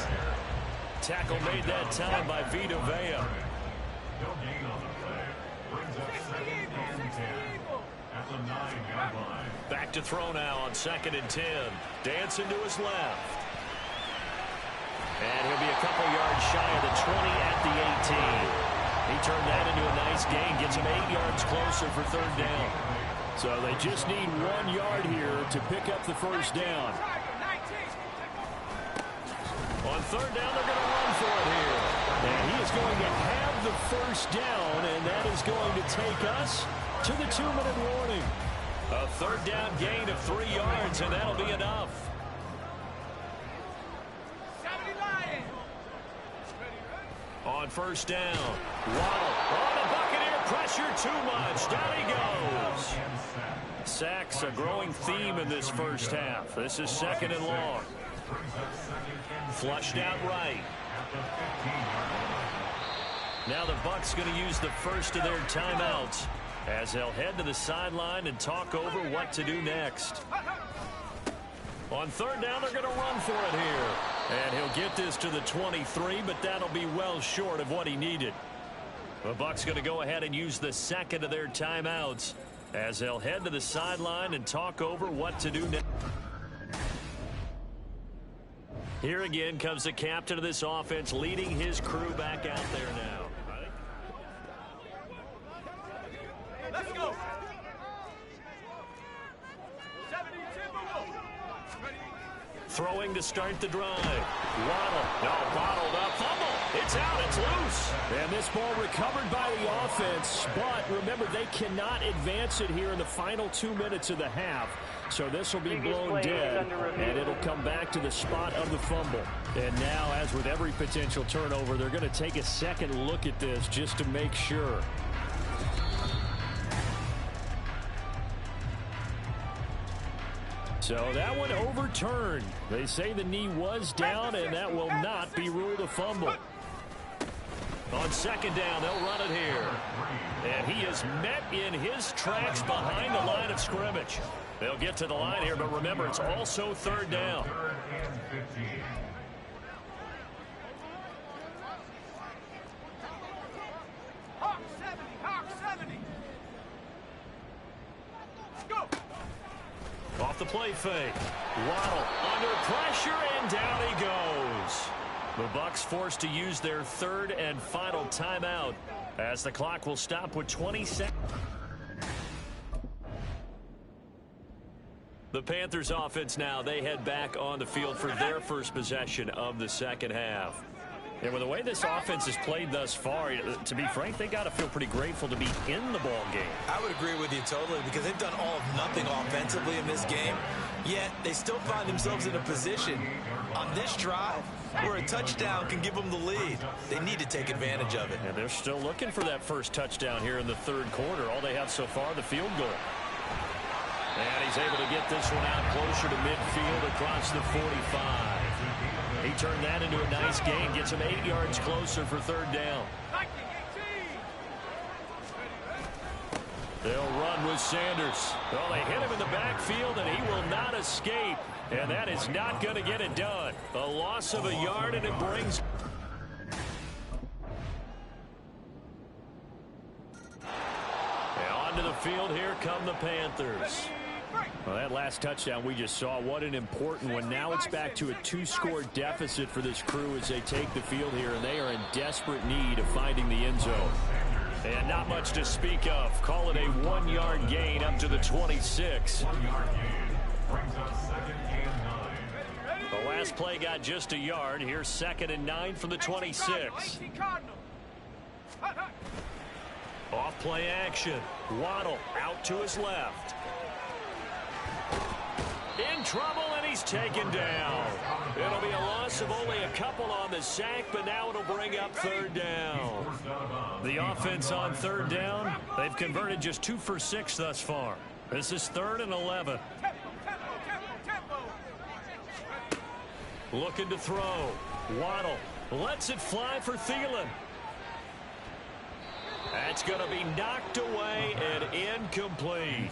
Tackle made that time by Vita Vea. No gain on the play. Brings up 2nd and 10 at the 9-yard line. Back to throw now on 2nd and 10. Dancing to his left. And he'll be a couple yards shy of the 20 at the 18. He turned that into a nice gain. Gets him 8 yards closer for 3rd down. So they just need 1 yard here to pick up the 1st down. On 3rd down, they're going to run for it here. And he is going to have the 1st down, and that is going to take us to the 2-minute warning. A 3rd down gain of 3 yards, and that'll be enough. On 1st down, Waddle. Oh, the Buccaneer pressure too much. Down he goes. Sacks a growing theme in this 1st half. This is 2nd and long. Flushed out right. Now the Bucs going to use the first of their timeouts as they'll head to the sideline and talk over what to do next. On 3rd down, they're going to run for it here. And he'll get this to the 23, but that'll be well short of what he needed. The Bucs going to go ahead and use the 2nd of their timeouts as they'll head to the sideline and talk over what to do next. Here again comes the captain of this offense leading his crew back out there now. Let's go. Throwing to start the drive. Waddle. No, bottled up. Fumble. It's out. It's loose. And this ball recovered by the offense. But remember, they cannot advance it here in the final 2 minutes of the half. So this will be blown dead, and it'll come back to the spot of the fumble. And now, as with every potential turnover, they're going to take a second look at this just to make sure. So that one overturned. They say the knee was down, and that will not be ruled a fumble. On second down, they'll run it here. And he is met in his tracks behind the line of scrimmage. They'll get to the line here, but remember, it's also third down. Third and 15. Hawk 70, Hawk 70. Go. Off the play fake. Waddle under pressure, and down he goes. The Bucs forced to use their third and final timeout as the clock will stop with 20 seconds. The Panthers offense now, they head back on the field for their first possession of the second half. And with the way this offense has played thus far, to be frank, they got to feel pretty grateful to be in the ball game. I would agree with you totally because they've done all of nothing offensively in this game, yet they still find themselves in a position on this drive where a touchdown can give them the lead. They need to take advantage of it. And they're still looking for that first touchdown here in the third quarter. All they have so far, the field goal. And he's able to get this one out closer to midfield across the 45. He turned that into a nice gain, gets him 8 yards closer for third down. They'll run with Sanders. Well, they hit him in the backfield, and he will not escape. And that is not going to get it done. A loss of a yard, and it brings... And onto the field, here come the Panthers. Well, that last touchdown we just saw, what an important one. Now it's back to a 2-score deficit for this crew as they take the field here, and they are in desperate need of finding the end zone. And not much to speak of. Call it a 1-yard gain up to the 26. The last play got just a yard. Here's 2nd and 9 from the 26. Off play action. Waddle out to his left. In trouble, and he's taken down. It'll be a loss of only a couple on the sack, but now it'll bring up third down. The offense on third down, they've converted just 2 for 6 thus far. This is 3rd and 11. Looking to throw. Waddle lets it fly for Thielen. That's going to be knocked away and incomplete.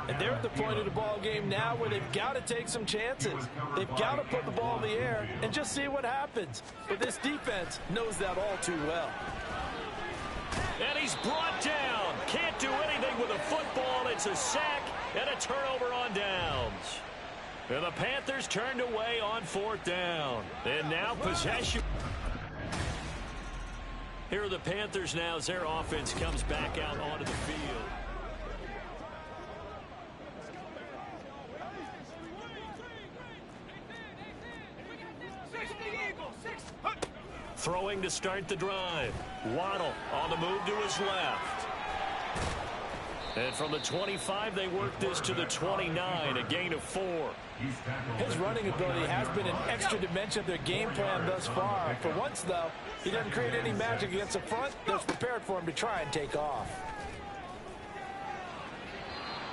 And they're at the point of the ball game now where they've got to take some chances. They've got to put the ball in the air and just see what happens. But this defense knows that all too well. And he's brought down. Can't do anything with a football. It's a sack and a turnover on downs. And the Panthers turned away on 4th down. And now possession. Here are the Panthers now as their offense comes back out onto the field. Throwing to start the drive. Waddle on the move to his left. And from the 25, they work this to the 29, a gain of 4. His running ability has been an extra dimension of their game plan thus far. For once, though, he doesn't create any magic against the front that's prepared for him to try and take off.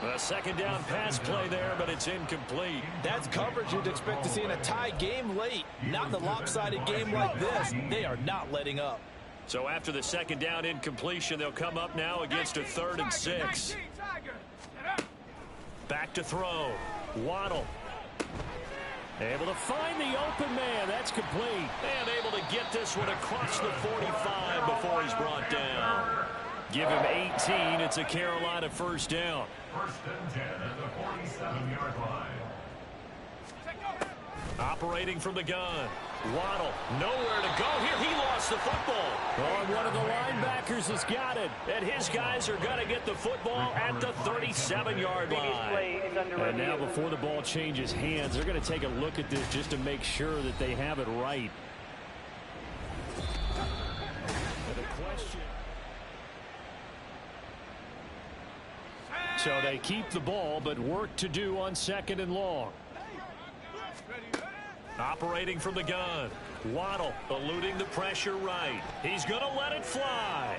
A 2nd down pass play there, but it's incomplete. That's coverage you'd expect to see in a tie game late. Not in a lopsided game like this. They are not letting up. So after the 2nd down incompletion, they'll come up now against a 3rd and 6. Back to throw. Waddle. Able to find the open man. That's complete. And able to get this one across the 45 before he's brought down. Give him 18. It's a Carolina 1st down. 1st and 10 at the 47-yard line. Operating from the gun. Waddle, nowhere to go here. He lost the football. Oh, one of the linebackers has got it. And his guys are going to get the football at the 37-yard line. And now before the ball changes hands, they're going to take a look at this just to make sure that they have it right. question. So they keep the ball, but work to do on 2nd and long. Operating from the gun. Waddle eluding the pressure right. He's going to let it fly.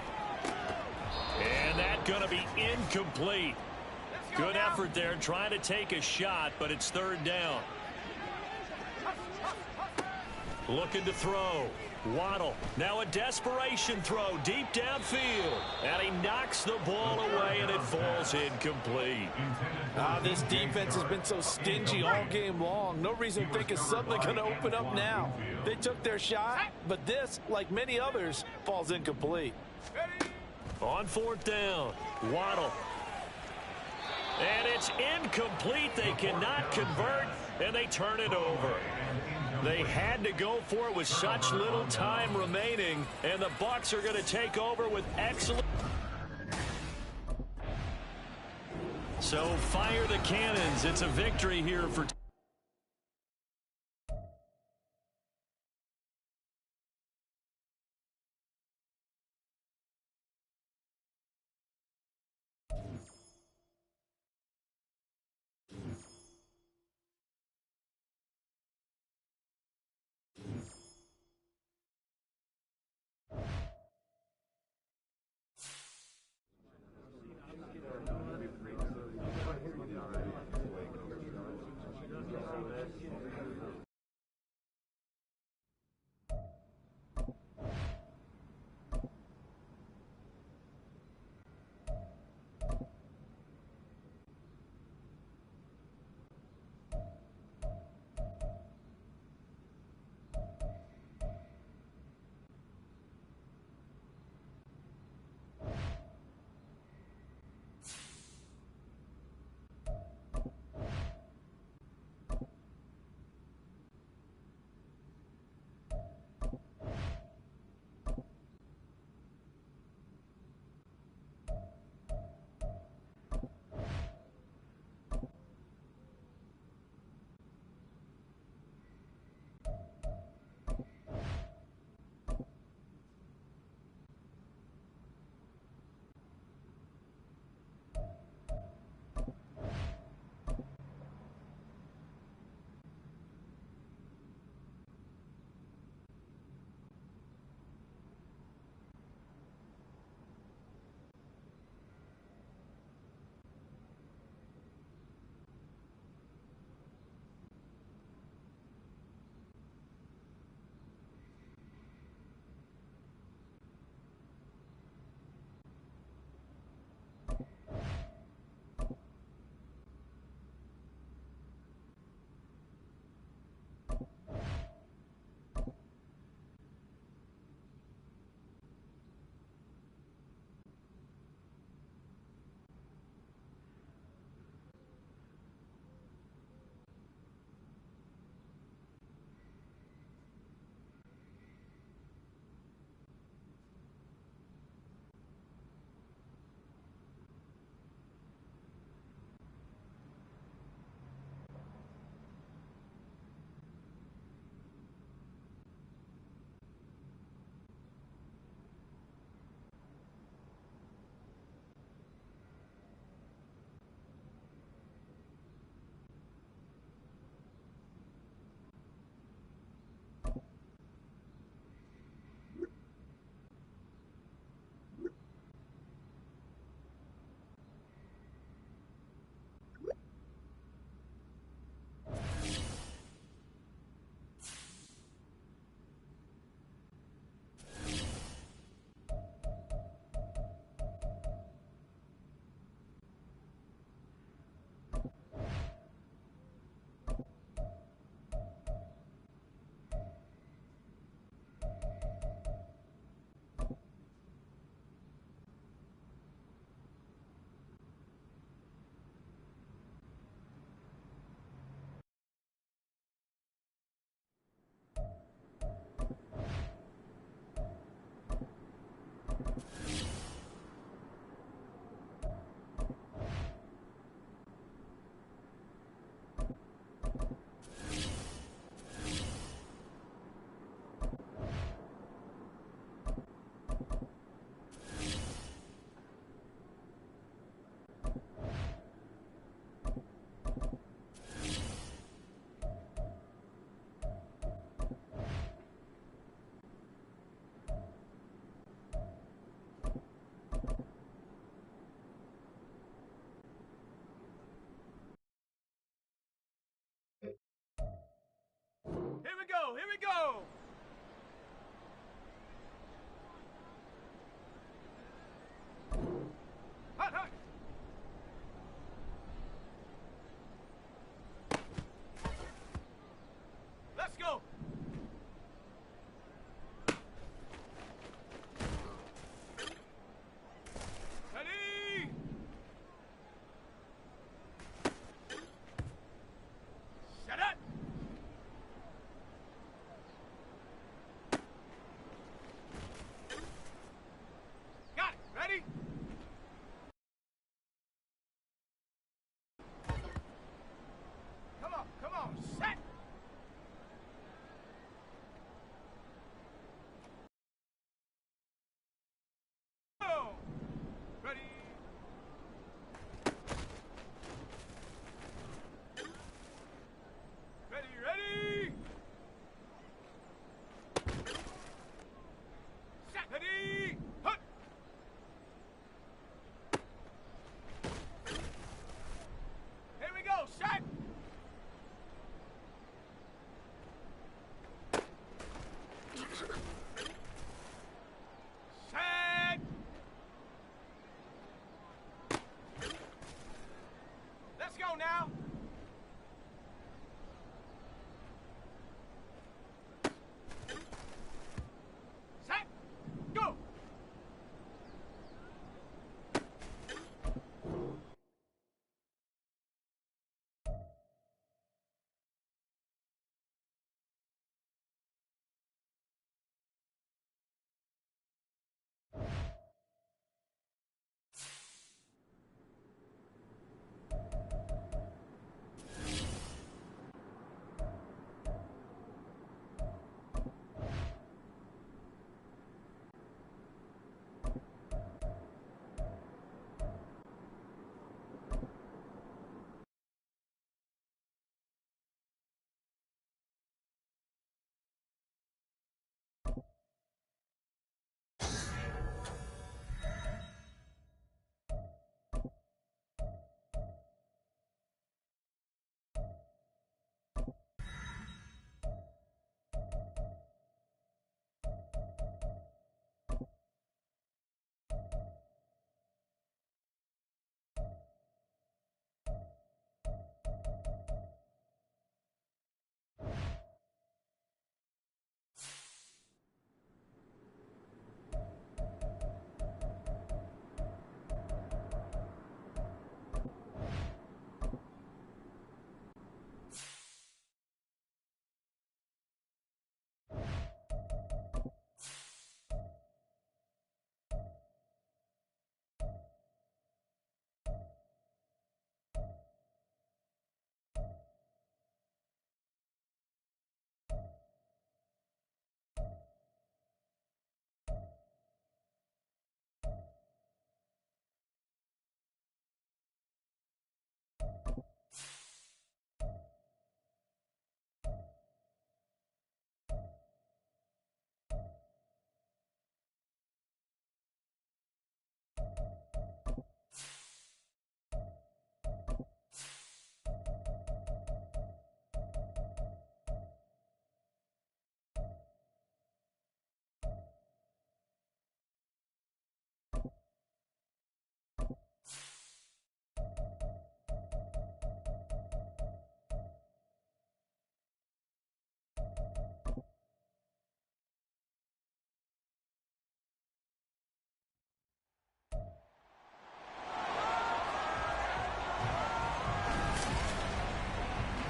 And that's going to be incomplete. Good effort there trying to take a shot, but it's 3rd down. Looking to throw. Waddle. Now a desperation throw deep downfield. And he knocks the ball away, and it falls incomplete. This defense has been so stingy all game long. No reason to think it's suddenly going to open up now. They took their shot, but this, like many others, falls incomplete. On 4th down, Waddle. And it's incomplete. They cannot convert, and they turn it over. They had to go for it with such little time remaining, and the Bucs are going to take over with excellent. So fire the cannons. It's a victory here for we go. Here we go. Hot, hot. Let's go. Ready. Set it. Got it. Ready? Come on, set. Go. Ready. Ready. Set. Ready. Hut. Here we go, set. Set. Let's go now. Set. Go.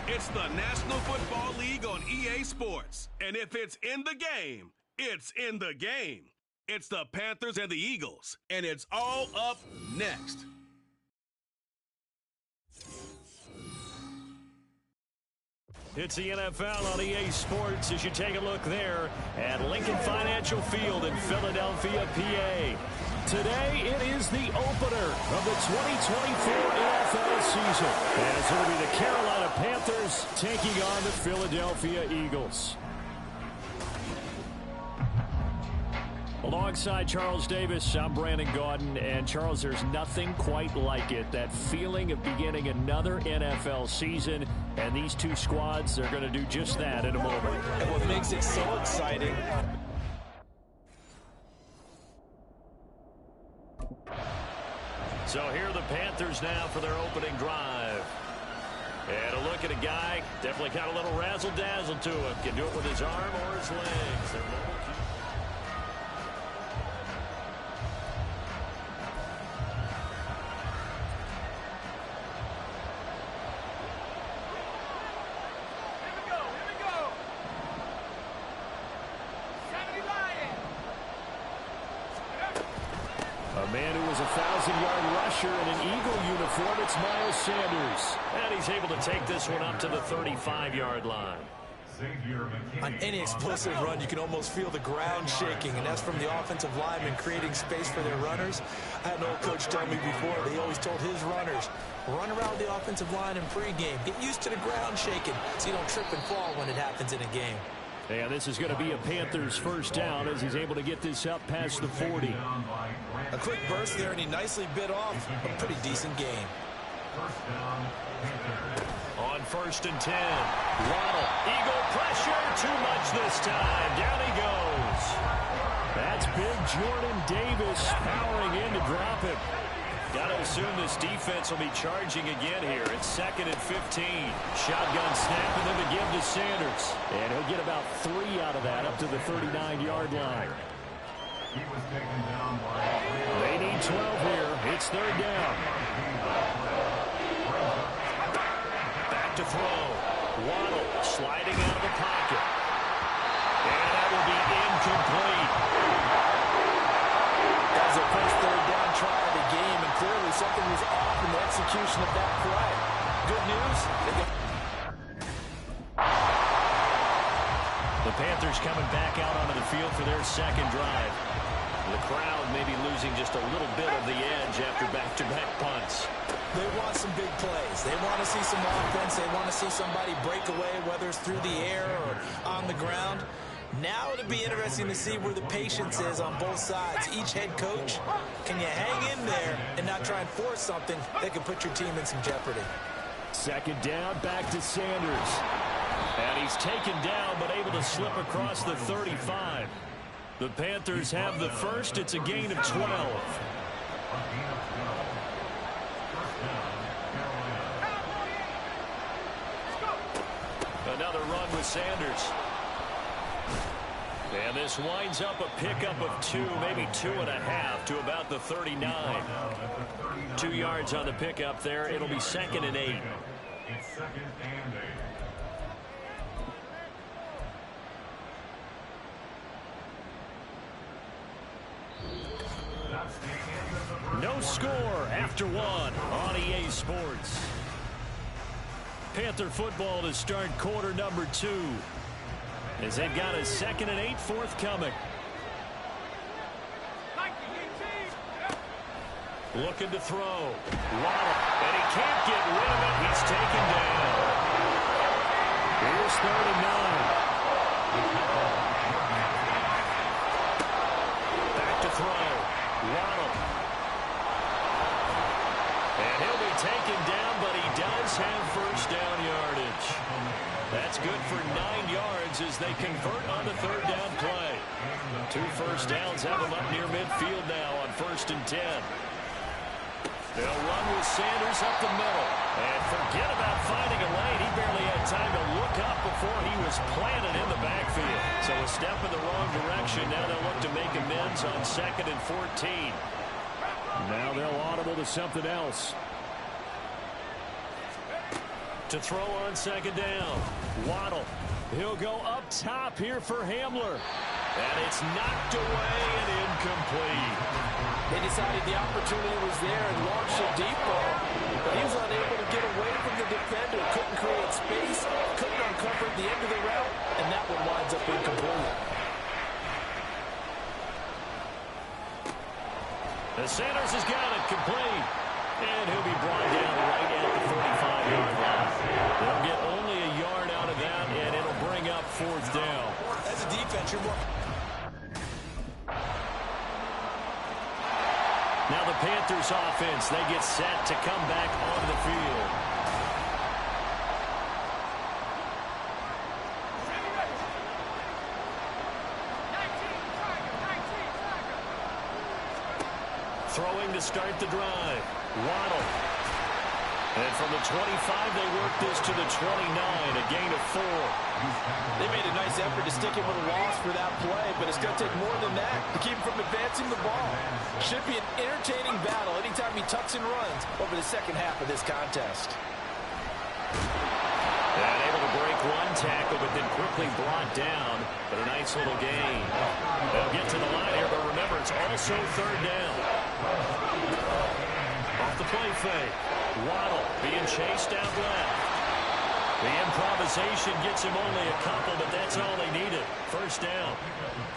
It's the National Football League on EA Sports. And if it's in the game, it's in the game. It's the Panthers and the Eagles. And it's all up next. It's the NFL on EA Sports as you take a look there at Lincoln Financial Field in Philadelphia, PA. Today, it is the opener of the 2024 NFL season, as it'll be the Carolina Panthers taking on the Philadelphia Eagles. Alongside Charles Davis, I'm Brandon Gaudin. And, Charles, there's nothing quite like it. That feeling of beginning another NFL season. And these two squads are going to do just that in a moment. makes it so exciting. So here are the Panthers now for their opening drive. And a look at a guy, definitely got a little razzle-dazzle to him. Can do it with his arm or his legs. They're mobile. A man who was a 1,000-yard rusher in an Eagle uniform, it's Miles Sanders. And he's able to take this one up to the 35-yard line. On any explosive run, you can almost feel the ground shaking, and that's from the offensive linemen creating space for their runners. I had an old coach tell me before, they always told his runners, run around the offensive line in pregame. Get used to the ground shaking so you don't trip and fall when it happens in a game. And this is going to be a Panthers first down as he's able to get this up past the 40. A quick burst there, and he nicely bit off a pretty decent game. On 1st and 10, Waddle, Eagle pressure, too much this time. Down he goes. That's big Jordan Davis powering in to drop him. Got to assume this defense will be charging again here. It's 2nd and 15. Shotgun snap and then to give to Sanders. And he'll get about 3 out of that up to the 39-yard line. They need 12 here. It's 3rd down. Back to throw. Waddle sliding out of the pocket. And that will be incomplete. That was the first 3rd down try of the game, and clearly something was off in the execution of that play. Good news. The Panthers coming back out onto the field for their 2nd drive. The crowd maybe losing just a little bit of the edge after back-to-back punts. They want some big plays. They want to see some offense. They want to see somebody break away, whether it's through the air or on the ground. Now it'll be interesting to see where the patience is on both sides. Each head coach, can you hang in there and not try and force something that can put your team in some jeopardy? 2nd down, back to Sanders. And he's taken down, but able to slip across the 35. The Panthers have the first. It's a gain of 12. Another run with Sanders. And this winds up a pickup of 2, maybe 2.5 to about the 39. 2 yards on the pickup there. It'll be 2nd and 8. It's 2nd and 8. No score after 1 on EA Sports. Panther football to start quarter number 2. As they've got a 2nd and 8 forthcoming. Looking to throw. Waddle. And he can't get rid of it. He's taken down. Here's 3rd and 9. Back to throw. Waddle. And he'll be taken down, but he does have first down yardage. That's good for 9 yards as they convert on the 3rd down play. 2 first downs have them up near midfield now on 1st and 10. They'll run with Sanders up the middle. And forget about finding a lane. He barely had time to look up before he was planted in the backfield. So a step in the wrong direction. Now they'll look to make amends on 2nd and 14. Now they'll audible to something else. To throw on 2nd down. Waddle. He'll go up top here for Hamler. And it's knocked away and incomplete. They decided the opportunity was there and launched a deep ball. But he was unable to get away from the defender. Couldn't create space. Couldn't uncover the end of the route. And that one winds up incomplete. The Sanders has got it complete. And he'll be brought down right at the 45-yard line. They'll get only a yard out of that, and it'll bring up 4th down. As a defense, you're more... Now the Panthers offense, they get set to come back onto the field. Throwing to start the drive. Waddle. And from the 25, they work this to the 29, a gain of 4. They made a nice effort to stick him with a loss for that play, but it's going to take more than that to keep him from advancing the ball. Should be an entertaining battle anytime he tucks and runs over the second half of this contest. And able to break one tackle, but then quickly brought down. But a nice little gain. They'll get to the line here, but remember, it's also third down. Off the play fake. Waddle being chased out left. The improvisation gets him only a couple, but that's all they needed. First down.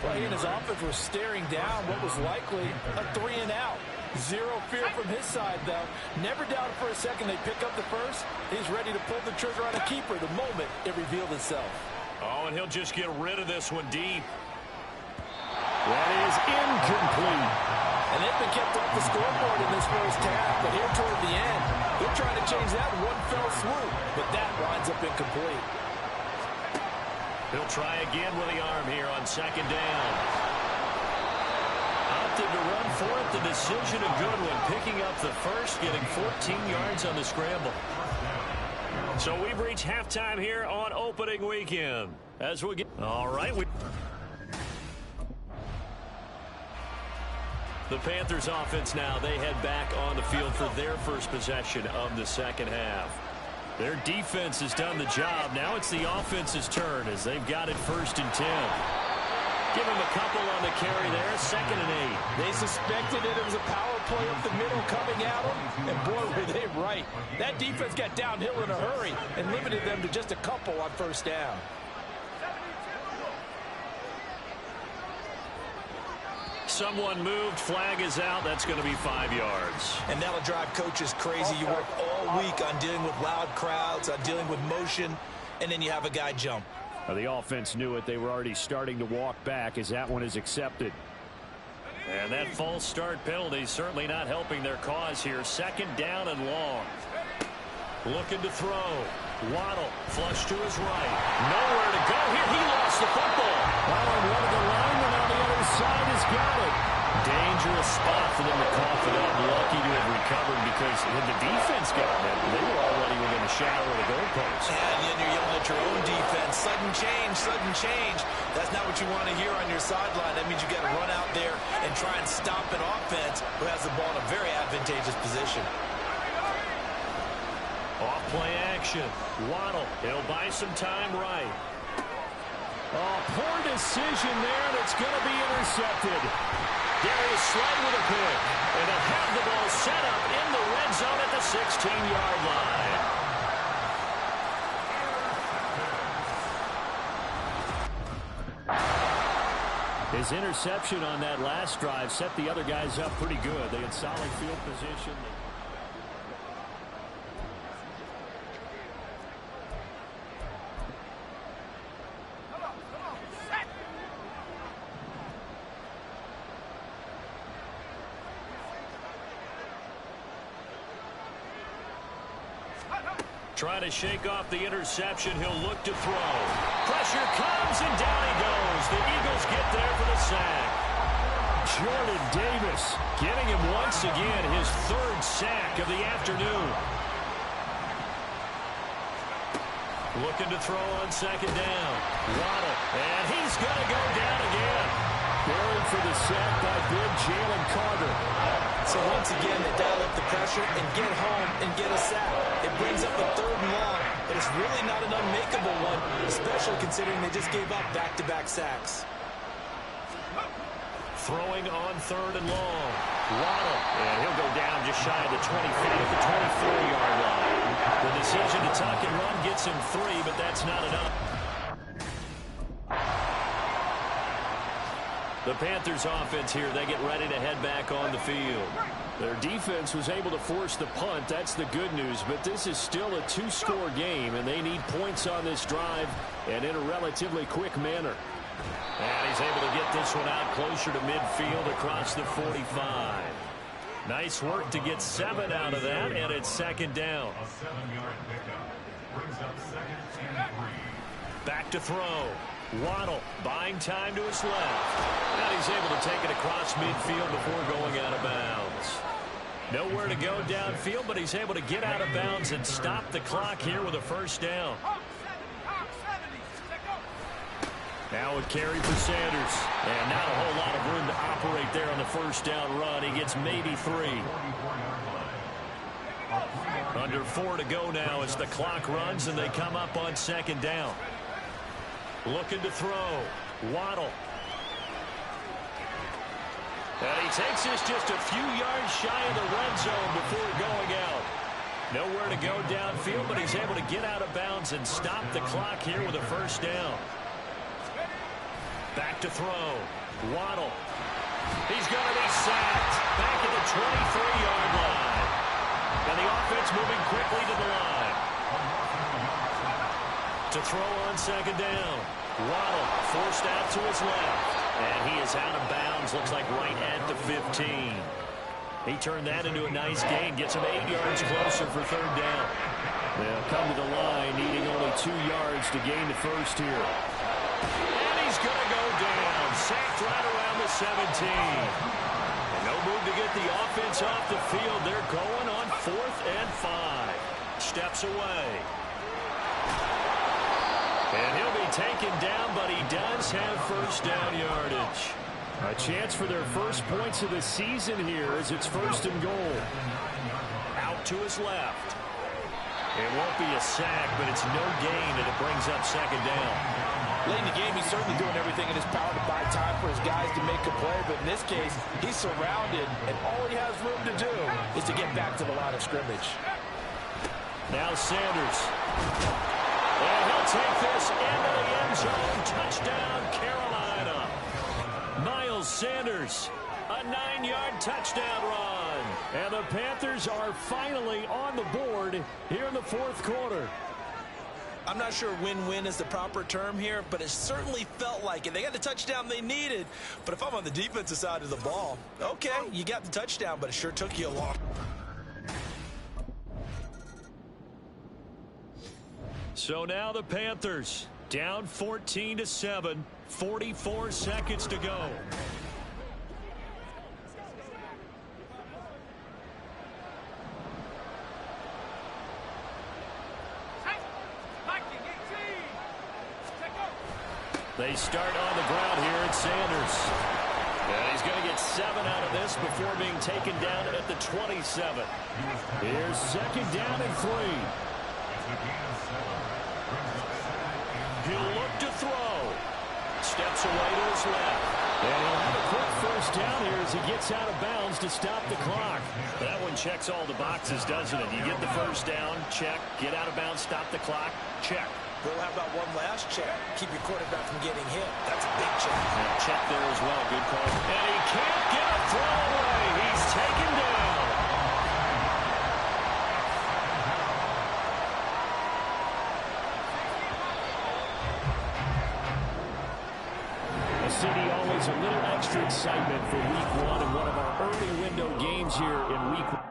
Well, he and his offense were staring down what was likely a 3-and-out. Zero fear from his side, though. Never doubted for a second they pick up the first. He's ready to pull the trigger on a keeper the moment it revealed itself. Oh, and he'll just get rid of this one deep. That is incomplete. And they've been kept off the scoreboard in this first half, but here toward the end, they're trying to change that in one fell swoop, but that winds up incomplete. He'll try again with the arm here on second down. Opted to run for it. The decision a good one. Picking up the first, getting 14 yards on the scramble. So we've reached halftime here on opening weekend. As we get... All right. The Panthers offense now, they head back on the field for their first possession of the second half. Their defense has done the job. Now it's the offense's turn as they've got it 1st and 10. Give him a couple on the carry there, 2nd and 8. They suspected it was a power play up the middle coming at them, and boy, were they right. That defense got downhill in a hurry and limited them to just a couple on first down. Someone moved, flag is out. That's going to be 5 yards. And that'll drive coaches crazy. You work all week on dealing with loud crowds, on dealing with motion, and then you have a guy jump. The offense knew it. They were already starting to walk back as that one is accepted. And that false start penalty certainly not helping their cause here. 2nd down and long. Looking to throw. Waddle, flush to his right. Nowhere to go here. He lost the football. Oh, and one of the linemen on the other side has got it. Dangerous spot for them to cough it up. Lucky to have recovered because when the defense got it, they were already within a shadow of the goalpost. And then you're yelling at your own defense. Sudden change, sudden change. That's not what you want to hear on your sideline. That means you got to run out there and try and stop an offense who has the ball in a very advantageous position. Off play action. Waddle. He'll buy some time right. Oh, poor decision there, and it's going to be intercepted. Darius Slay with a pick. And they'll have the ball set up in the red zone at the 16-yard line. His interception on that last drive set the other guys up pretty good. They had solid field position. Trying to shake off the interception. He'll look to throw. Pressure comes, and down he goes. The Eagles get there for the sack. Jordan Davis getting him once again, his 3rd sack of the afternoon. Looking to throw on 2nd down. Waddle, and he's going to go down again. Buried for the sack by big Jalen Carter. So once again, they dial up the pressure and get home and get a sack. It brings up a 3rd and long, but it's really not an unmakeable one, especially considering they just gave up back-to-back sacks. Throwing on 3rd and long. Waddle, and he'll go down just shy of the 25 at the 24-yard line. The decision to tuck and run gets him 3, but that's not enough. The Panthers offense here, they get ready to head back on the field. Their defense was able to force the punt. That's the good news, but this is still a 2-score game, and they need points on this drive and in a relatively quick manner. And he's able to get this one out closer to midfield across the 45. Nice work to get 7 out of that, and it's 2nd down. A 7-yard pickup brings up 2nd and 3. Back to throw. Waddle buying time to his left. And he's able to take it across midfield before going out of bounds. Nowhere to go downfield, but he's able to get out of bounds and stop the clock here with a first down. Now a carry for Sanders. And not a whole lot of room to operate there on the first down run. He gets maybe 3. Under 4 to go now as the clock runs and they come up on second down. Looking to throw. Waddle. And he takes this just a few yards shy of the red zone before going out. Nowhere to go downfield, but he's able to get out of bounds and stop the clock here with a first down. Back to throw. Waddle. He's going to be sacked. Back at the 23-yard line. And the offense moving quickly to the line. To throw on second down. Waddle forced out to his left. And he is out of bounds. Looks like right at the 15. He turned that into a nice gain. Gets him 8 yards closer for third down. They'll come to the line needing only 2 yards to gain the first here. And he's going to go down. Sacked right around the 17. And no move to get the offense off the field. They're going on 4th and 5. Steps away. And he'll be taken down, but he does have first down yardage. A chance for their first points of the season here as it's 1st and goal. Out to his left. It won't be a sack, but it's no gain, and it brings up second down. Late in the game, he's certainly doing everything in his power to buy time for his guys to make a play, but in this case, he's surrounded, and all he has room to do is to get back to the line of scrimmage. Now Sanders. And he'll take this into the end zone. Touchdown, Carolina. Miles Sanders, a 9-yard touchdown run. And the Panthers are finally on the board here in the 4th quarter. I'm not sure win-win is the proper term here, but it certainly felt like it. They got the touchdown they needed, but if I'm on the defensive side of the ball, okay, you got the touchdown, but it sure took you a long. So now the Panthers down 14-7, 44 seconds to go. They start on the ground here at Sanders. And he's going to get 7 out of this before being taken down at the 27. Here's second down and 3. He'll look to throw. Steps away to his left. And he'll have a quick first down here as he gets out of bounds to stop the clock. That one checks all the boxes, doesn't it? You get the first down, check. Get out of bounds, stop the clock, check. We'll have about one last check. Keep your quarterback from getting hit. That's a big check. And check there as well. Good call. And he can't get a throw away. He's taken down. The city always a little extra excitement for week 1 and one of our early window games here in week 1.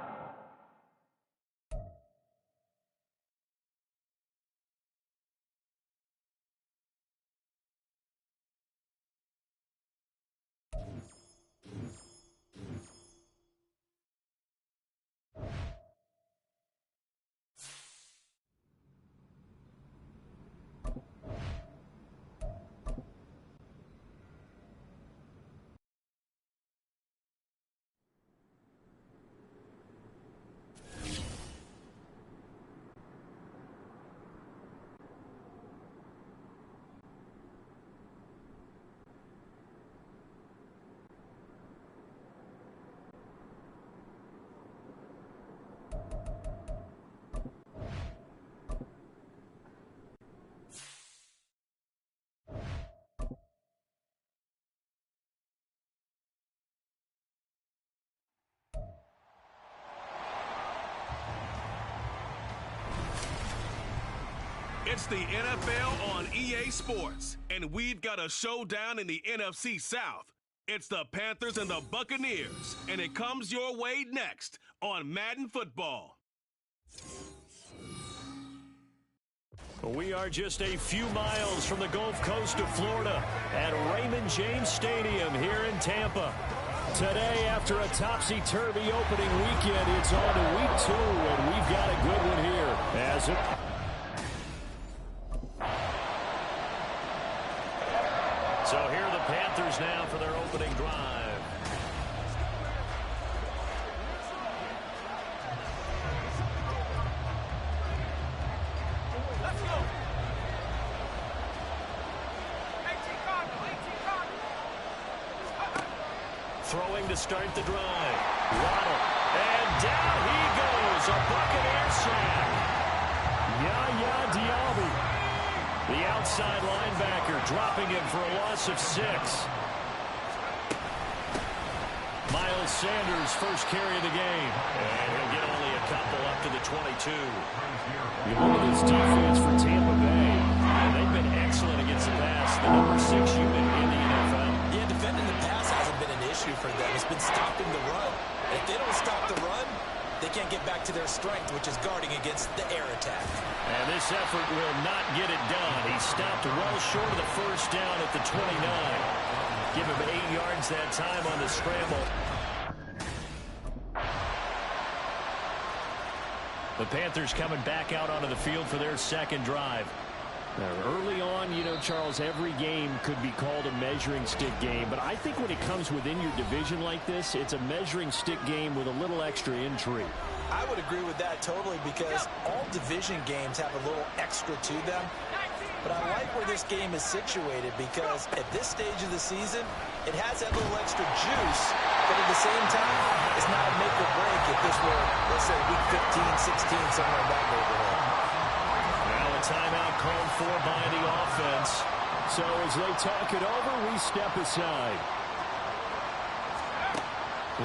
It's the NFL on EA Sports, and we've got a showdown in the NFC South. It's the Panthers and the Buccaneers, and it comes your way next on Madden Football. We are just a few miles from the Gulf Coast of Florida at Raymond James Stadium here in Tampa. Today, after a topsy-turvy opening weekend, it's on to week 2, and we've got a good one here. So here are the Panthers now for their opening drive. Throwing to start the drive. Waddle. And down he goes. A Buccaneer sack. Yaya Diaby, the outside linebacker, dropping him for a loss of 6. Miles Sanders, first carry of the game. And he'll get only a couple up to the 22. You look at this defense for Tampa Bay, and they've been excellent against the pass. The number 6 unit in the NFL. Yeah, defending the pass hasn't been an issue for them. It's been stopping the run. If they don't stop the run, they can't get back to their strength, which is guarding against the air attack. And this effort will not get it done. He stopped well short of the first down at the 29. Give him 8 yards that time on the scramble. The Panthers coming back out onto the field for their second drive. Now, early on, you know, Charles, every game could be called a measuring stick game. But I think when it comes within your division like this, it's a measuring stick game with a little extra intrigue. I would agree with that totally because all division games have a little extra to them. But I like where this game is situated because at this stage of the season, it has that little extra juice. But at the same time, it's not a make or break if this were, let's say, week 15, 16, somewhere in that neighborhood. Now a timeout called for by the offense. So as they talk it over, we step aside.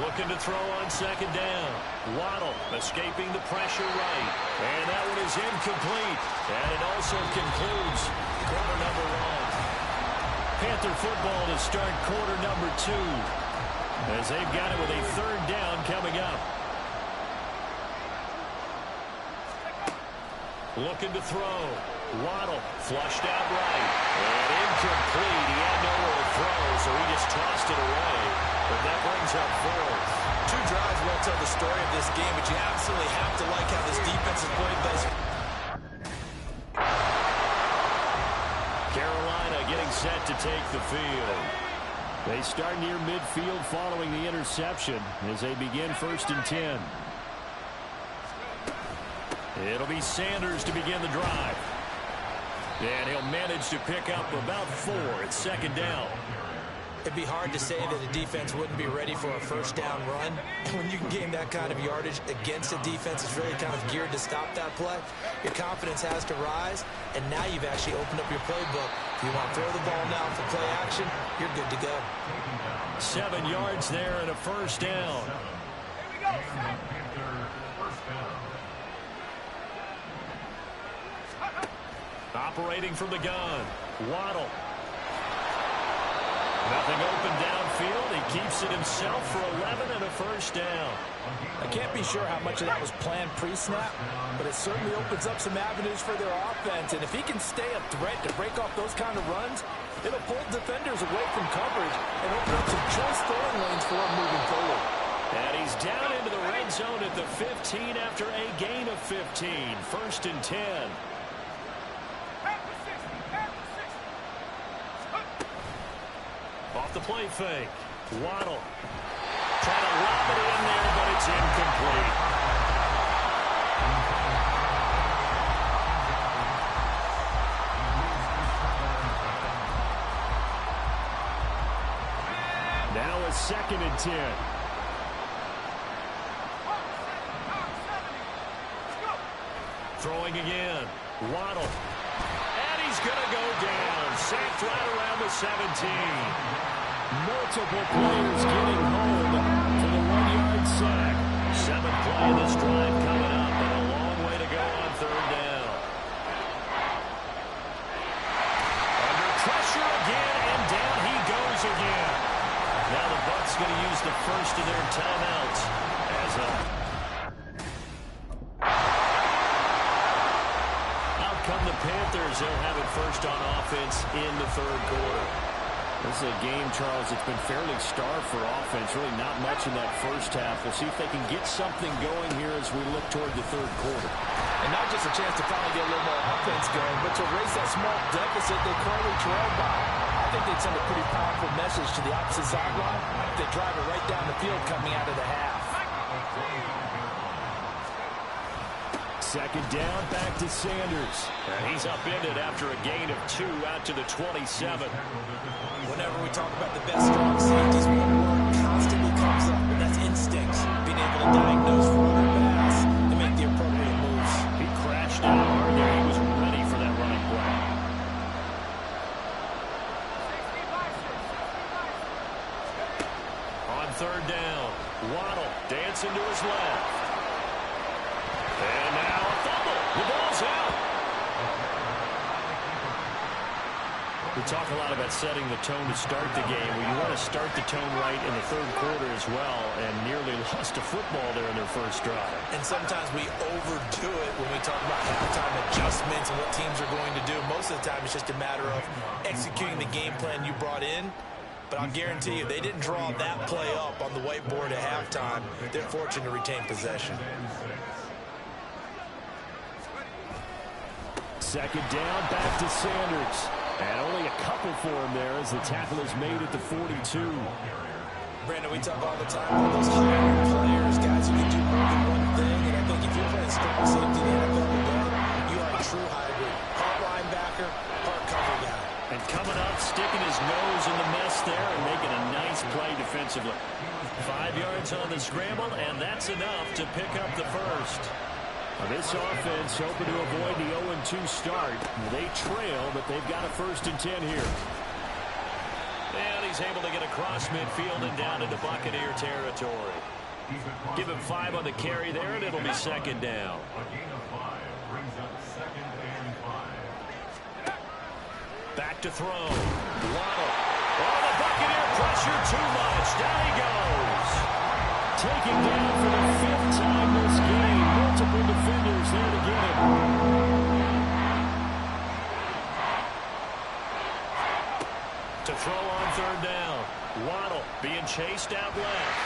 Looking to throw on second down. Waddle escaping the pressure right. And that one is incomplete. And it also concludes quarter number 1. Panther football to start quarter number 2. As they've got it with a third down coming up. Looking to throw. Waddle flushed out right. And incomplete. He had nowhere to throw, so he just tossed it away. But that brings up 4th. 2 drives won't tell the story of this game, but you absolutely have to like how this defense has played thus. Carolina getting set to take the field. They start near midfield following the interception as they begin 1st and 10. It'll be Sanders to begin the drive. And he'll manage to pick up about 4 at second down. It'd be hard to say that a defense wouldn't be ready for a first down run. When you can gain that kind of yardage against a defense that's really kind of geared to stop that play, your confidence has to rise, and now you've actually opened up your playbook. If you want to throw the ball now for play action, you're good to go. 7 yards there and a first down. Operating from the gun. Waddle. Nothing open downfield. He keeps it himself for 11 and a first down. I can't be sure how much of that was planned pre-snap, but it certainly opens up some avenues for their offense. And if he can stay a threat to break off those kind of runs, it'll pull defenders away from coverage and open up some choice throwing lanes for him moving forward. And he's down into the red zone at the 15 after a gain of 15. 1st and 10. Off the play fake. Waddle. Trying to lob it in there, but it's incomplete. Now a 2nd and 10. Throwing again. Waddle. And he's going to go down. Sacked right around the 17. Multiple players getting home for the 1-yard sack. 7th play of this drive coming up, and a long way to go on 3rd down. Under pressure again, and down he goes again. Now the Bucs going to use the first of their timeouts as out come the Panthers. as they'll have it first on offense in the third quarter. This is a game, Charles, that's been fairly starved for offense. Really not much in that first half. We'll see if they can get something going here as we look toward the third quarter. And not just a chance to finally get a little more offense going, but to erase that small deficit they currently trail by. I think they'd send a pretty powerful message to the opposite sideline if they drive it right down the field coming out of the half. Second down, back to Sanders. And he's upended after a gain of 2 out to the 27. Whenever we talk about the best strong safeties, one word constantly comes up, and that's instincts. Being able to diagnose run or pass and make the appropriate moves. He crashed out hard there. He was ready for that running play. On third down, Waddle dancing to his left. And now a fumble. The ball's out. We talk a lot about setting the tone to start the game. Well, you want to start the tone right in the third quarter as well, and nearly lost a football there in their first drive. And sometimes we overdo it when we talk about halftime adjustments and what teams are going to do. Most of the time, it's just a matter of executing the game plan you brought in. But I'll guarantee you, they didn't draw that play up on the whiteboard at halftime. They're fortunate to retain possession. Second down, back to Sanders. And only a couple for him there as the tackle is made at the 42. Brandon, we talk all the time about those hybrid players, guys who can do more than one thing. And I think if you're playing strong safety in the NFL today, you are a true hybrid. Part linebacker, part cover guy. And coming up, sticking his nose in the mess there and making a nice play defensively. 5 yards on the scramble, and that's enough to pick up the first. Now this offense hoping to avoid the 0-2 start. They trail, but they've got a 1st and 10 here. And he's able to get across midfield and down into Buccaneer territory. Give him 5 on the carry there, and it'll be second down. A gain of 5 brings up 2nd and 5. Back to throw. Waddle. Oh, the Buccaneer pressure too much. Down he goes. Taking down for the 5th time this game. Multiple defenders there to get him. To throw on third down. Waddle being chased out left.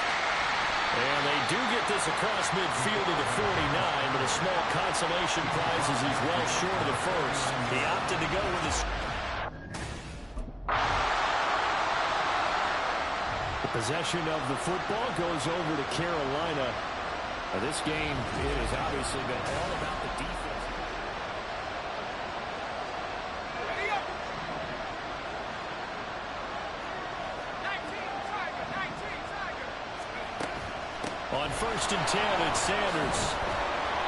And they do get this across midfield to the 49, but a small consolation prize as he's well short of the first. He opted to go with his... The possession of the football goes over to Carolina. Now this game has obviously been all about the defense. Ready up. 19 Tiger. On 1st and 10, it's Sanders.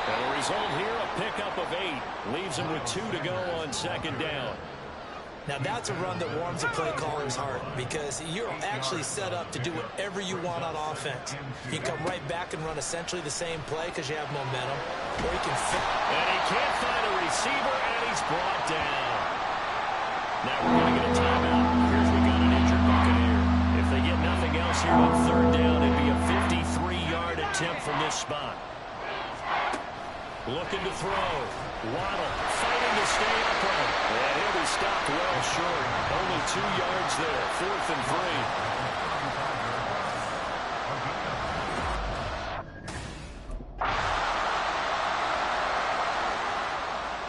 And the result here, a pickup of 8. Leaves him with 2 to go on second down. Now, that's a run that warms a play caller's heart because you're actually set up to do whatever you want on offense. You can come right back and run essentially the same play because you have momentum, or you can fit. And he can't find a receiver, and he's brought down. Now we're going to get a timeout. Here's we got an injured Buccaneer. If they get nothing else here on third down, it'd be a 53-yard attempt from this spot. Looking to throw. Waddle fighting to stay upright. And he'll be stopped well short. Only 2 yards there. 4th and 3.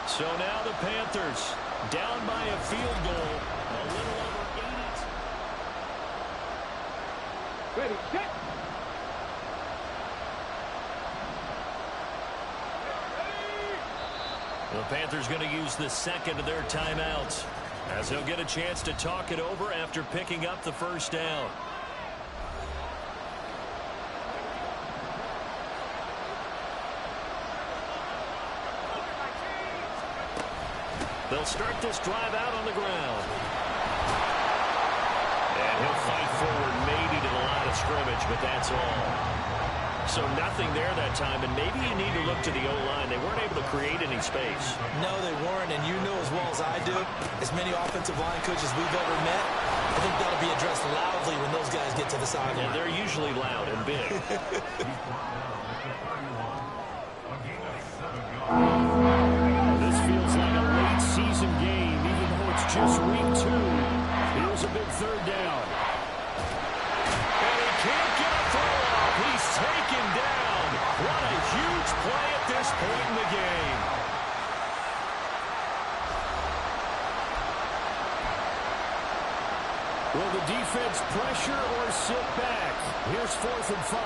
So now the Panthers down by a field goal. A little over 80. Ready, get. The Panthers going to use the second of their timeouts as they'll get a chance to talk it over after picking up the first down. They'll start this drive out on the ground. And he'll fight forward maybe to the line of scrimmage, but that's all. So nothing there that time, and maybe you need to look to the O-line. They weren't able to create any space. No, they weren't, and you know as well as I do, as many offensive line coaches we've ever met, I think that'll be addressed loudly when those guys get to the sideline. And they're usually loud and big. This feels like a late season game just week 2. Here's a big third down. And he can't get a throw off. He's taken down. What a huge play at this point in the game. Will the defense pressure or sit back? Here's 4th and 5.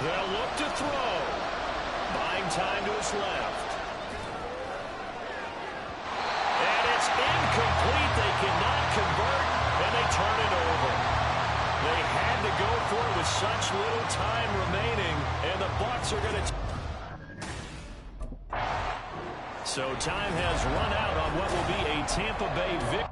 They'll look to throw. Buying time to his left. And it's incomplete. They cannot convert, and they turn it over. They had to go for it with such little time remaining, and the Bucs are going to... So time has run out on what will be a Tampa Bay victory.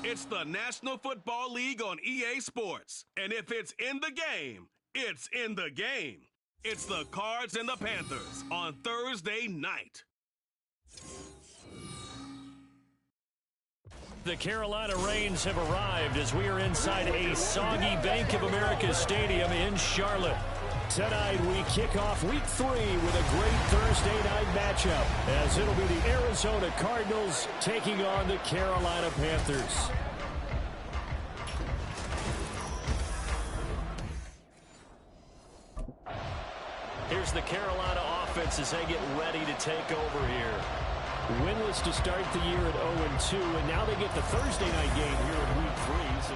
It's the National Football League on EA Sports. And if it's in the game, it's in the game. It's the Cards and the Panthers on Thursday night. The Carolina Rains have arrived as we are inside a soggy Bank of America Stadium in Charlotte. Tonight we kick off week 3 with a great Thursday night matchup, as it'll be the Arizona Cardinals taking on the Carolina Panthers. Here's the Carolina offense as they get ready to take over here. Winless to start the year at 0-2, and now they get the Thursday night game here in week 3. So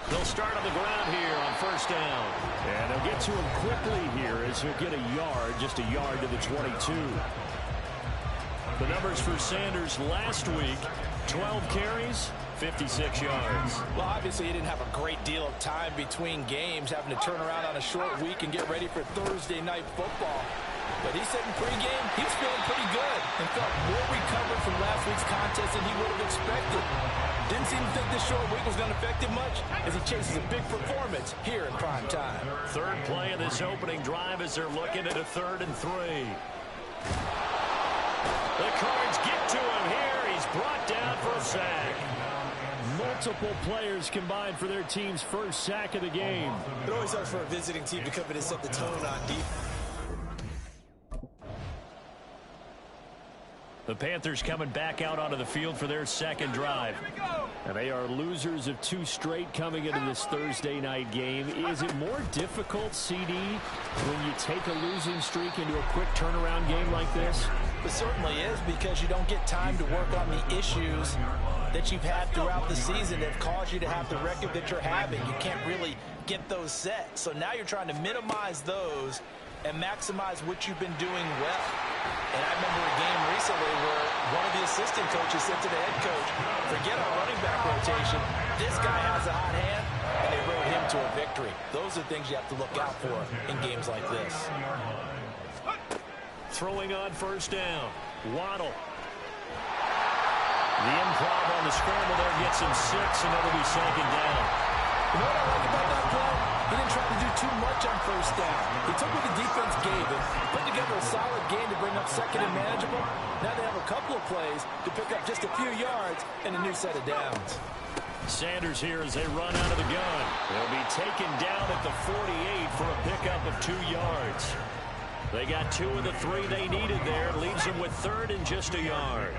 they'll start on the ground here on first down. And they'll get to him quickly here as he'll get a yard, just a yard to the 22. The numbers for Sanders last week, 12 carries, 56 yards. Well, obviously he didn't have a great deal of time between games, having to turn around on a short week and get ready for Thursday night football. But he said in pregame he was feeling pretty good and felt more recovered from last week's contest than he would have expected. Didn't seem to think this short week was going to affect him much as he chases a big performance here in prime time. Third play of this opening drive as they're looking at a 3rd and 3. The Cards get to him here. He's brought down for a sack. Multiple players combined for their team's first sack of the game. It always helps for a visiting team to come in and set the tone on defense. The Panthers coming back out onto the field for their second drive. And they are losers of 2 straight coming into this Thursday night game. Is it more difficult, CD, when you take a losing streak into a quick turnaround game like this? It certainly is, because you don't get time to work on the issues that you've had throughout the season that have caused you to have the record that you're having. You can't really get those set. So now you're trying to minimize those and maximize what you've been doing well. And I remember a game recently where one of the assistant coaches said to the head coach, forget our running back rotation. This guy has a hot hand, and they rode him to a victory. Those are things you have to look out for in games like this. Throwing on first down. Waddle. The improv on the scramble there gets him 6, and it'll be 2nd down. You know what I like about that play? He didn't try to do too much on first down. He took what the defense gave him, put together a solid game to bring up 2nd and manageable. Now they have a couple of plays to pick up just a few yards and a new set of downs. Sanders here as they run out of the gun. They'll be taken down at the 48 for a pickup of 2 yards. They got 2 of the 3 they needed there. Leaves them with 3rd and just a yard.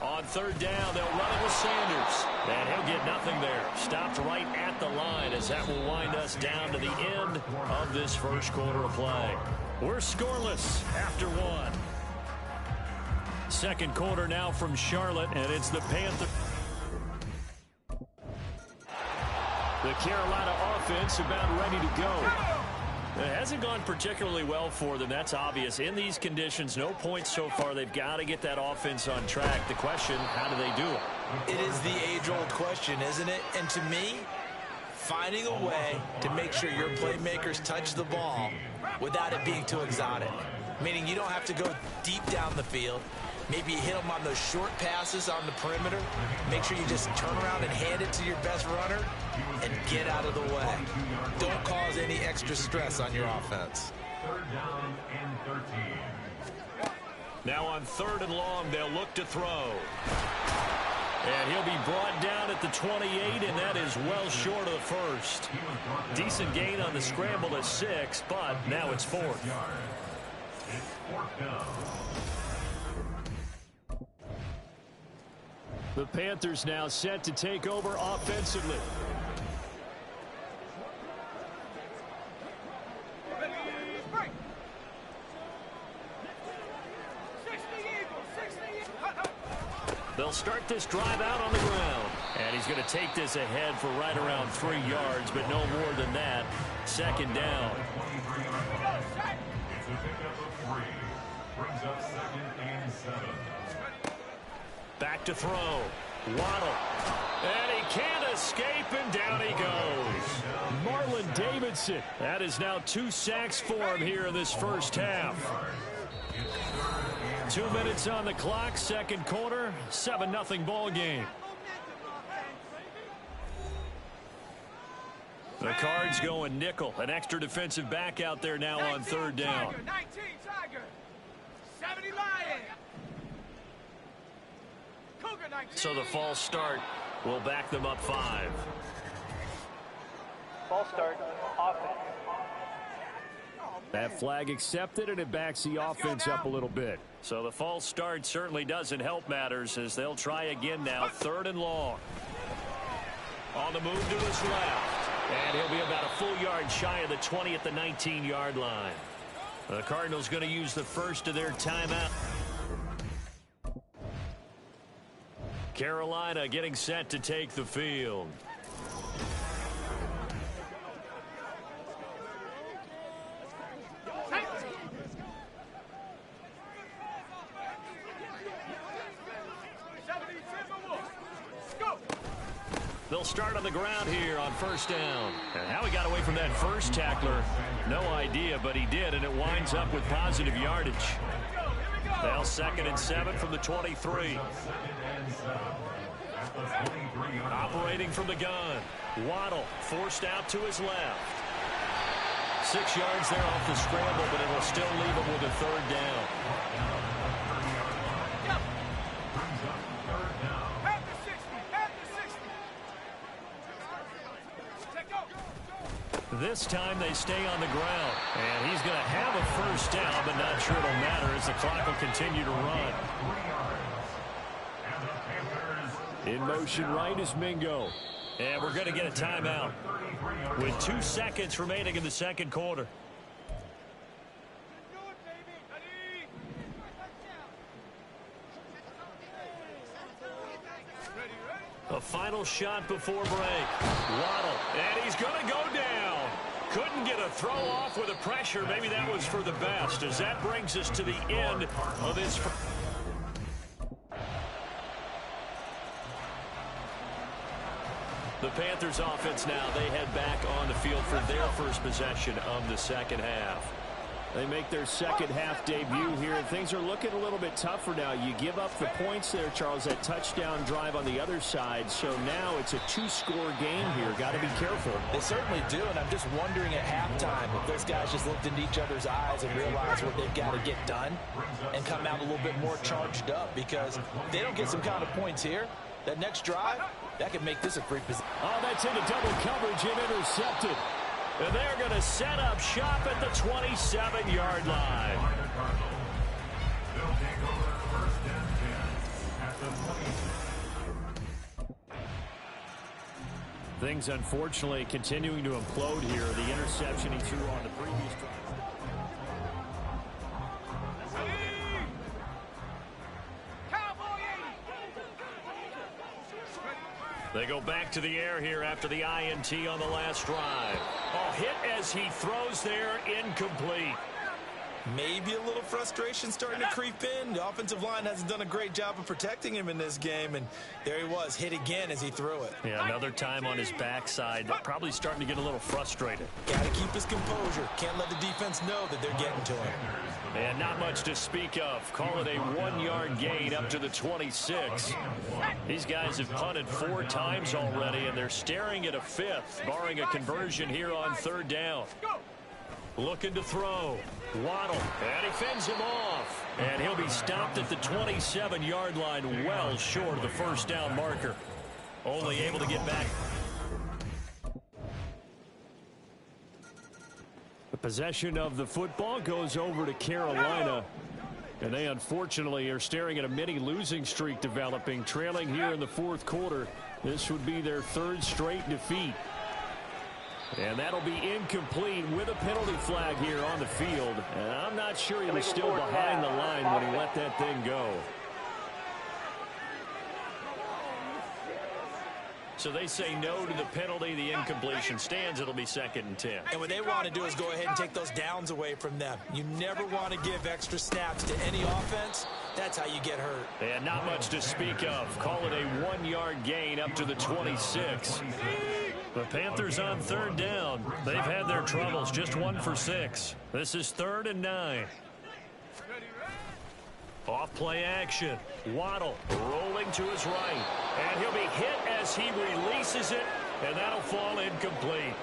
On 3rd down, they'll run it with Sanders. And he'll get nothing there. Stopped right at the line as that will wind us down to the end of this first quarter of play. We're scoreless after 1. Second quarter now from Charlotte, and it's the Panthers. The Carolina offense about ready to go. It hasn't gone particularly well for them. That's obvious. In these conditions, no points so far. They've got to get that offense on track. The question, how do they do it? It is the age-old question, isn't it? And to me, finding a way to make sure your playmakers touch the ball without it being too exotic. Meaning you don't have to go deep down the field. Maybe you hit them on those short passes on the perimeter. Make sure you just turn around and hand it to your best runner and get out of the way. Don't cause any extra stress on your offense. 3rd down and 13. Now on 3rd and long, they'll look to throw. And he'll be brought down at the 28, and that is well short of the first. Decent gain on the scramble at 6, but now it's 4th. It's 4th down. The Panthers now set to take over offensively. They'll start this drive out on the ground. And he's going to take this ahead for right around 3 yards, but no more than that. 2nd down. It's a pickup of 3. Brings up 2nd and 7. Back to throw. Waddle. And he can't escape, and down he goes. Marlon Davidson. That is now 2 sacks for him here in this first half. 2 minutes on the clock, second quarter, 7-0 ball game. The Cards going nickel. An extra defensive back out there now on 3rd down. 19 Tiger. 70 Lion. So the false start will back them up 5. False start, offense. That flag accepted, and it backs the offense up a little bit. So the false start certainly doesn't help matters as they'll try again now. 3rd and long. On the move to his left. And he'll be about a full yard shy of the 20 at the 19-yard line. The Cardinals going to use the first of their timeout. Carolina getting set to take the field. They'll start on the ground here on 1st down. And how he got away from that first tackler, no idea, but he did, and it winds up with positive yardage. Now 2nd and 7 from the 23. Operating from the gun. Waddle forced out to his left. 6 yards there off the scramble, but it'll still leave him with a 3rd down. This time they stay on the ground. And he's going to have a 1st down, but not sure it'll matter as the clock will continue to run. In motion right is Mingo. And we're going to get a timeout with 2 seconds remaining in the second quarter. A final shot before break. Waddle, and he's going to go down. Couldn't get a throw off with the pressure. Maybe that was for the best, as that brings us to the end of this. The Panthers offense now, they head back on the field for their first possession of the second half. They make their second half debut here, and things are looking a little bit tougher now. You give up the points there, Charles, that touchdown drive on the other side. So now it's a 2-score game here. Got to be careful. They certainly do, and I'm just wondering at halftime if those guys just looked into each other's eyes and realized what they've got to get done and come out a little bit more charged up, because if they don't get some kind of points here, that next drive, that could make this a free position. Oh, that's into double coverage and intercepted. And they're going to set up shop at the 27-yard line. They'll take over first and 10 at the 26. Things, unfortunately, continuing to implode here. The interception he threw on the previous drive. They go back to the air here after the INT on the last drive. Oh, hit as he throws there, incomplete. Maybe a little frustration starting to creep in. The offensive line hasn't done a great job of protecting him in this game, and there he was, hit again as he threw it. Yeah, another time on his backside, probably starting to get a little frustrated. Got to keep his composure. Can't let the defense know that they're getting to him. And not much to speak of. Call it a 1-yard gain up to the 26. These guys have punted 4 times already, and they're staring at a 5th, barring a conversion here on 3rd down. Looking to throw. Waddle, and he fends him off. And he'll be stopped at the 27-yard line, well short of the first down marker. Only able to get back. The possession of the football goes over to Carolina. And they unfortunately are staring at a mini losing streak developing, trailing here in the 4th quarter. This would be their 3rd straight defeat. And that'll be incomplete with a penalty flag here on the field. And I'm not sure he was still behind the line when he let that thing go. So they say no to the penalty. The incompletion stands. It'll be 2nd and 10. And what they want to do is go ahead and take those downs away from them. You never want to give extra snaps to any offense. That's how you get hurt. And not much to speak of. Call it a 1-yard gain up to the 26. The Panthers on 3rd down. They've had their troubles. Just 1 for 6. This is 3rd and 9. Off play action. Waddle rolling to his right. And he'll be hit as he releases it. And that'll fall incomplete.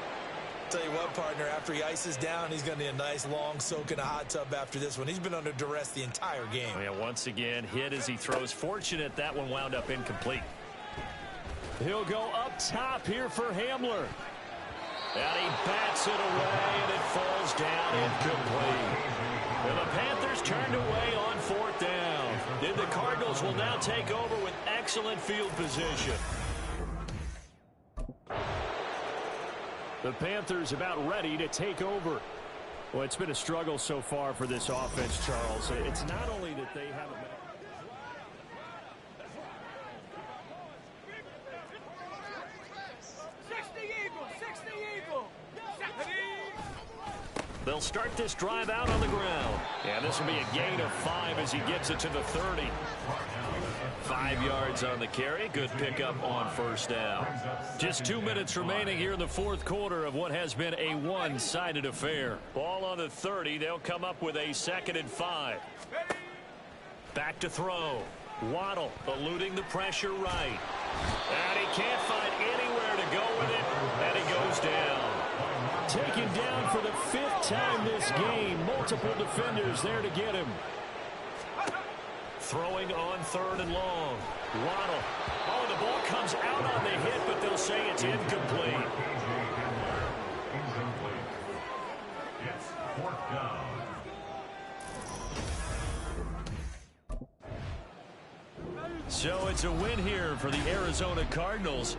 Tell you what, partner, after he ices down, he's going to need a nice long soak in a hot tub after this one. He's been under duress the entire game. Yeah, once again, hit as he throws. Fortunate that one wound up incomplete. He'll go up top here for Hamler. And he bats it away, and it falls down incomplete. And the Panthers turned away on 4th down. Then the Cardinals will now take over with excellent field position. The Panthers about ready to take over. Well, it's been a struggle so far for this offense, Charles. It's not only that they haven't been... They'll start this drive out on the ground. And this will be a gain of 5 as he gets it to the 30. 5 yards on the carry. Good pickup on 1st down. Just 2 minutes remaining here in the 4th quarter of what has been a one-sided affair. Ball on the 30. They'll come up with a 2nd and 5. Back to throw. Waddle eluding the pressure right. And he can't find anywhere to go with it. And he goes down. Taken down for the 5th time this game. Multiple defenders there to get him. Throwing on 3rd and long. Waddle. Oh, the ball comes out on the hit, but they'll say it's incomplete. It's 4th down. So it's a win here for the Arizona Cardinals.